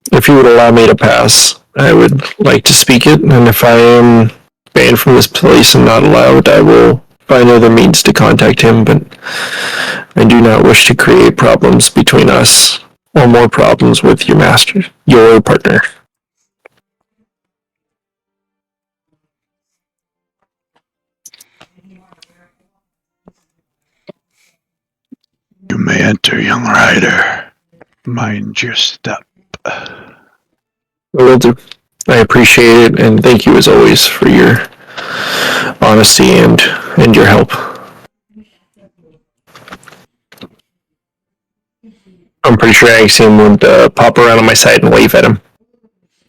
If you would allow me to pass, I would like to speak it, and if I am banned from this place and not allowed, I will find other means to contact him, but I do not wish to create problems between us, or more problems with your master, your partner. You may enter, young rider. Mind your step. I will do. I appreciate it, and thank you as always for your honesty and your help. I'm pretty sure Axiom would pop around on my side and wave at him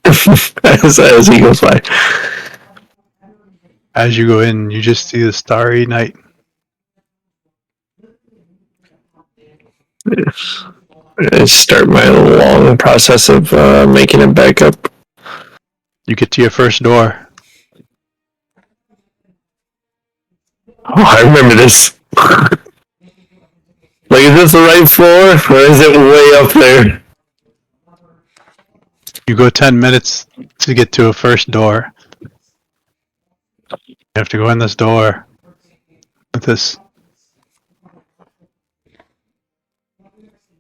as he goes by. As you go in, you just see the starry night. I start my long process of making it back up. You get to your first door. Oh, I remember this. Like, is this the right floor, or is it way up there? You go 10 minutes to get to a first door. You have to go in this door with this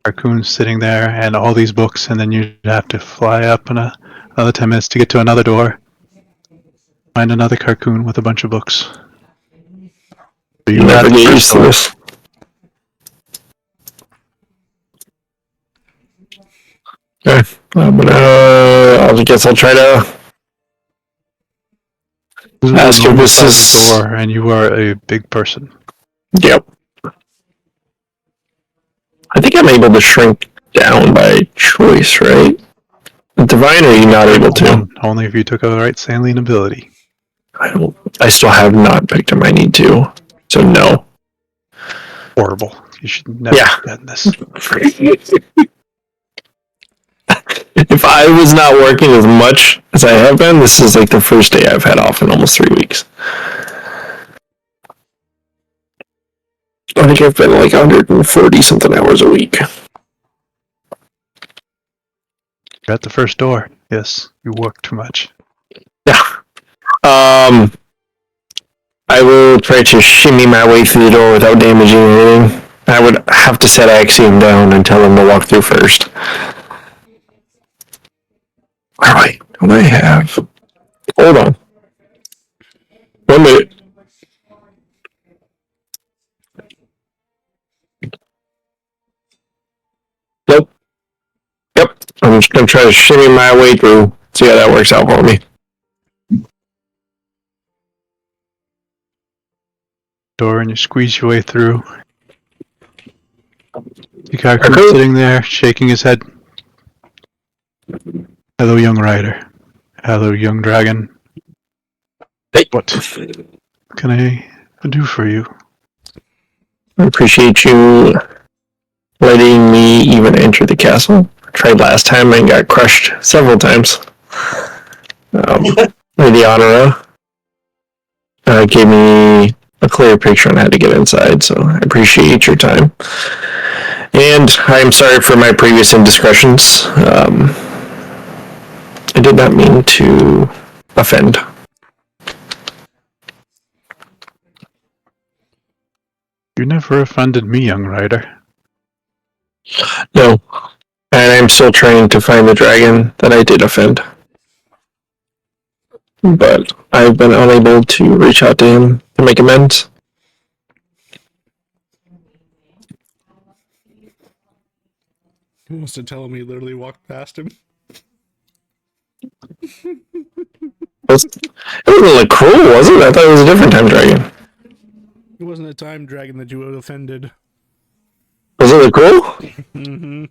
raccoon sitting there and all these books, and then you have to fly up in another 10 minutes to get to another door. Find another carcoon with a bunch of books. So you Never get used to this. Okay, I guess I'll try to ask if this is... door, and you are a big person. Yep. I think I'm able to shrink down by choice, right? Divine, or are you not able to? Only if you took a right saline ability. I still have not picked him. I need to. So no. Horrible. You should never have done this. If I was not working as much as I have been, this is like the first day I've had off in almost 3 weeks. I think I've been like 140 something hours a week. You're at the first door. Yes, you work too much. Yeah. I will try to shimmy my way through the door without damaging anything. I would have to set Axiom down and tell him to walk through first. Alright, what do I have? Hold on. 1 minute. Nope. Yep. I'm just gonna try to shimmy my way through. See how that works out for me. Door, and you squeeze your way through. Hikaru's sitting there, shaking his head. Hello, young rider. Hello, young dragon. Hey. What can I do for you? I appreciate you letting me even enter the castle. I tried last time and got crushed several times. Lady Honora gave me a clear picture on how to get inside, so I appreciate your time. And I'm sorry for my previous indiscretions. I did not mean to offend. You never offended me, young rider. No. And I'm still trying to find the dragon that I did offend. But I've been unable to reach out to him to make amends. He wants to tell him he literally walked past him. It wasn't like cruel, was it? I thought it was a different time dragon. It wasn't a time dragon that you offended. Was it the cruel? Mm-hmm.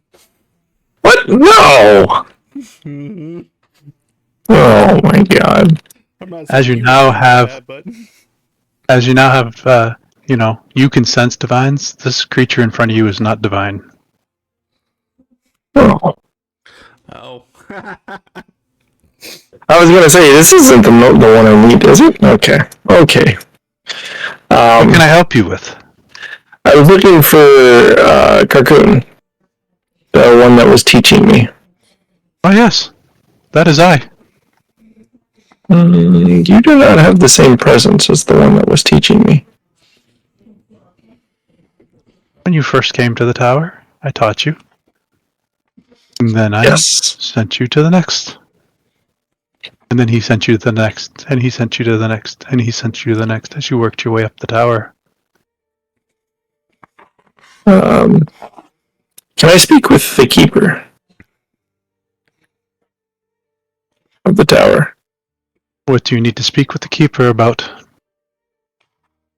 What? No! Mm-hmm. Oh my god. I'm not As saying you now did have- that, but As you now have, you can sense divines. This creature in front of you is not divine. Oh. oh. I was gonna say, this isn't the one I need, is it? Okay. Okay. What can I help you with? I was looking for Carcoon. The one that was teaching me. Oh yes, that is I. You do not have the same presence as the one that was teaching me. When you first came to the tower, I taught you. And then I Yes. sent you to the next. And then he sent you to the next, and he sent you to the next, and he sent you to the next as you worked your way up the tower. Can I speak with the keeper of the tower? What do you need to speak with the keeper about?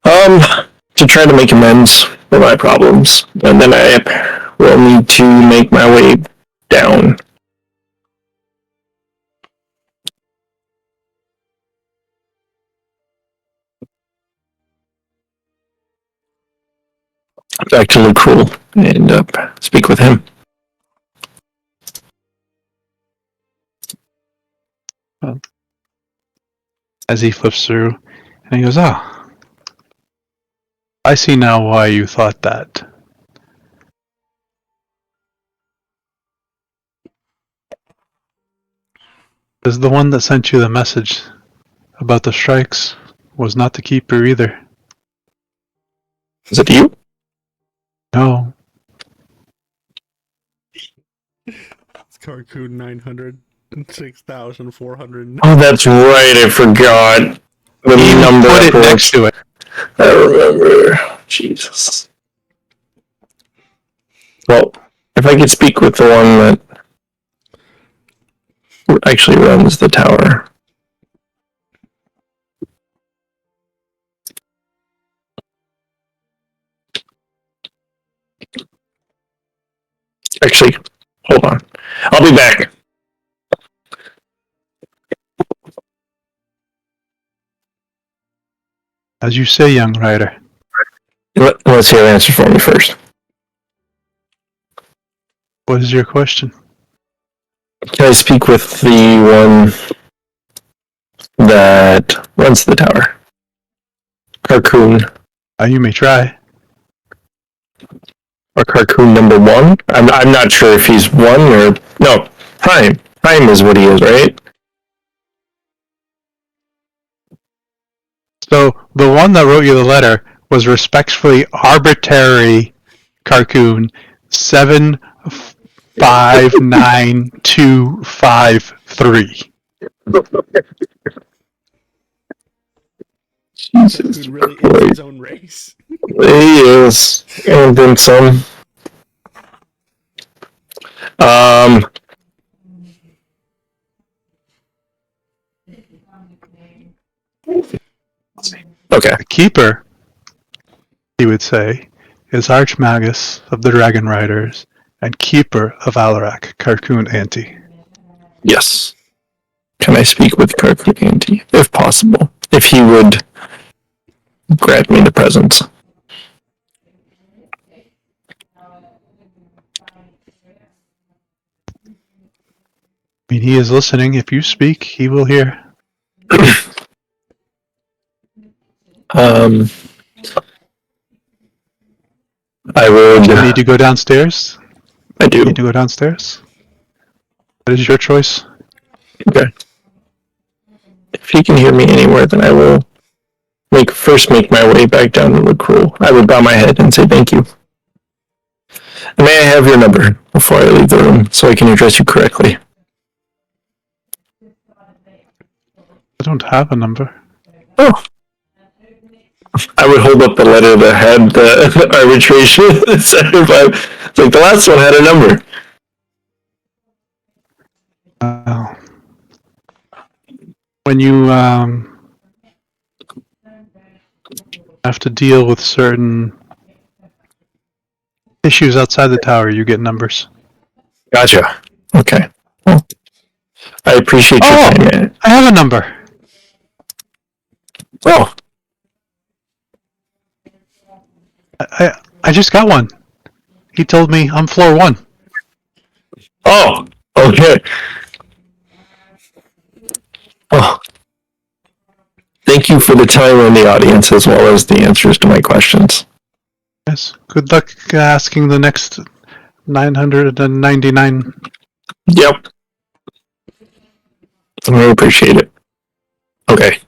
To try to make amends for my problems, and then I will need to make my way down. Back to look cruel and speak with him. As he flips through, and he goes, "Ah, I see now why you thought that. Because the one that sent you the message about the strikes was not the keeper either. Is it you? No, It's Carcoon 900 and 6,400. Oh, that's right. I forgot the you number. put it of next to it. I remember. Jesus. Well, if I could speak with the one that actually runs the tower. Actually, hold on. I'll be back. As you say, young rider. Let's hear the answer for me first. What is your question? Can I speak with the one that runs the tower? Carcoon. You may try. Or Carcoon number one? I'm not sure if he's one or... No, Prime. Prime is what he is, right? So the one that wrote you the letter was respectfully arbitrary Carcoon 759253. Jesus Carcoon really is Christ. his own race. He is. And then some. Okay. The keeper, he would say, is Archmagus of the Dragon Riders and keeper of Alarak, Carcoon Ante. Yes. Can I speak with Carcoon Ante, if possible? If he would grant me the presents. I mean, he is listening. If you speak, he will hear. I would. You need to go downstairs? I do. You need to go downstairs? That is your choice. Okay. If he can hear me anywhere, then I will make my way back down to the crew, I would bow my head and say thank you. And may I have your number before I leave the room so I can address you correctly? I don't have a number. Oh. I would hold up the letter that had the arbitration. It's like the last one had a number. When you have to deal with certain issues outside the tower, you get numbers. Gotcha. Okay. Well, I appreciate your time, man. I have a number. Oh. I just got one. He told me I'm floor 1. Oh. Okay. Oh. Thank you for the time and the audience, as well as the answers to my questions. Yes. Good luck asking the next 999. Yep. I really appreciate it. Okay.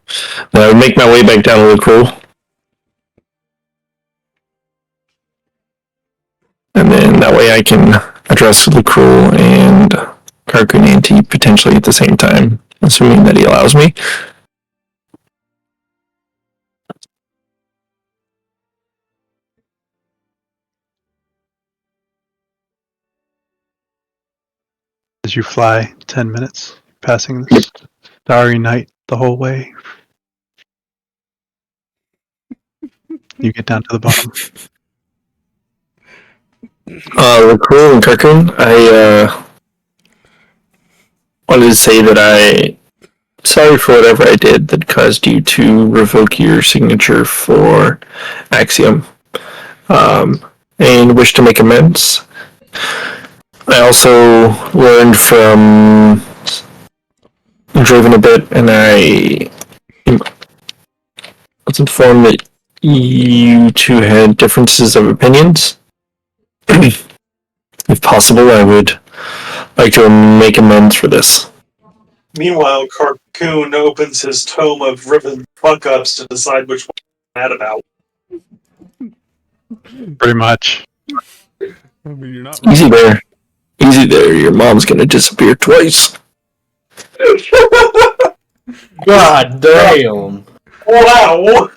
Then I would make my way back down to the crew. And then that way I can address the crew and Karkunanti potentially at the same time, assuming that he allows me. As you fly 10 minutes, passing this starry night the whole way. You get down to the bottom. The crew and Karkun, I wanted to say that sorry for whatever I did that caused you to revoke your signature for Axiom, and wish to make amends. I also learned from Draven a bit, and I was informed that you two had differences of opinions. If possible, I would like to make amends for this. Meanwhile, Carcoon opens his tome of ribbon fuck-ups to decide which one he's mad about. Pretty much. I mean, you're not Easy there. Easy there. Your mom's gonna disappear twice. God damn. Wow!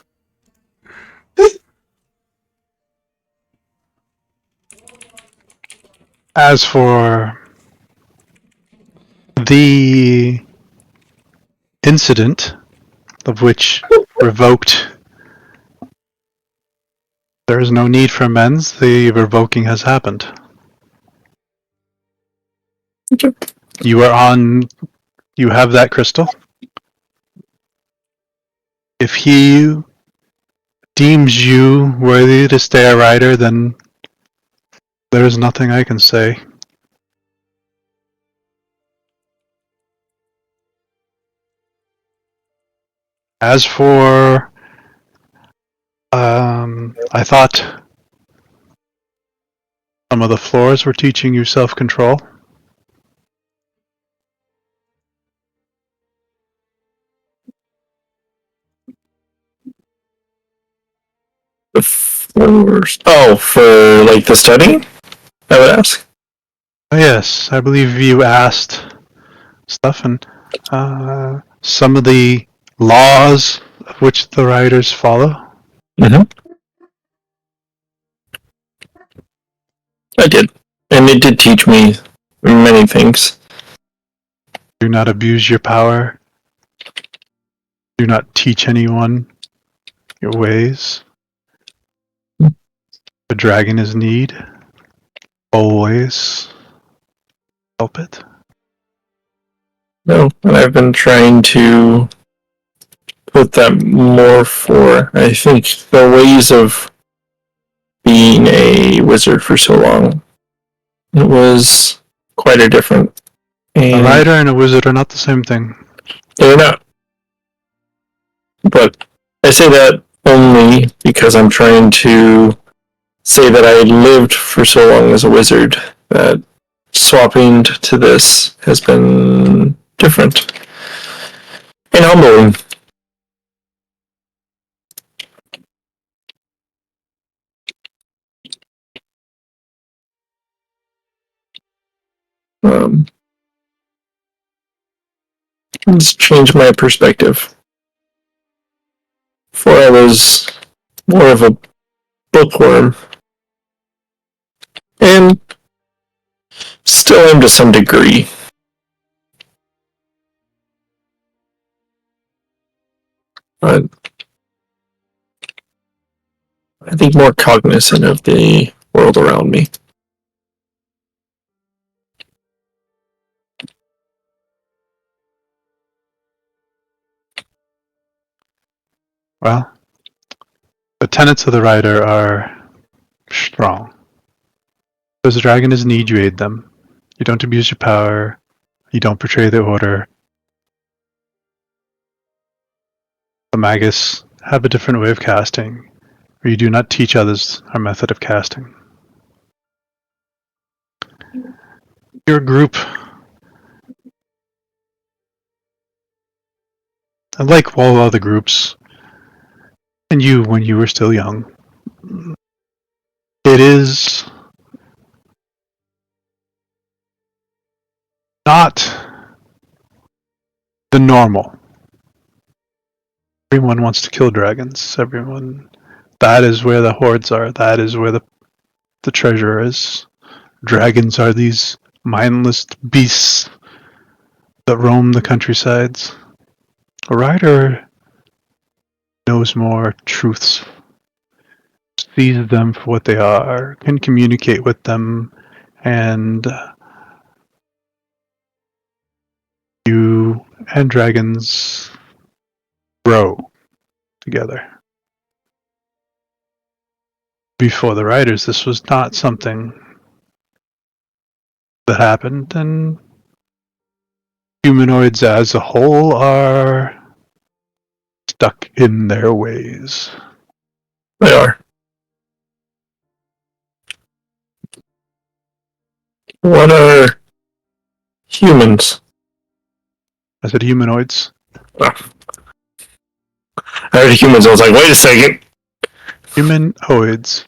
As for the incident of which revoked, there is no need for amends. The revoking has happened. Okay. You have that crystal. If he deems you worthy to stay a rider, then there is nothing I can say. As for, I thought some of the floors were teaching you self-control. The floors. Oh, for like the studying? I would ask. Yes, I believe you asked stuff, and some of the laws of which the riders follow. Mm-hmm. I did. And it did teach me many things. Do not abuse your power. Do not teach anyone your ways. The dragon is need. Always help it. No, and I've been trying to put that more for, I think, the ways of being a wizard for so long. It was quite a different. A And rider and a wizard are not the same thing. they're not. But I say that only because I'm trying to say that I lived for so long as a wizard that swapping to this has been different and humbling. It's changed my perspective. Before I was more of a bookworm, and still am to some degree. But I think more cognizant of the world around me. Well, the tenets of the rider are strong. Those dragons need you aid them. You don't abuse your power. You don't betray the order. The Magus have a different way of casting, or you do not teach others our method of casting. Your group, unlike all other groups, and you when you were still young, it is not the normal. Everyone wants to kill dragons. Everyone. That is where the hordes are. That is where the treasure is. Dragons are these mindless beasts that roam the countrysides. A rider knows more truths, sees them for what they are, can communicate with them, and you and dragons grow together. Before the riders, this was not something that happened, and humanoids as a whole are stuck in their ways. They are. What are humans? I said humanoids. I heard humans, I was like, wait a second. Humanoids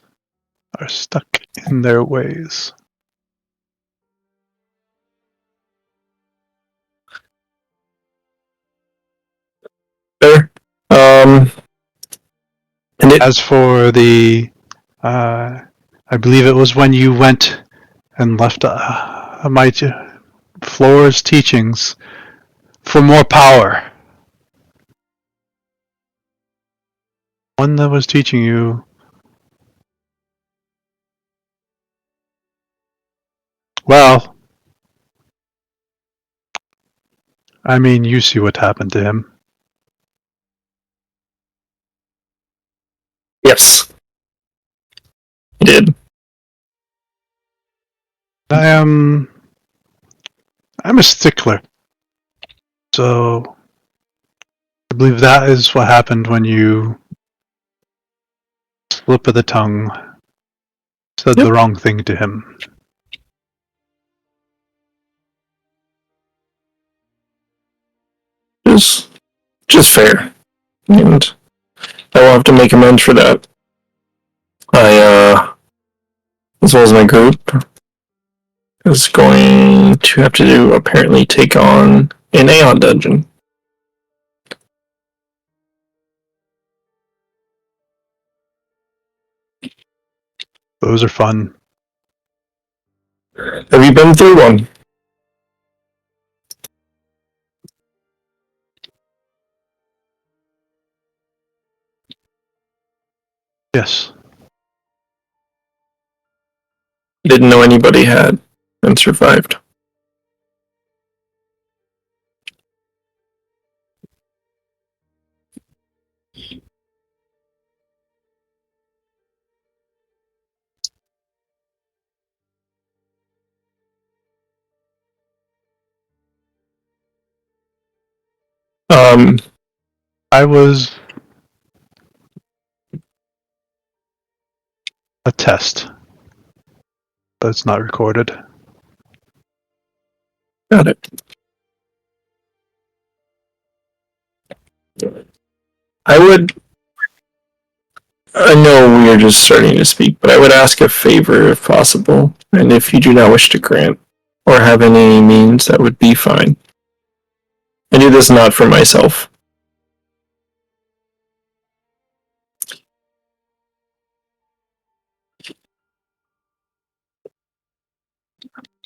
are stuck in their ways. There. And As for the, I believe it was when you went and left my Flora's teachings for more power. One that was teaching you. Well, I mean, you see what happened to him. yes, he did. I'm a stickler. So I believe that is what happened when you slip of the tongue said the wrong thing to him. Just fair. And I will have to make amends for that. I, as well as my group, is going to have to apparently take on an Aeon dungeon. Those are fun. Have you been through one? Yes. Didn't know anybody had and survived. I was a test, but it's not recorded. Got it. I know we are just starting to speak, but I would ask a favor if possible, and if you do not wish to grant, or have any means, that would be fine. I do this not for myself.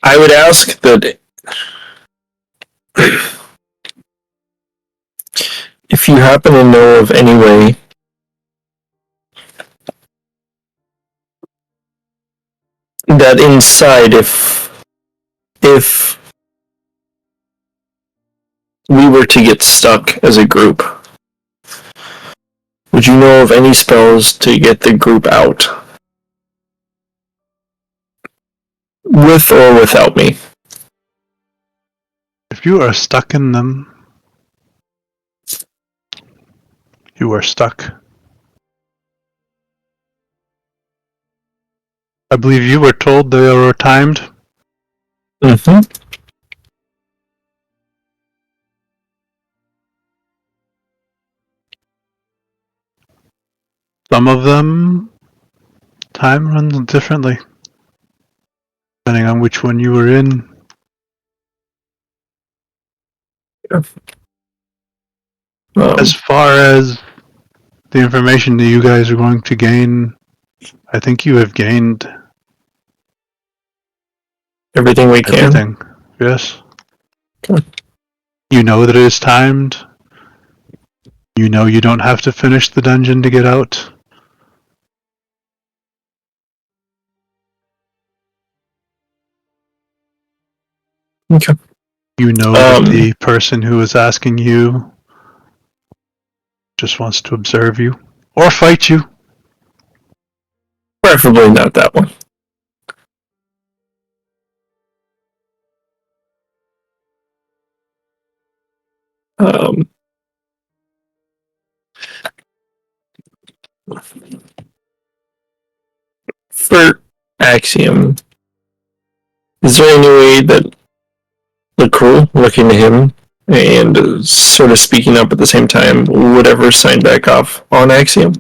I would ask that if you happen to know of any way that inside, if we were to get stuck as a group, would you know of any spells to get the group out? With or without me? If you are stuck in them, you are stuck. I believe you were told they were timed. Mm-hmm. Some of them, time runs differently, depending on which one you were in. As far as the information that you guys are going to gain, I think you have gained Everything we can. everything. Yes. Okay. You know that it is timed. You know you don't have to finish the dungeon to get out. Okay. You know that the person who is asking you just wants to observe you or fight you. Preferably not that one. For Axiom, is there any way that the crew, looking to him and sort of speaking up at the same time, would ever sign back off on Axiom?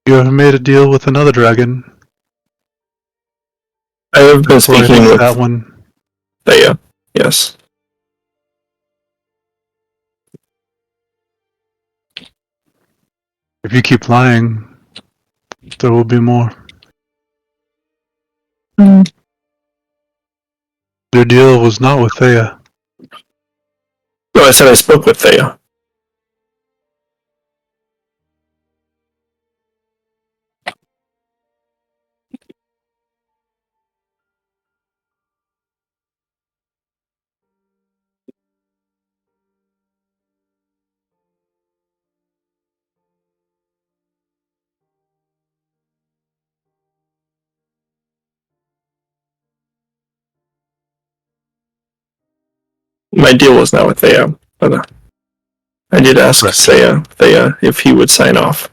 You have made a deal with another dragon. I have been Before I speaking think with that one. Thea. Yes. If you keep lying, there will be more. Your deal was not with Thea. No, I said I spoke with Thea. My deal was not with Thea, but I did ask Correct. Thea if he would sign off.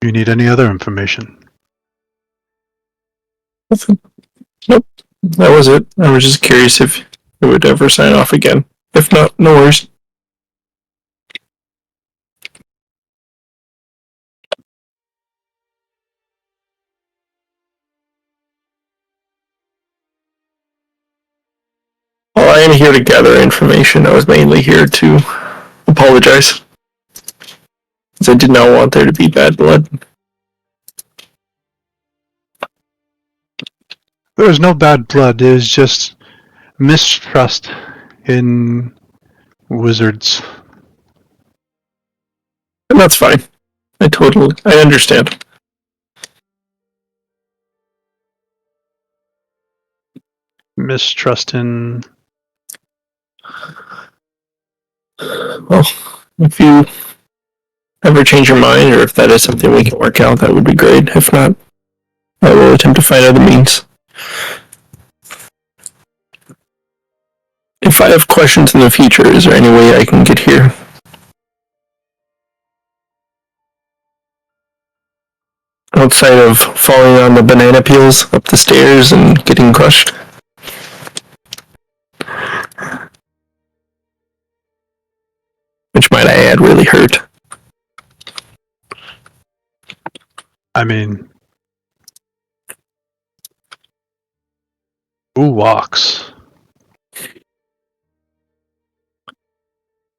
Do you need any other information? Nope, that was it. I was just curious if he would ever sign off again. If not, no worries. Well, I am here to gather information. I was mainly here to apologize, because I did not want there to be bad blood. There was no bad blood. It was just mistrust in wizards. And that's fine. I understand. Mistrust in... Well, if you ever change your mind, or if that is something we can work out, that would be great. If not, I will attempt to find other means. If I have questions in the future, is there any way I can get here? Outside of falling on the banana peels up the stairs and getting crushed? Which, might I add, really hurt. I mean... Who walks?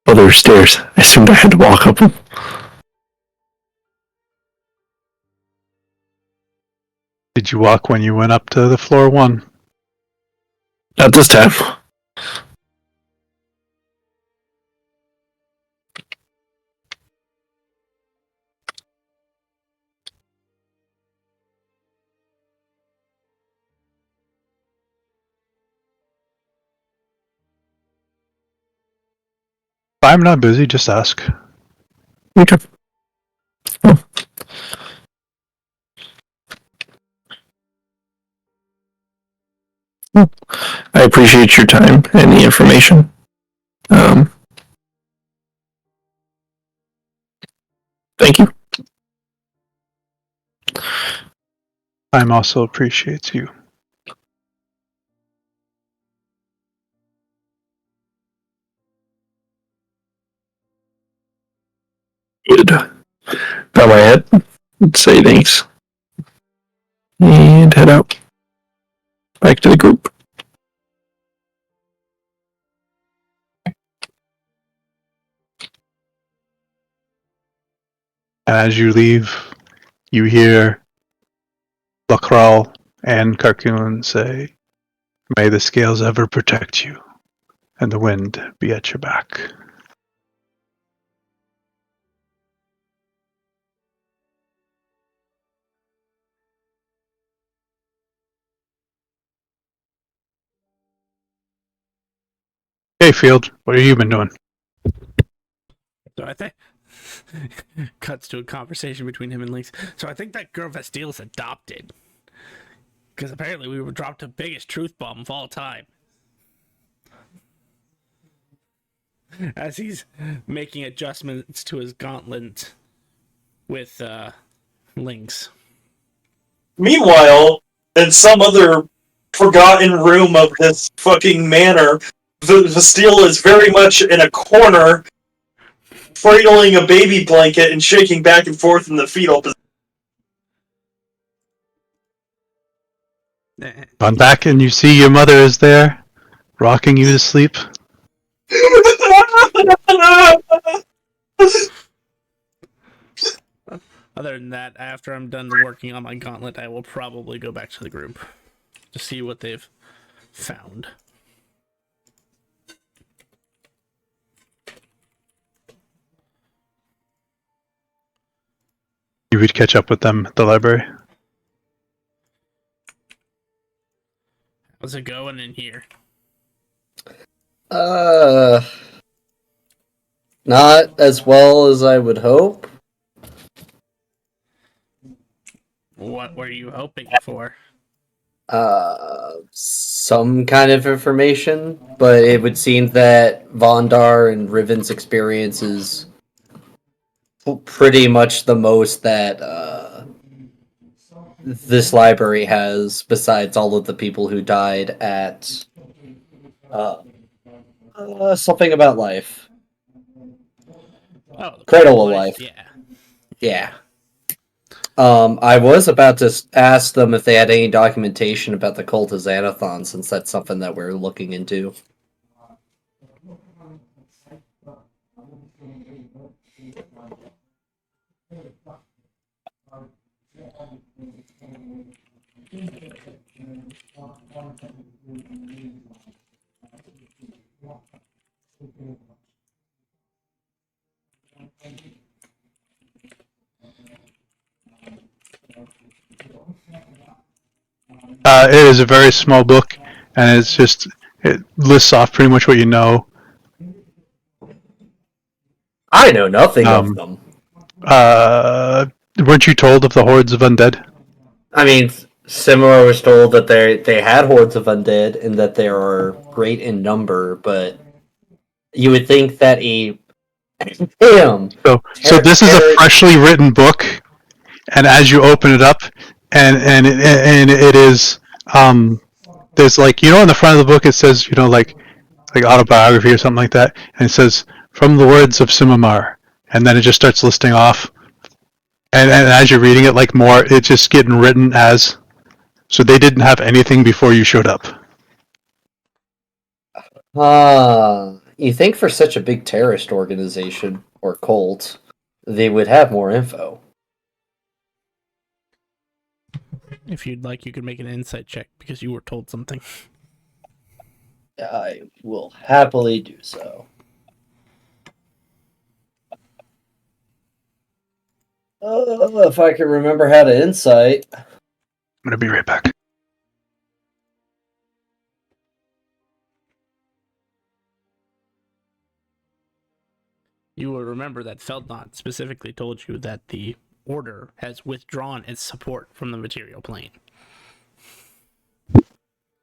Oh, there were stairs. I assumed I had to walk up them. Did you walk when you went up to the floor 1? Not this time. If I'm not busy, just ask. Okay. Oh. I appreciate your time and the information. Thank you. Time also appreciates you. Good. Bow my head. Say thanks. And head out. Back to the group. And as you leave, you hear Lacral and Carcoon say, "May the scales ever protect you, and the wind be at your back." Hey, Field, what have you been doing? So I think cuts to a conversation between him and Lynx. So I think that girl Vestile's is adopted. Because apparently we were dropped the biggest truth bomb of all time. As he's making adjustments to his gauntlet with Lynx. Meanwhile, in some other forgotten room of this fucking manor, Vastille is very much in a corner, cradling a baby blanket and shaking back and forth in the fetal position. Gone back and you see your mother is there, rocking you to sleep. Other than that, after I'm done working on my gauntlet, I will probably go back to the group to see what they've found. You would catch up with them at the library. How's it going in here? Not as well as I would hope. What were you hoping for? Some kind of information, but it would seem that Vondar and Riven's experience is pretty much the most that this library has, besides all of the people who died at something about life. Oh, Cradle of Life. Yeah. Yeah. I was about to ask them if they had any documentation about the cult of Xanathon, since that's something that we're looking into. It is a very small book, and it lists off pretty much what you know. I know nothing of Um, them. weren't you told of the hordes of undead? I mean, Similar was told that they had hordes of undead and that they are great in number, but you would think that a damn So this is a terror. freshly written book, and as you open it up, and it is there's like on the front of the book it says like autobiography or something like that, and it says from the words of Simamar, and then it just starts listing off, and as you're reading it, like more, it's just getting written as. So they didn't have anything before you showed up. You think for such a big terrorist organization or cult, they would have more info. If you'd like, you could make an insight check because you were told something. I will happily do so. If I can remember how to insight. I'm gonna be right back. You will remember that Feldnot specifically told you that the Order has withdrawn its support from the material plane.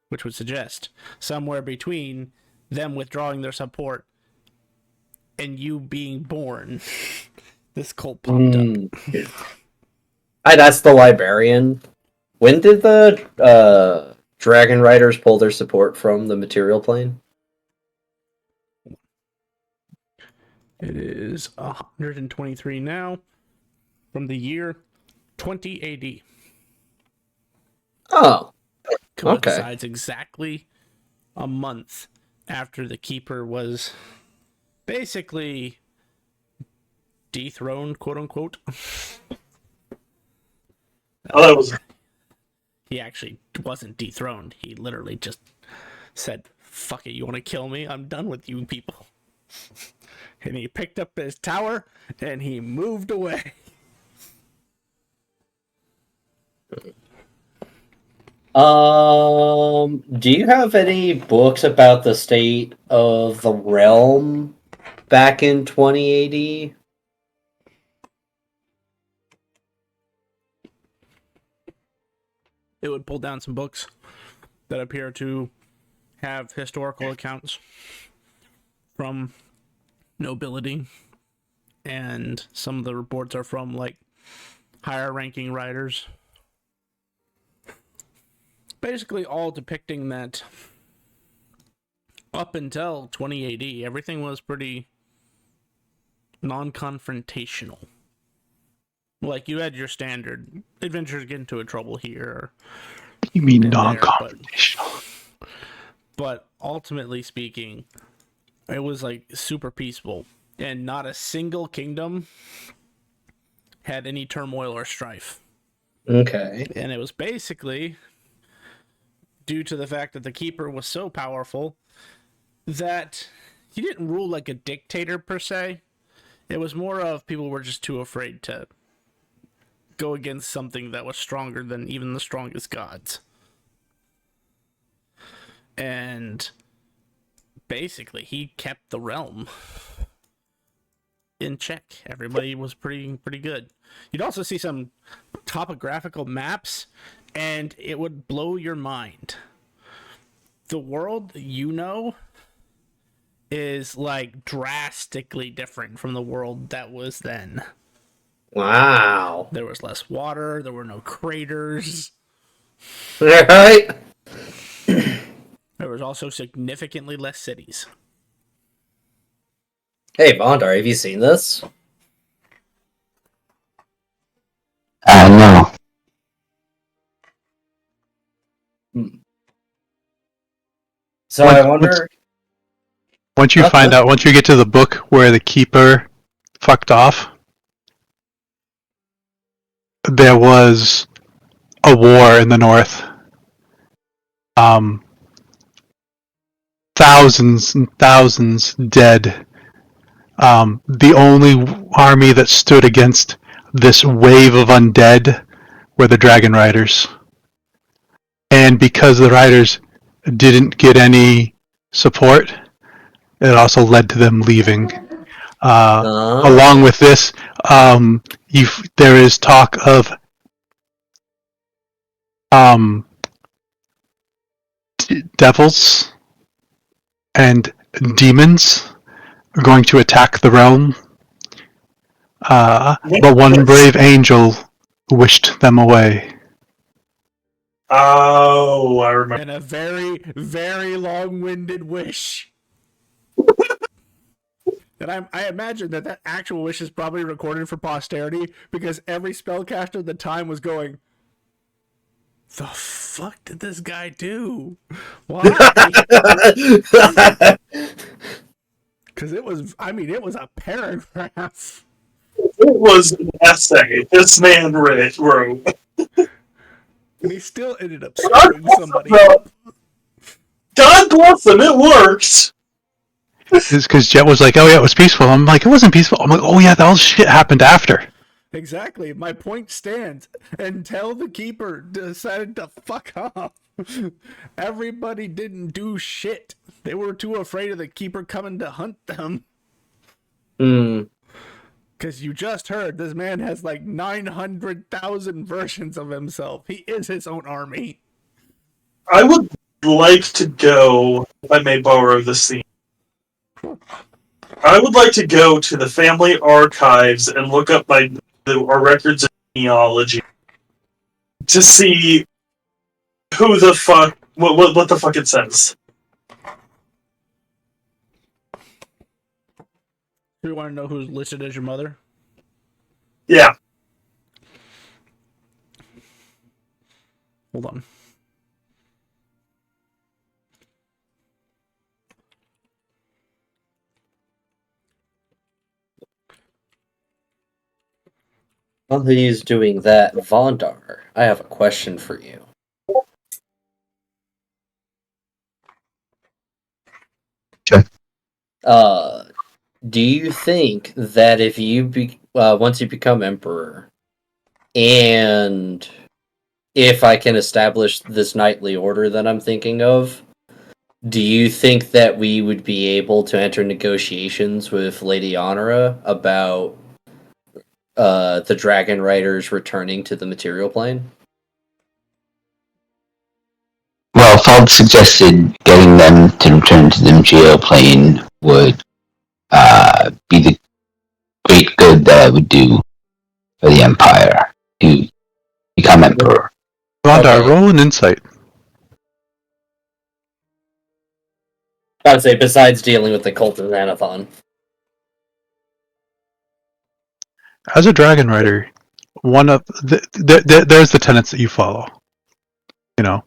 Which would suggest somewhere between them withdrawing their support and you being born, this cult popped up. That's the librarian. When did the Dragon Riders pull their support from the material plane? It is 123 now, from the year 20 AD. Oh, coincides exactly a month after the Keeper was basically dethroned, quote unquote. Oh, that was. He actually wasn't dethroned. He literally just said, "Fuck it, you want to kill me? I'm done with you people." And he picked up his tower and he moved away. Do you have any books about the state of the realm back in 20 AD? It would pull down some books that appear to have historical accounts from nobility, and some of the reports are from like higher ranking writers, basically all depicting that up until 20 AD everything was pretty non-confrontational. Like, you had your standard adventurers get into a trouble here. You mean non-confrontational? But ultimately speaking, it was like super peaceful, and not a single kingdom had any turmoil or strife. Okay. And it was basically due to the fact that the Keeper was so powerful that he didn't rule like a dictator per se. It was more of people were just too afraid to go against something that was stronger than even the strongest gods. And basically, he kept the realm in check. Everybody was pretty good. You'd also see some topographical maps, and it would blow your mind. The world is like drastically different from the world that was then. Wow. There was less water. There were no craters. Right. There was also significantly less cities. Hey, Bondar, have you seen this? No. So I wonder. Once you find out, once you get to the book where the Keeper fucked off, there was a war in the north. Thousands and thousands dead. The only army that stood against this wave of undead were the Dragon Riders. And because the riders didn't get any support, it also led to them leaving. Along with this, there is talk of devils and demons are going to attack the realm. But one brave angel wished them away. Oh, I remember. And a very, very long-winded wish. And I imagine that actual wish is probably recorded for posterity because every spellcaster at the time was going, the fuck did this guy do? Why? Because it was a paragraph. It was an essay this man wrote. And he still ended up screwing somebody. God bless him, it worked! Because Jet was like, oh yeah, it was peaceful. I'm like, it wasn't peaceful. I'm like, oh yeah, that all shit happened after. Exactly. My point stands until the keeper decided to fuck off. Everybody didn't do shit. They were too afraid of the keeper coming to hunt them. Because you just heard this man has like 900,000 versions of himself. He is his own army. I would like to go, if I may borrow the scene, I would like to go to the family archives and look up our records of genealogy to see who the fuck, what the fuck it says. Do you want to know who's listed as your mother? Yeah. Hold on. While he's doing that, Vondar, I have a question for you. Sure. Do you think that if you once you become emperor, and if I can establish this knightly order that I'm thinking of, do you think that we would be able to enter negotiations with Lady Honora about the Dragon Riders returning to the material plane? Well, Fog suggested getting them to return to the material plane would be the great good that it would do for the Empire to become emperor. Rhonda, Okay. roll an insight. I would say, besides dealing with the cult of Xanathon. As a dragon rider, one of there's the tenets that you follow. You know,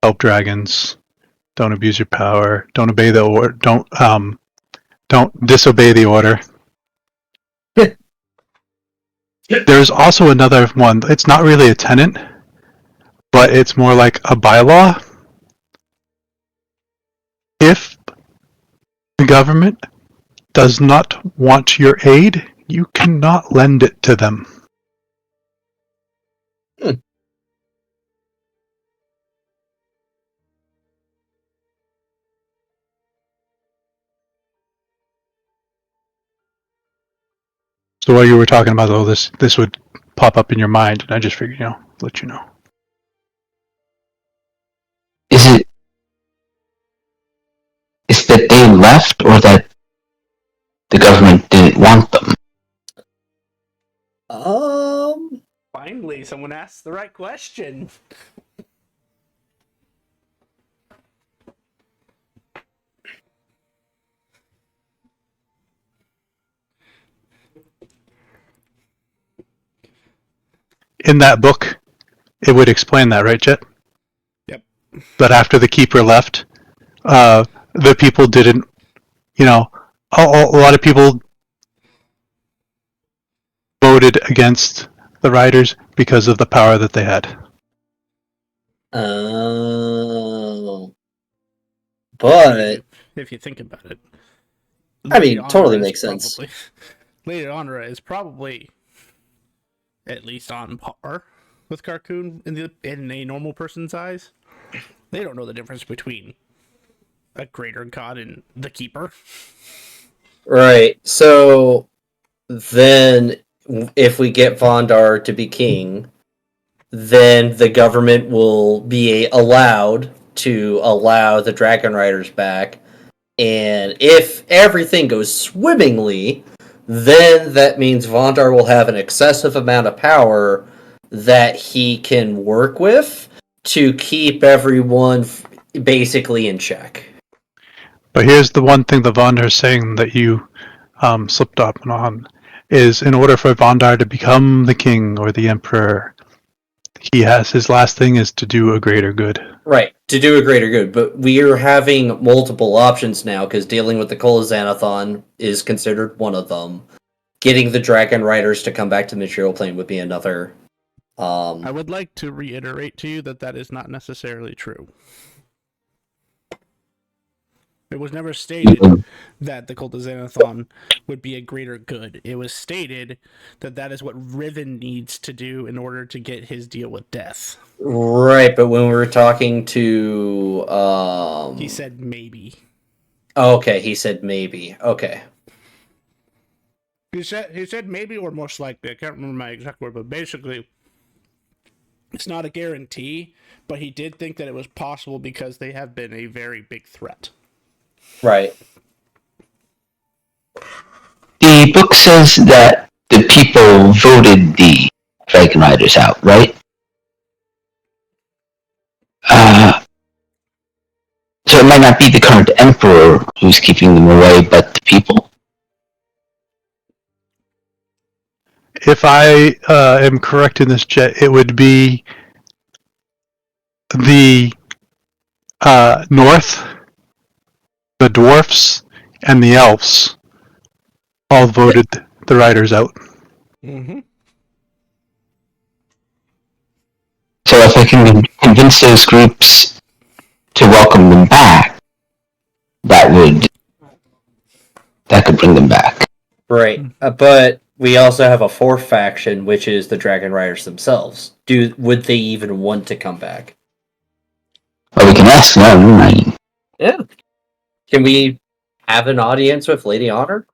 help dragons, don't abuse your power, don't obey the order, don't disobey the order. There's also another one. It's not really a tenet, but it's more like a bylaw. If the government does not want your aid, you cannot lend it to them. So while you were talking about all this would pop up in your mind, and I just figured, let you know. Is that they left or that the government didn't want them? Finally, someone asked the right question. In that book, it would explain that, right, Jet? Yep. That after the keeper left, the people didn't, a lot of people voted against the riders because of the power that they had. Oh. But if you think about it, I mean, totally makes sense. Lady Honora is probably at least on par. with Carcoon in a normal person's eyes. They don't know the difference between a greater god and the keeper. Right. So then, if we get Vondar to be king, then the government will be allowed to allow the Dragon Riders back. And if everything goes swimmingly, then that means Vondar will have an excessive amount of power that he can work with to keep everyone basically in check. But here's the one thing the Vondar is saying that you slipped up on, is in order for Vondar to become the king or the emperor, his last thing is to do a greater good. Right, to do a greater good. But we are having multiple options now, because dealing with the Kolazanathon is considered one of them. Getting the Dragon Riders to come back to the material plane would be another. I would like to reiterate to you that is not necessarily true. It was never stated that the Cult of Xanathon would be a greater good. It was stated that is what Riven needs to do in order to get his deal with death. Right, but when we were talking to... He said maybe. Okay, he said maybe. Okay. He said maybe or most likely. I can't remember my exact word, but basically, it's not a guarantee, but he did think that it was possible because they have been a very big threat. Right. The book says that the people voted the Dragon Riders out, right? So it might not be the current emperor who's keeping them away, but the people. If I am correct in this, Jet, it would be the north, the dwarfs, and the elves all voted the riders out. Mm-hmm. So if I can convince those groups to welcome them back, that could bring them back. Right. But we also have a fourth faction, which is the Dragon Riders themselves. Would they even want to come back? Well, we can ask them, right? Yeah. Can we have an audience with Lady Honor?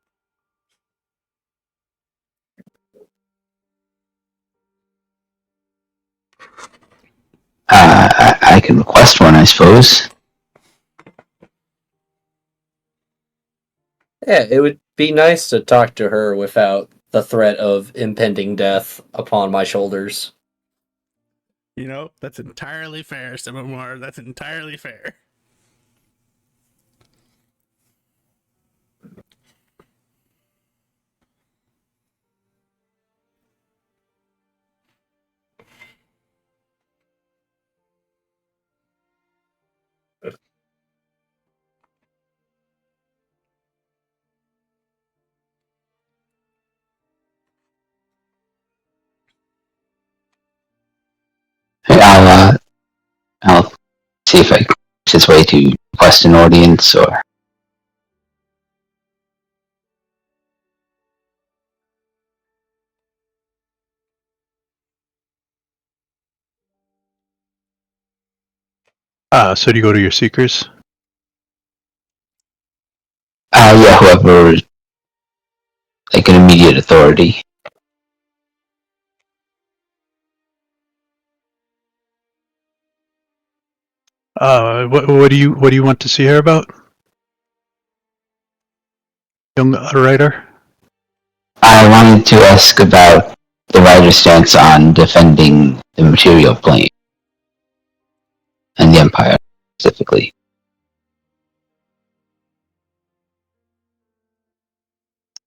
I can request one, I suppose. Yeah, it would be nice to talk to her without the threat of impending death upon my shoulders. You know, that's entirely fair, Simamar. That's entirely fair. I'll see if I can push this way to request an audience or. So do you go to your seekers? Yeah, whoever, like an immediate authority. What do you want to see her about, young writer? I wanted to ask about the writer's stance on defending the material plane and the Empire specifically.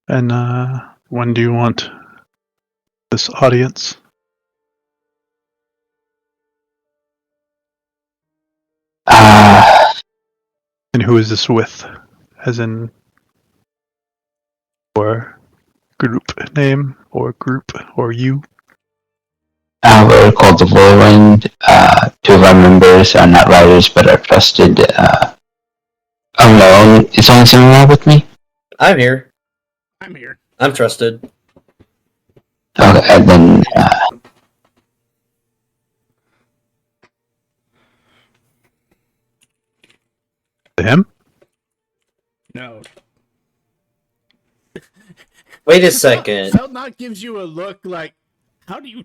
And when do you want this audience? And who is this with? As in, or group name, or group, or you? We're called the Whirlwind. Two of our members are not writers, but are trusted. Oh no, is only someone wrong with me? I'm here. I'm here. I'm trusted. Okay, and then No. Wait a second. Feldknot gives you a look like, how do you...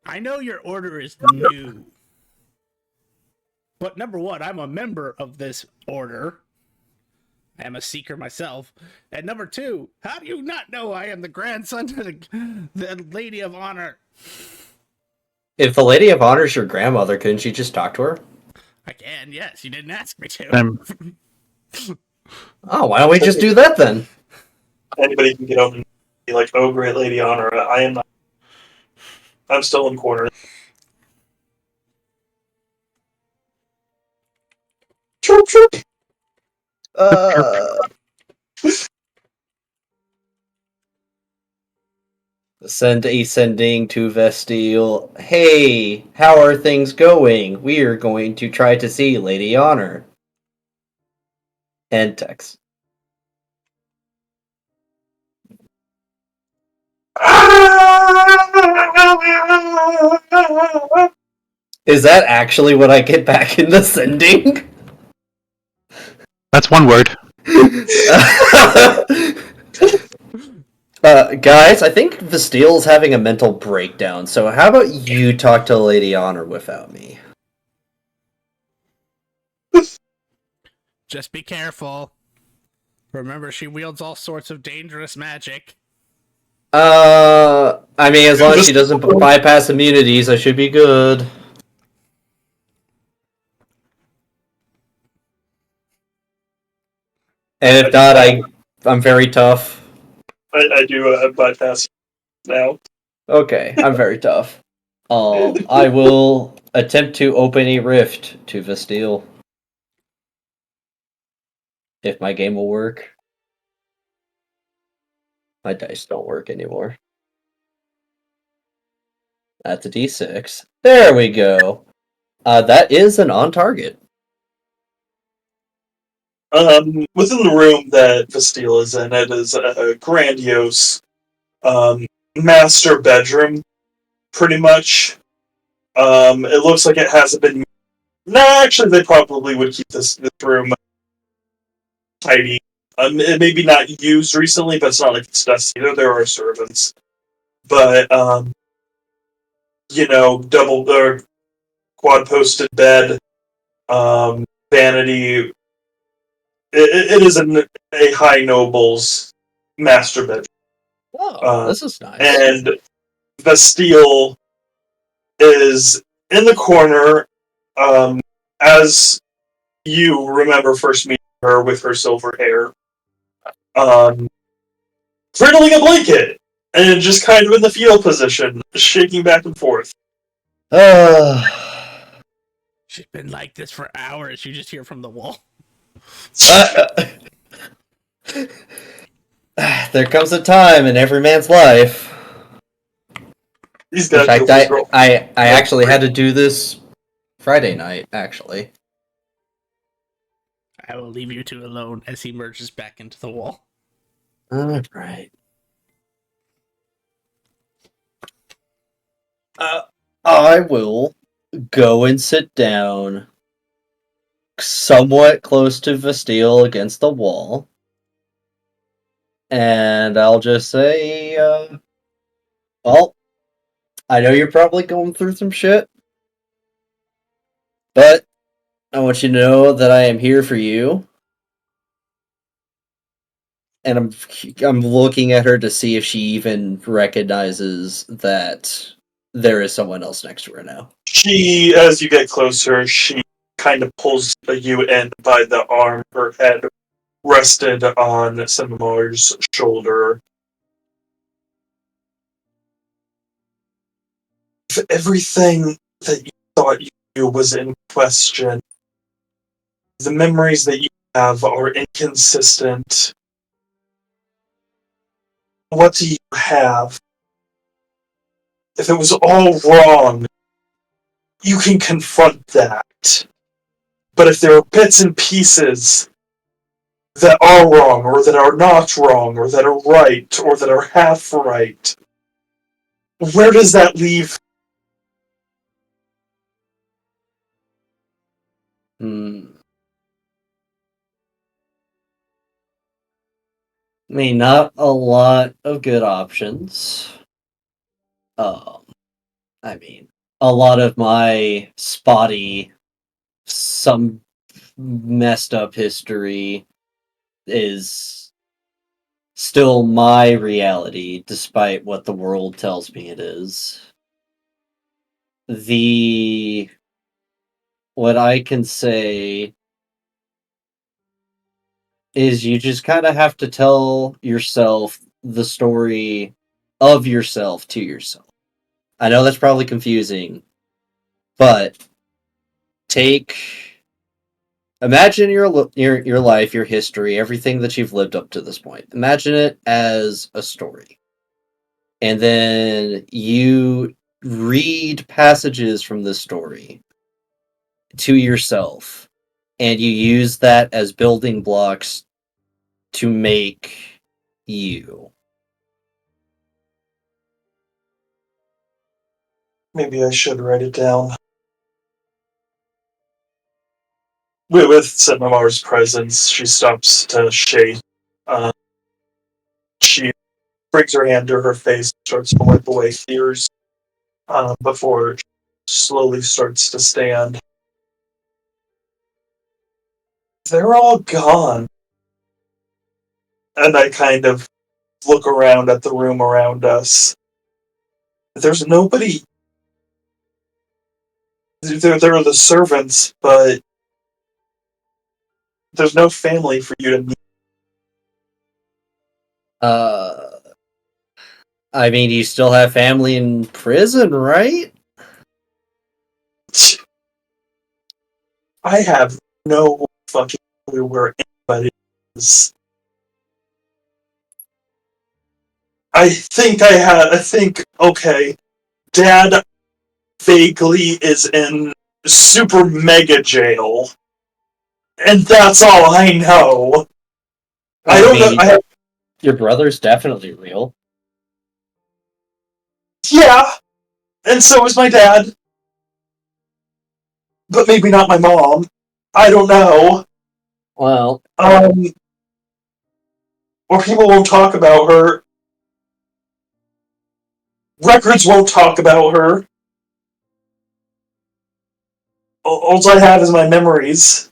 I know your order is new. But number one, I'm a member of this order. I am a seeker myself. And number two, how do you not know I am the grandson to the Lady of Honor? If the Lady of Honor's your grandmother, couldn't you just talk to her? I can, yes. You didn't ask me to. Oh, why don't we just do that then? Anybody can get over and be like, "Oh, great Lady Honor." I am not. I'm still in corner. Chirp, chirp. Sending to Vestile. Hey, how are things going? We are going to try to see Lady Honor. End text. Is that actually what I get back in the sending? That's one word. Guys, I think Vastile's having a mental breakdown, so how about you talk to Lady Honor without me? Just be careful. Remember, she wields all sorts of dangerous magic. I mean, as long as she doesn't bypass immunities, I should be good. And if not, I'm very tough. I do bypass now. Okay, I'm very tough. I will attempt to open a rift to Vastile. If my game will work. My dice don't work anymore. That's a d6. There we go. That is an on target. Within the room that Vastile is in, it is a grandiose master bedroom, pretty much. It looks like it hasn't been... No, actually, they probably would keep this room tidy. It may be not used recently, but it's not like it's dusty. There are servants. But, double or quad-posted bed, vanity... It is a high noble's master bedroom. Oh, this is nice. And Vastile is in the corner, as you remember first meeting her with her silver hair, cradling a blanket, and just kind of in the fetal position, shaking back and forth. She's been like this for hours. You just hear from the wall. There comes a time in every man's life. He's In got fact, I actually had to do this Friday night, actually. I will leave you two alone as he merges back into the wall. Alright. I will go and sit down somewhat close to Vastile against the wall. And I'll just say, well, I know you're probably going through some shit, but I want you to know that I am here for you. And I'm looking at her to see if she even recognizes that there is someone else next to her now. She, as you get closer, she kind of pulls you in by the arm, her head rested on Semimar's shoulder. If everything that you thought you knew was in question, the memories that you have are inconsistent, what do you have? If it was all wrong, you can confront that. But if there are bits and pieces that are wrong, or that are not wrong, or that are right, or that are half right, where does that leave? mean, not a lot of good options. I mean, a lot of my spotty, some messed up history is still my reality, despite what the world tells me it is. What I can say is you just kind of have to tell yourself the story of yourself to yourself. I know that's probably confusing, but take imagine your life, your history, everything that you've lived up to this point. Imagine it as a story. And then you read passages from this story to yourself, and you use that as building blocks to make you. Maybe I should write it down. With Cinnamar's presence, she stops to shake. She brings her hand to her face, starts to wipe away tears before she slowly starts to stand. They're all gone. And I kind of look around at the room around us. There's nobody. There are the servants, but there's no family for you to meet. I mean, you still have family in prison, right? I have no fucking clue where anybody is. I think, okay, Dad vaguely is in super mega jail. And that's all I know. I don't know. Your brother's definitely real. Yeah, and so is my dad. But maybe not my mom. I don't know. Well, or people won't talk about her. Records won't talk about her. All I have is my memories.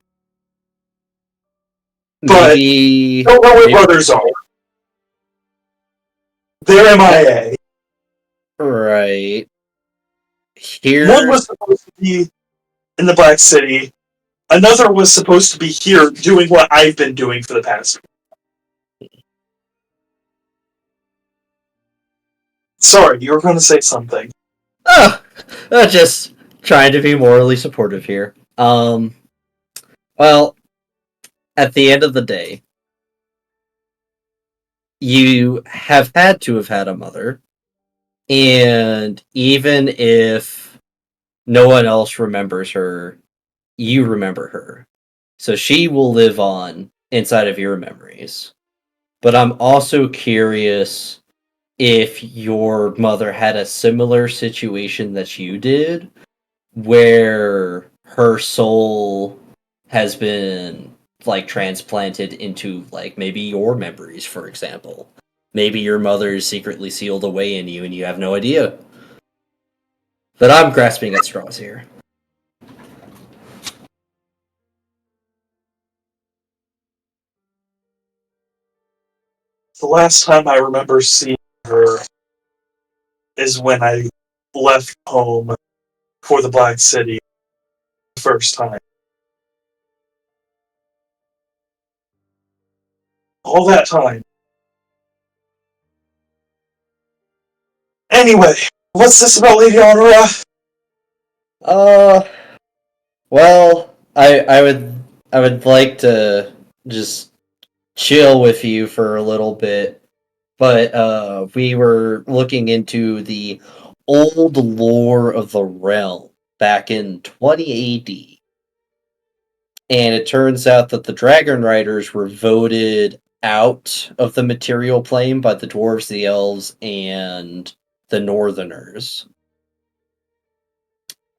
maybe. But I don't know where brothers are. They're MIA. Right. Here. One was supposed to be in the Black City. Another was supposed to be here doing what I've been doing for the past. Sorry, you were going to say something. Just trying to be morally supportive here. Well, at the end of the day, you have had to have had a mother, and even if no one else remembers her, you remember her. So she will live on inside of your memories. But I'm also curious if your mother had a similar situation that you did, where her soul has been like transplanted into like maybe your memories, for example. Maybe your mother is secretly sealed away in you and you have no idea. But I'm grasping at straws here. The last time I remember seeing her is when I left home for the Black City the first time. All that time. Anyway, what's this about Lady Honora? Well, I would like to just chill with you for a little bit, but we were looking into the old lore of the realm back in 20 AD. And it turns out that the Dragon Riders were voted out of the material plane by the dwarves, the elves, and the northerners.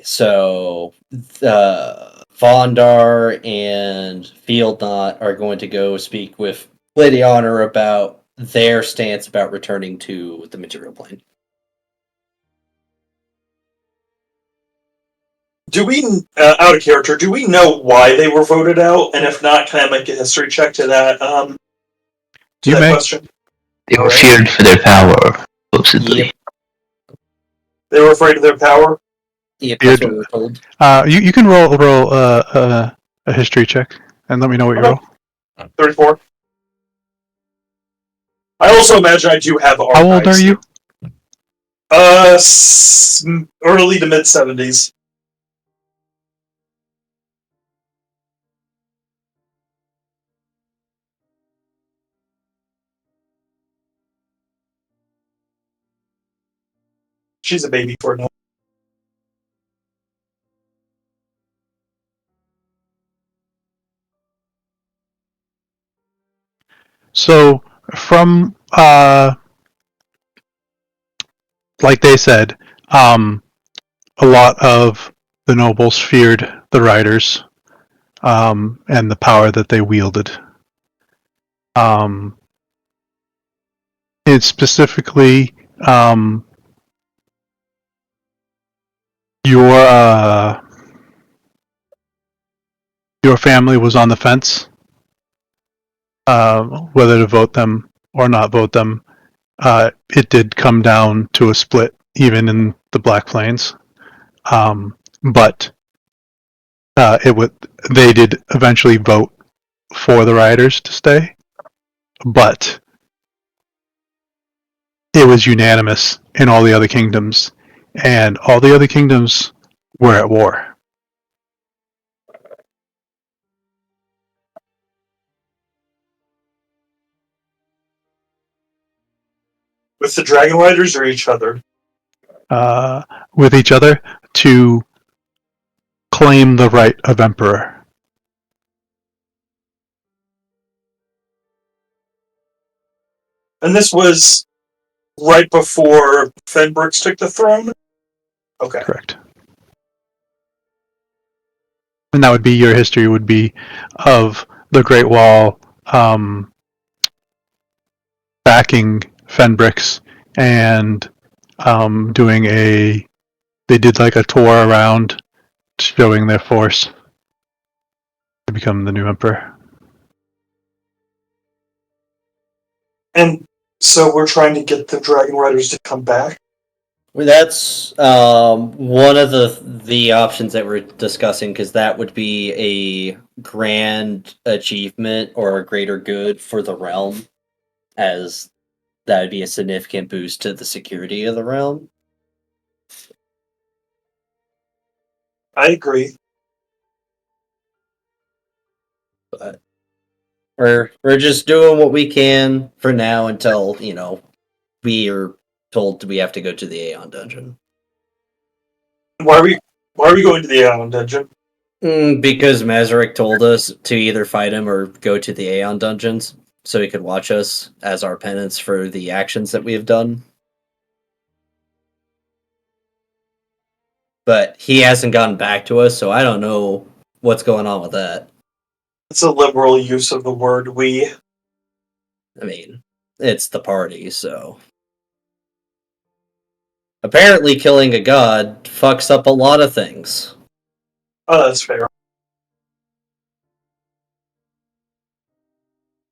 So Vondar and Fieldknot are going to go speak with Lady Honor about their stance about returning to the material plane. Do we, out of character, do we know why they were voted out? And if not, can I make a history check to that, You may. question? They were Alright. feared for their power, supposedly. Yep. They were afraid of their power? Yep, that's what we were told. You can roll a history check and let me know what you roll. 34. I also imagine I do have archives. How old are you? Early to mid 70s. She's a baby for now. So from like they said, a lot of the nobles feared the riders and the power that they wielded. It's specifically your family was on the fence whether to vote them or not vote them. It did come down to a split, even in the Black Plains. But they did eventually vote for the riders to stay, but it was unanimous in all the other kingdoms, and all the other kingdoms were at war. With the Dragon Riders or each other? With each other to claim the right of emperor. And this was right before Fenbrooks took the throne? Okay. Correct. And that would be your history would be of the Great Wall backing Fenbrooks and they did like a tour around showing their force to become the new emperor. And so we're trying to get the Dragon Riders to come back? Well, that's one of the options that we're discussing, because that would be a grand achievement or a greater good for the realm, as that would be a significant boost to the security of the realm. I agree. But we're just doing what we can for now until, we are told we have to go to the Aeon dungeon. Why are we going to the Aeon dungeon? Because Mazarek told us to either fight him or go to the Aeon dungeons so he could watch us as our penance for the actions that we have done. But he hasn't gotten back to us, so I don't know what's going on with that. It's a liberal use of the word we. I mean, it's the party, so. Apparently, killing a god fucks up a lot of things. Oh, that's fair.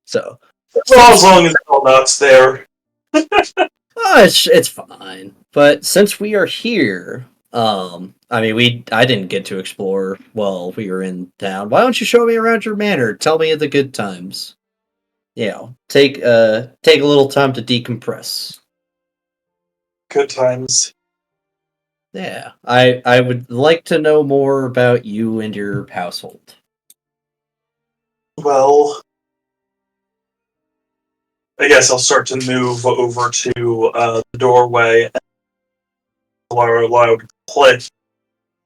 So. Well, as long as Elnot's there. It's fine. But since we are here, I didn't get to explore while we were in town. Why don't you show me around your manor? Tell me of the good times. Take a little time to decompress. Good times. Yeah, I would like to know more about you and your household. Well, I guess I'll start to move over to the doorway. A loud click.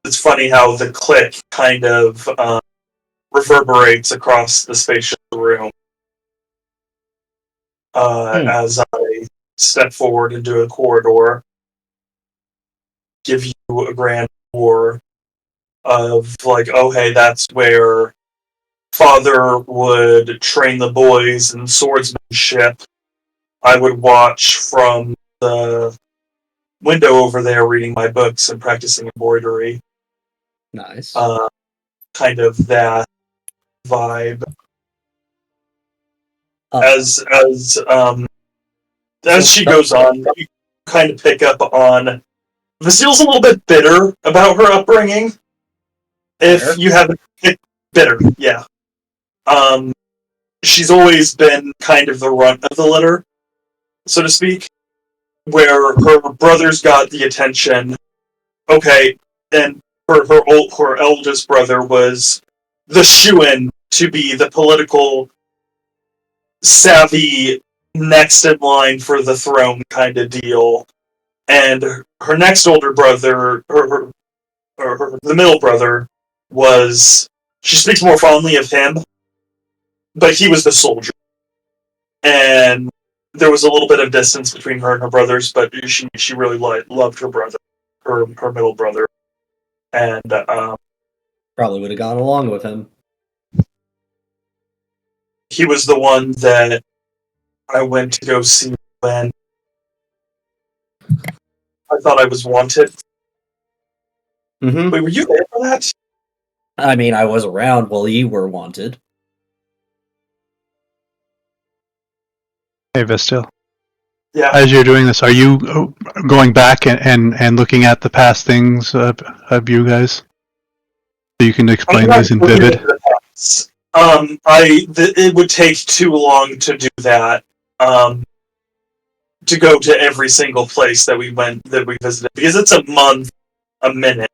It's funny how the click kind of reverberates across the spacious room as I step forward into a corridor, give you a grand tour of like, oh hey, that's where Father would train the boys in swordsmanship I would watch from the window over there reading my books and practicing embroidery. Nice. Kind of that vibe. Uh, As she goes on, you kind of pick up on Vasile's a little bit bitter about her upbringing. Fair. If you haven't, bitter, yeah. She's always been kind of the runt of the litter, so to speak, where her brothers got the attention. Okay, and her eldest brother was the shoo-in to be the political savvy next in line for the throne kind of deal. And her next older brother, the middle brother, she speaks more fondly of him, but he was the soldier. And there was a little bit of distance between her and her brothers, but she really loved her brother, her middle brother. And Probably would have gone along with him. he was the one that I went to go see when I thought I was wanted. Mm-hmm. Wait, were you there for that? I mean, I was around while you were wanted. Hey, Vistil. Yeah. As you're doing this, are you going back and looking at the past things of you guys? So you can explain these in vivid? It would take too long to do that. To go to every single place that we visited, because it's a month, a minute,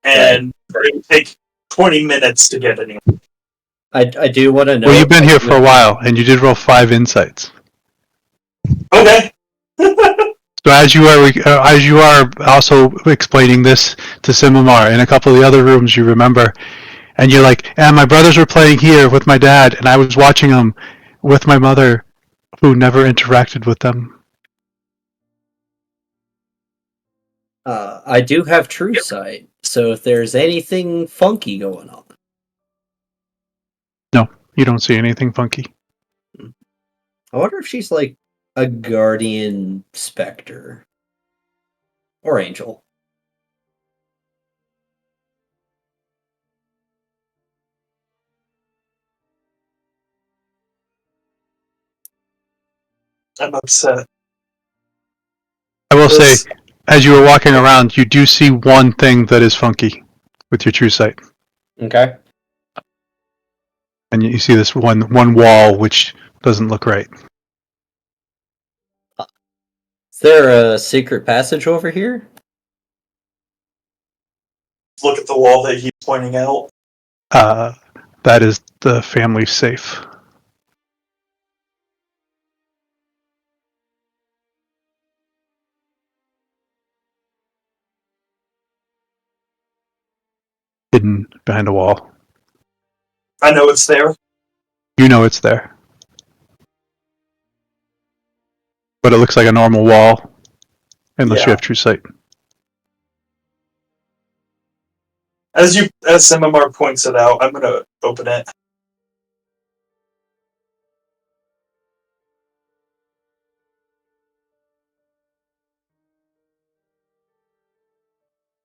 and it would take 20 minutes to get anywhere. I do want to know. Well, you've been here for a while, and you did roll 5 insights. Okay. So as you are also explaining this to Simamar in a couple of the other rooms, you remember, and you're like, "And my brothers were playing here with my dad, and I was watching them with my mother, who never interacted with them." I do have true sight, so if there's anything funky going on, No, you don't see anything funky. I wonder if she's like a guardian specter or angel. I'm upset. I will say, as you were walking around, you do see one thing that is funky with your true sight. Okay. And you see this one wall which doesn't look right. Is there a secret passage over here? Look at the wall that he's pointing out. That is the family safe. Hidden behind a wall. I know it's there. You know it's there. But it looks like a normal wall, unless you have true sight. As Simamar points it out, I'm gonna open it.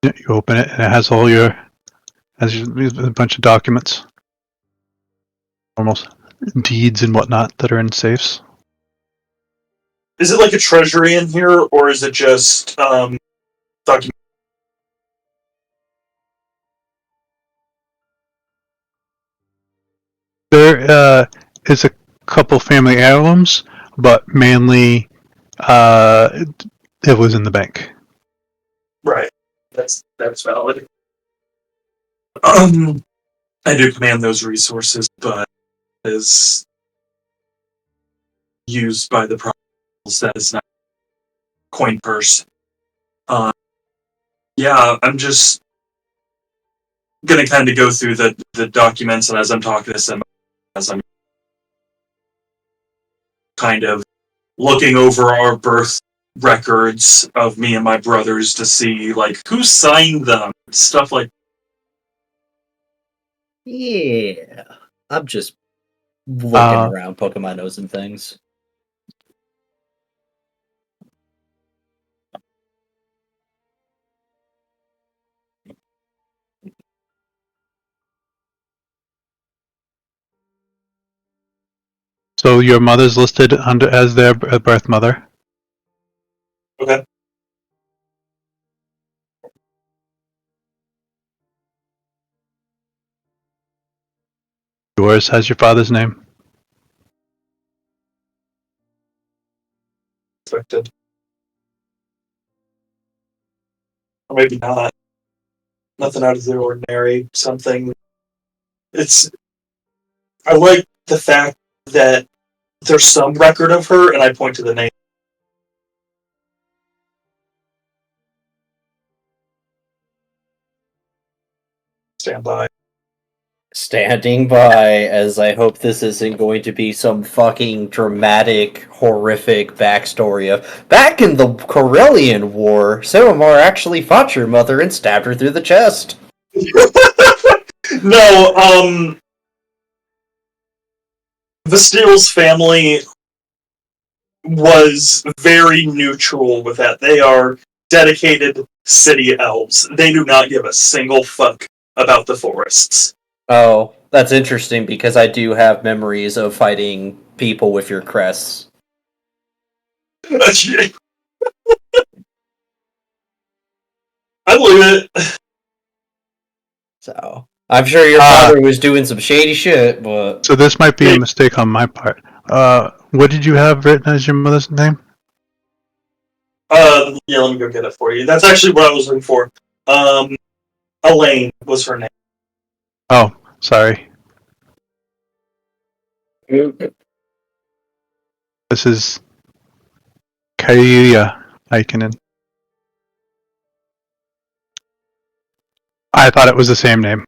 You open it, and it has a bunch of documents, almost deeds and whatnot that are in safes. Is it like a treasury in here, or is it just documents? There is a couple family heirlooms, but mainly it was in the bank. Right. That's valid. I do command those resources, but is used by the province. That is not coin purse. Yeah, I'm just gonna kind of go through the documents, and as I'm talking to them, as I'm kind of looking over our birth records of me and my brothers to see like who signed them, stuff like. Yeah. I'm just looking around, poking my nose and things. So your mother's listed under as their birth mother. Okay. Yours has your father's name. Expected. Or maybe not. Nothing out of the ordinary. Something. I like the fact that there's some record of her, and I point to the name. Stand by. Standing by, as I hope this isn't going to be some fucking dramatic, horrific backstory of back in the Corellian War, Silmar actually fought your mother and stabbed her through the chest. No, the Steele's family was very neutral with that. They are dedicated city elves. They do not give a single fuck about the forests. Oh, that's interesting because I do have memories of fighting people with your crests. I believe it. So I'm sure your father was doing some shady shit, but So this might be a mistake on my part. What did you have written as your mother's name? Yeah, let me go get it for you. That's actually what I was looking for. Elaine was her name. Oh, sorry. This is Kaya Aikinen. I thought it was the same name.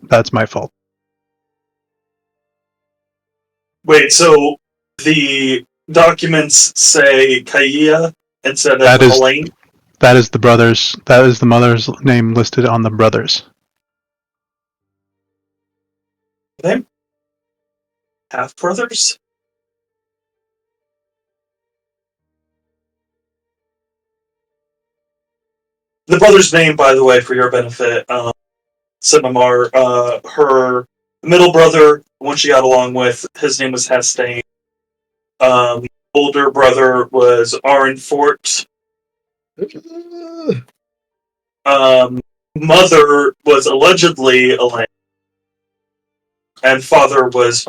That's my fault. Wait, so the documents say Kaya instead of That is- Elaine? That is the brothers. That is the mother's name listed on the brothers. Name? Half brothers? The brother's name, by the way, for your benefit, Simamar, her middle brother, the one she got along with, his name was Hastane. Older brother was Aaron Fort. Mother was allegedly Elaine. And father was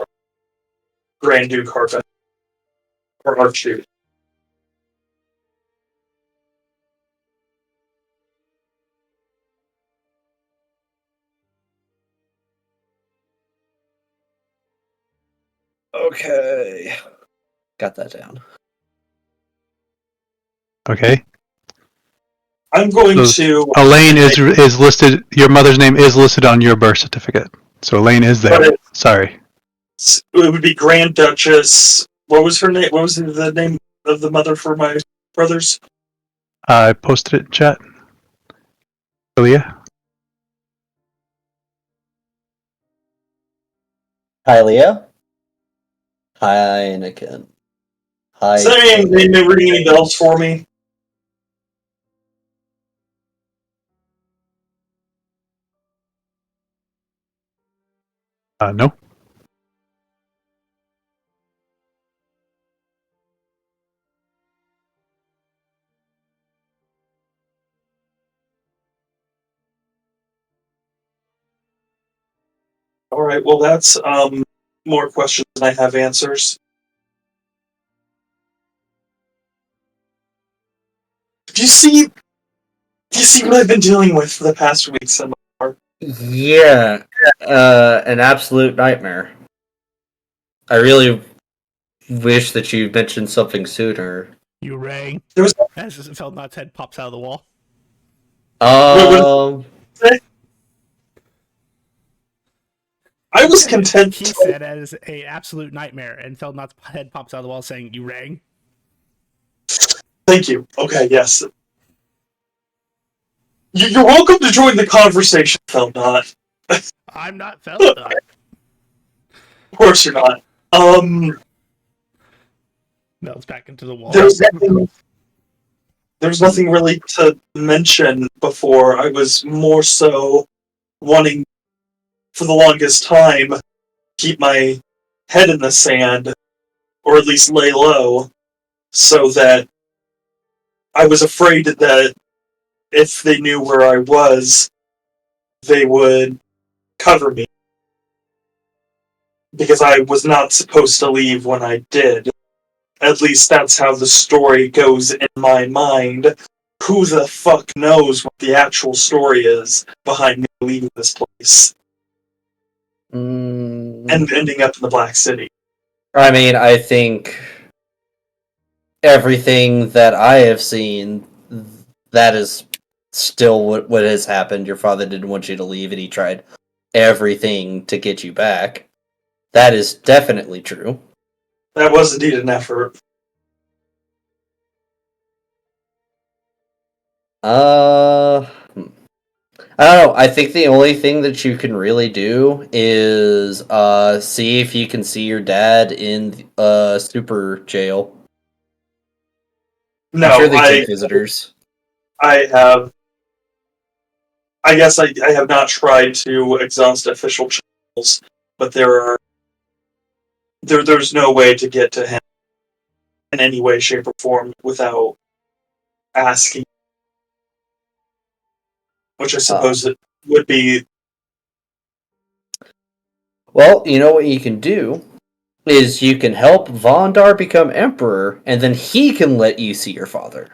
Grand Duke Harpen. Or Archduke. okay. Got that down. Okay. I'm going So, to... Elaine is listed. Your mother's name is listed on your birth certificate. So Elaine is there. But Sorry. it would be Grand Duchess... What was her name? What was the name of the mother for my brothers? I posted it in chat. Leah? Hi, Leah. Hi, Anakin. Hi. Is that name ringing any bells for me? No. Alright, well that's more questions than I have answers. Do you see what I've been dealing with for the past week, Simar? Yeah, an absolute nightmare. I really wish that you mentioned something sooner. You rang. There was As Feldnot's head pops out of the wall. I was content. He said as a absolute nightmare, and Feldnot's head pops out of the wall saying, "You rang." Thank you. Okay, yes. You're welcome to join the conversation, Feldnot. I'm not Feldnot. Of course you're not. Melts back into the wall. There's nothing really to mention before. I was more so wanting, for the longest time, keep my head in the sand, or at least lay low, so that I was afraid that if they knew where I was, they would cover me. Because I was not supposed to leave when I did. At least that's how the story goes in my mind. Who the fuck knows what the actual story is behind me leaving this place and ending up in the Black City? I mean, I think everything that I have seen, that is still what has happened. Your father didn't want you to leave, and he tried everything to get you back. That is definitely true. That was indeed an effort. I don't know. I think the only thing that you can really do is see if you can see your dad in super jail. No, I'm sure they take visitors. I have. I guess I have not tried to exhaust official channels, but there's no way to get to him in any way, shape, or form without asking, which I suppose it would be. Well, you know what you can do is you can help Vondar become emperor, and then he can let you see your father.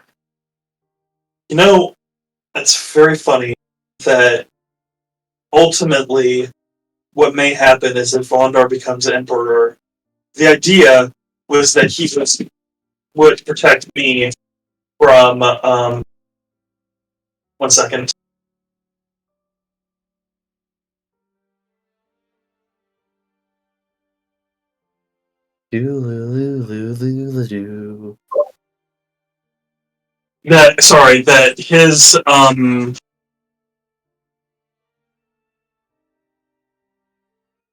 You know, it's very funny that ultimately what may happen is if Vondar becomes emperor, the idea was that he would protect me from. 1 second.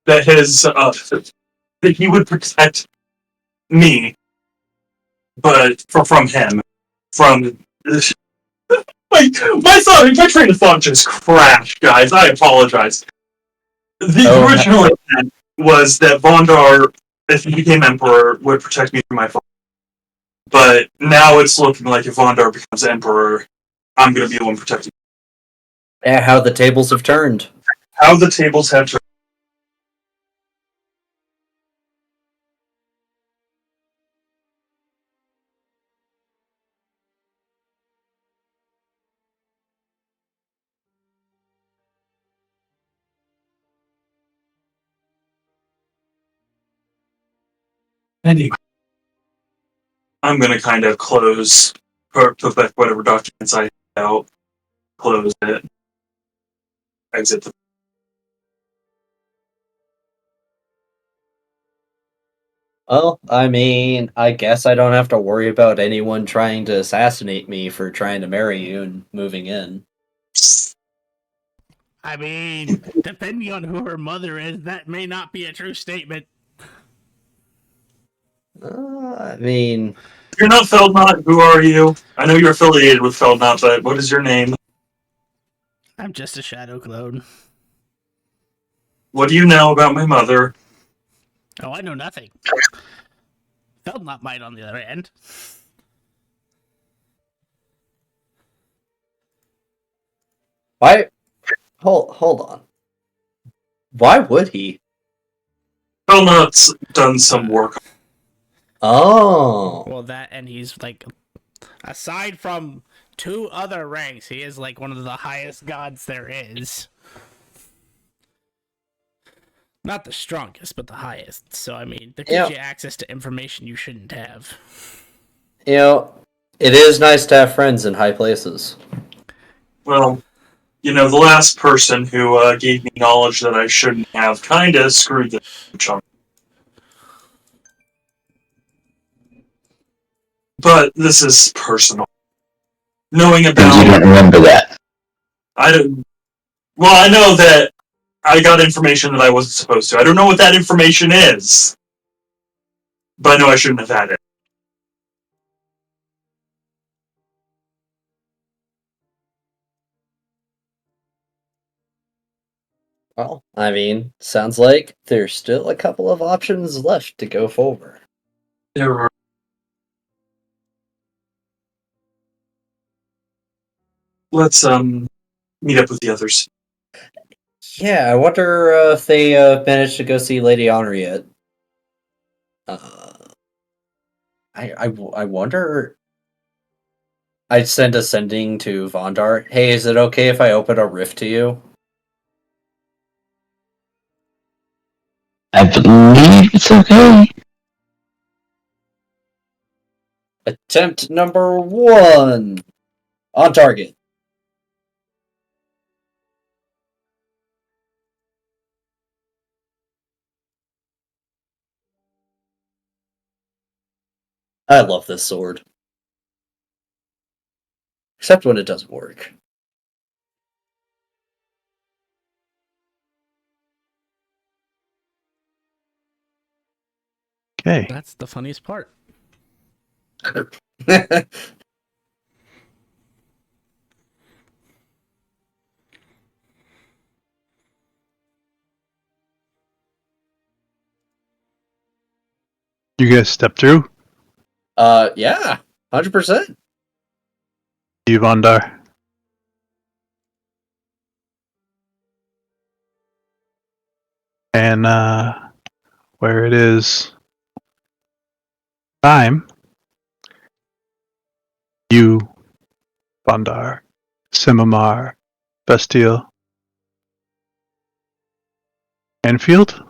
That his that he would protect me, but from him, from my train of thought just crashed, guys. I apologize. The original intent was that Vondar, if he became emperor, would protect me from my father. But now it's looking like if Vondar becomes emperor, I'm going to be the one protecting. Yeah, how the tables have turned. How the tables have turned. Anyway, I'm going to kind of close, or put back whatever documents I have out, close it, exit the. Well, I mean, I guess I don't have to worry about anyone trying to assassinate me for trying to marry you and moving in. I mean, depending on who her mother is, that may not be a true statement. I mean, You're not Feldnot. Who are you? I know you're affiliated with Feldnot, but what is your name? I'm just a shadow clone. What do you know about my mother? Oh, I know nothing. Feldnot might, on the other hand. why? Hold on. Why would he? Feldnot's done some work. Oh. Well, that, and he's like, aside from 2 other ranks, he is like one of the highest gods there is. Not the strongest, but the highest. So, I mean, that gives you access to information you shouldn't have. You know, it is nice to have friends in high places. Well, you know, the last person who gave me knowledge that I shouldn't have kind of screwed the chunk. But this is personal. Knowing about. You don't remember that. I don't. Well, I know that I got information that I wasn't supposed to. I don't know what that information is. But I know I shouldn't have had it. Well, I mean, sounds like there's still a couple of options left to go forward. There are. Let's meet up with the others. Yeah, I wonder if they managed to go see Lady Honor yet. I wonder. I'd send a sending to Vondar. Hey, is it okay if I open a rift to you? I believe it's okay. Attempt number 1. On target. I love this sword. Except when it doesn't work. Okay. That's the funniest part. You guys step through. Yeah, 100%. You, Vondar. And where it is time, you, Vondar, Simamar, Bastille, Enfield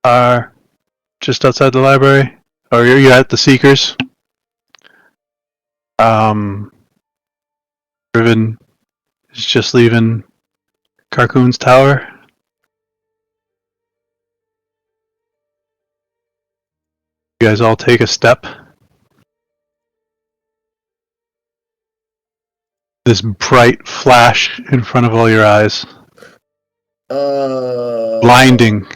are just outside the library. Or you're at the Seekers. Riven is just leaving Carcoon's tower. You guys all take a step. This bright flash in front of all your eyes. Blinding.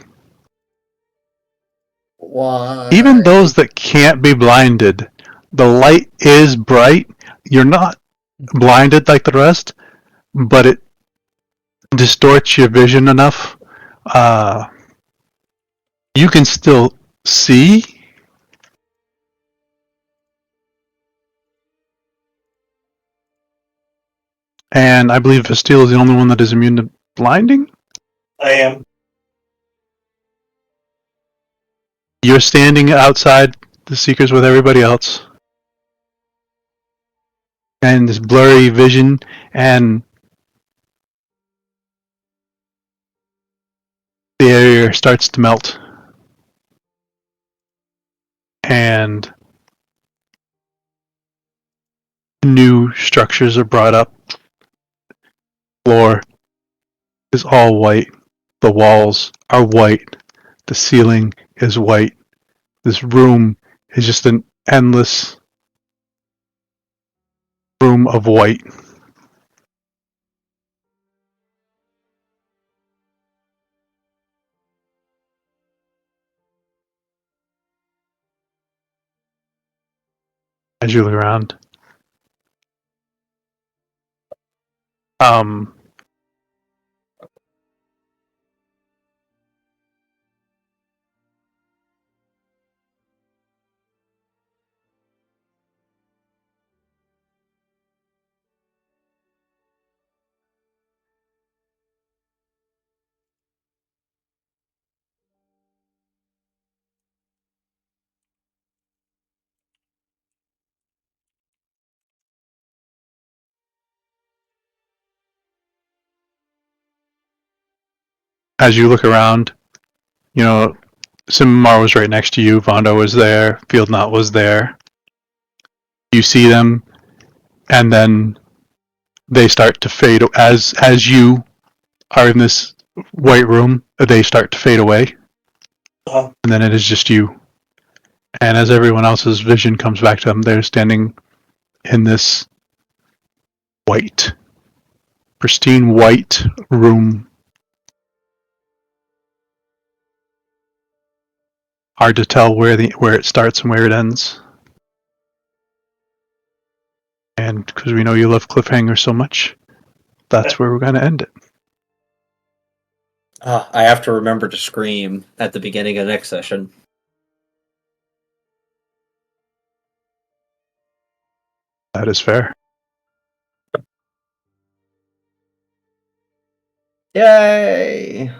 Why? Even those that can't be blinded, the light is bright. You're not blinded like the rest, but it distorts your vision enough. You can still see. And I believe Bastille is the only one that is immune to blinding. I am. You're standing outside the Seekers with everybody else. And this blurry vision, and the area starts to melt. And new structures are brought up. Floor is all white. The walls are white. The ceiling is white. This room is just an endless room of white. As you look around. As you look around, you know, Simamar was right next to you. Vondo was there. Field Knot was there. You see them, and then they start to fade as you are in this white room. They start to fade away, and then it is just you. And as everyone else's vision comes back to them, they're standing in this white, pristine white room. Hard to tell where it starts and where it ends. And because we know you love cliffhangers so much, that's where we're going to end it. I have to remember to scream at the beginning of next session. That is fair. Yay!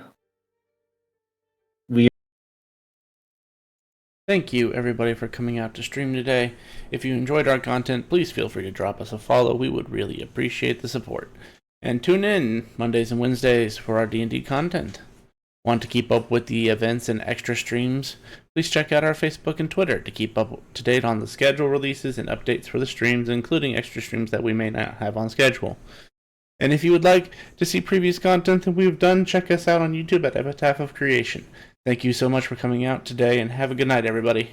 Thank you, everybody, for coming out to stream today. If you enjoyed our content, please feel free to drop us a follow. We would really appreciate the support. And tune in Mondays and Wednesdays for our D&D content. Want to keep up with the events and extra streams? Please check out our Facebook and Twitter to keep up to date on the schedule releases and updates for the streams, including extra streams that we may not have on schedule. And if you would like to see previous content that we've done, check us out on YouTube at Epitaph of Creation. Thank you so much for coming out today, and have a good night, everybody.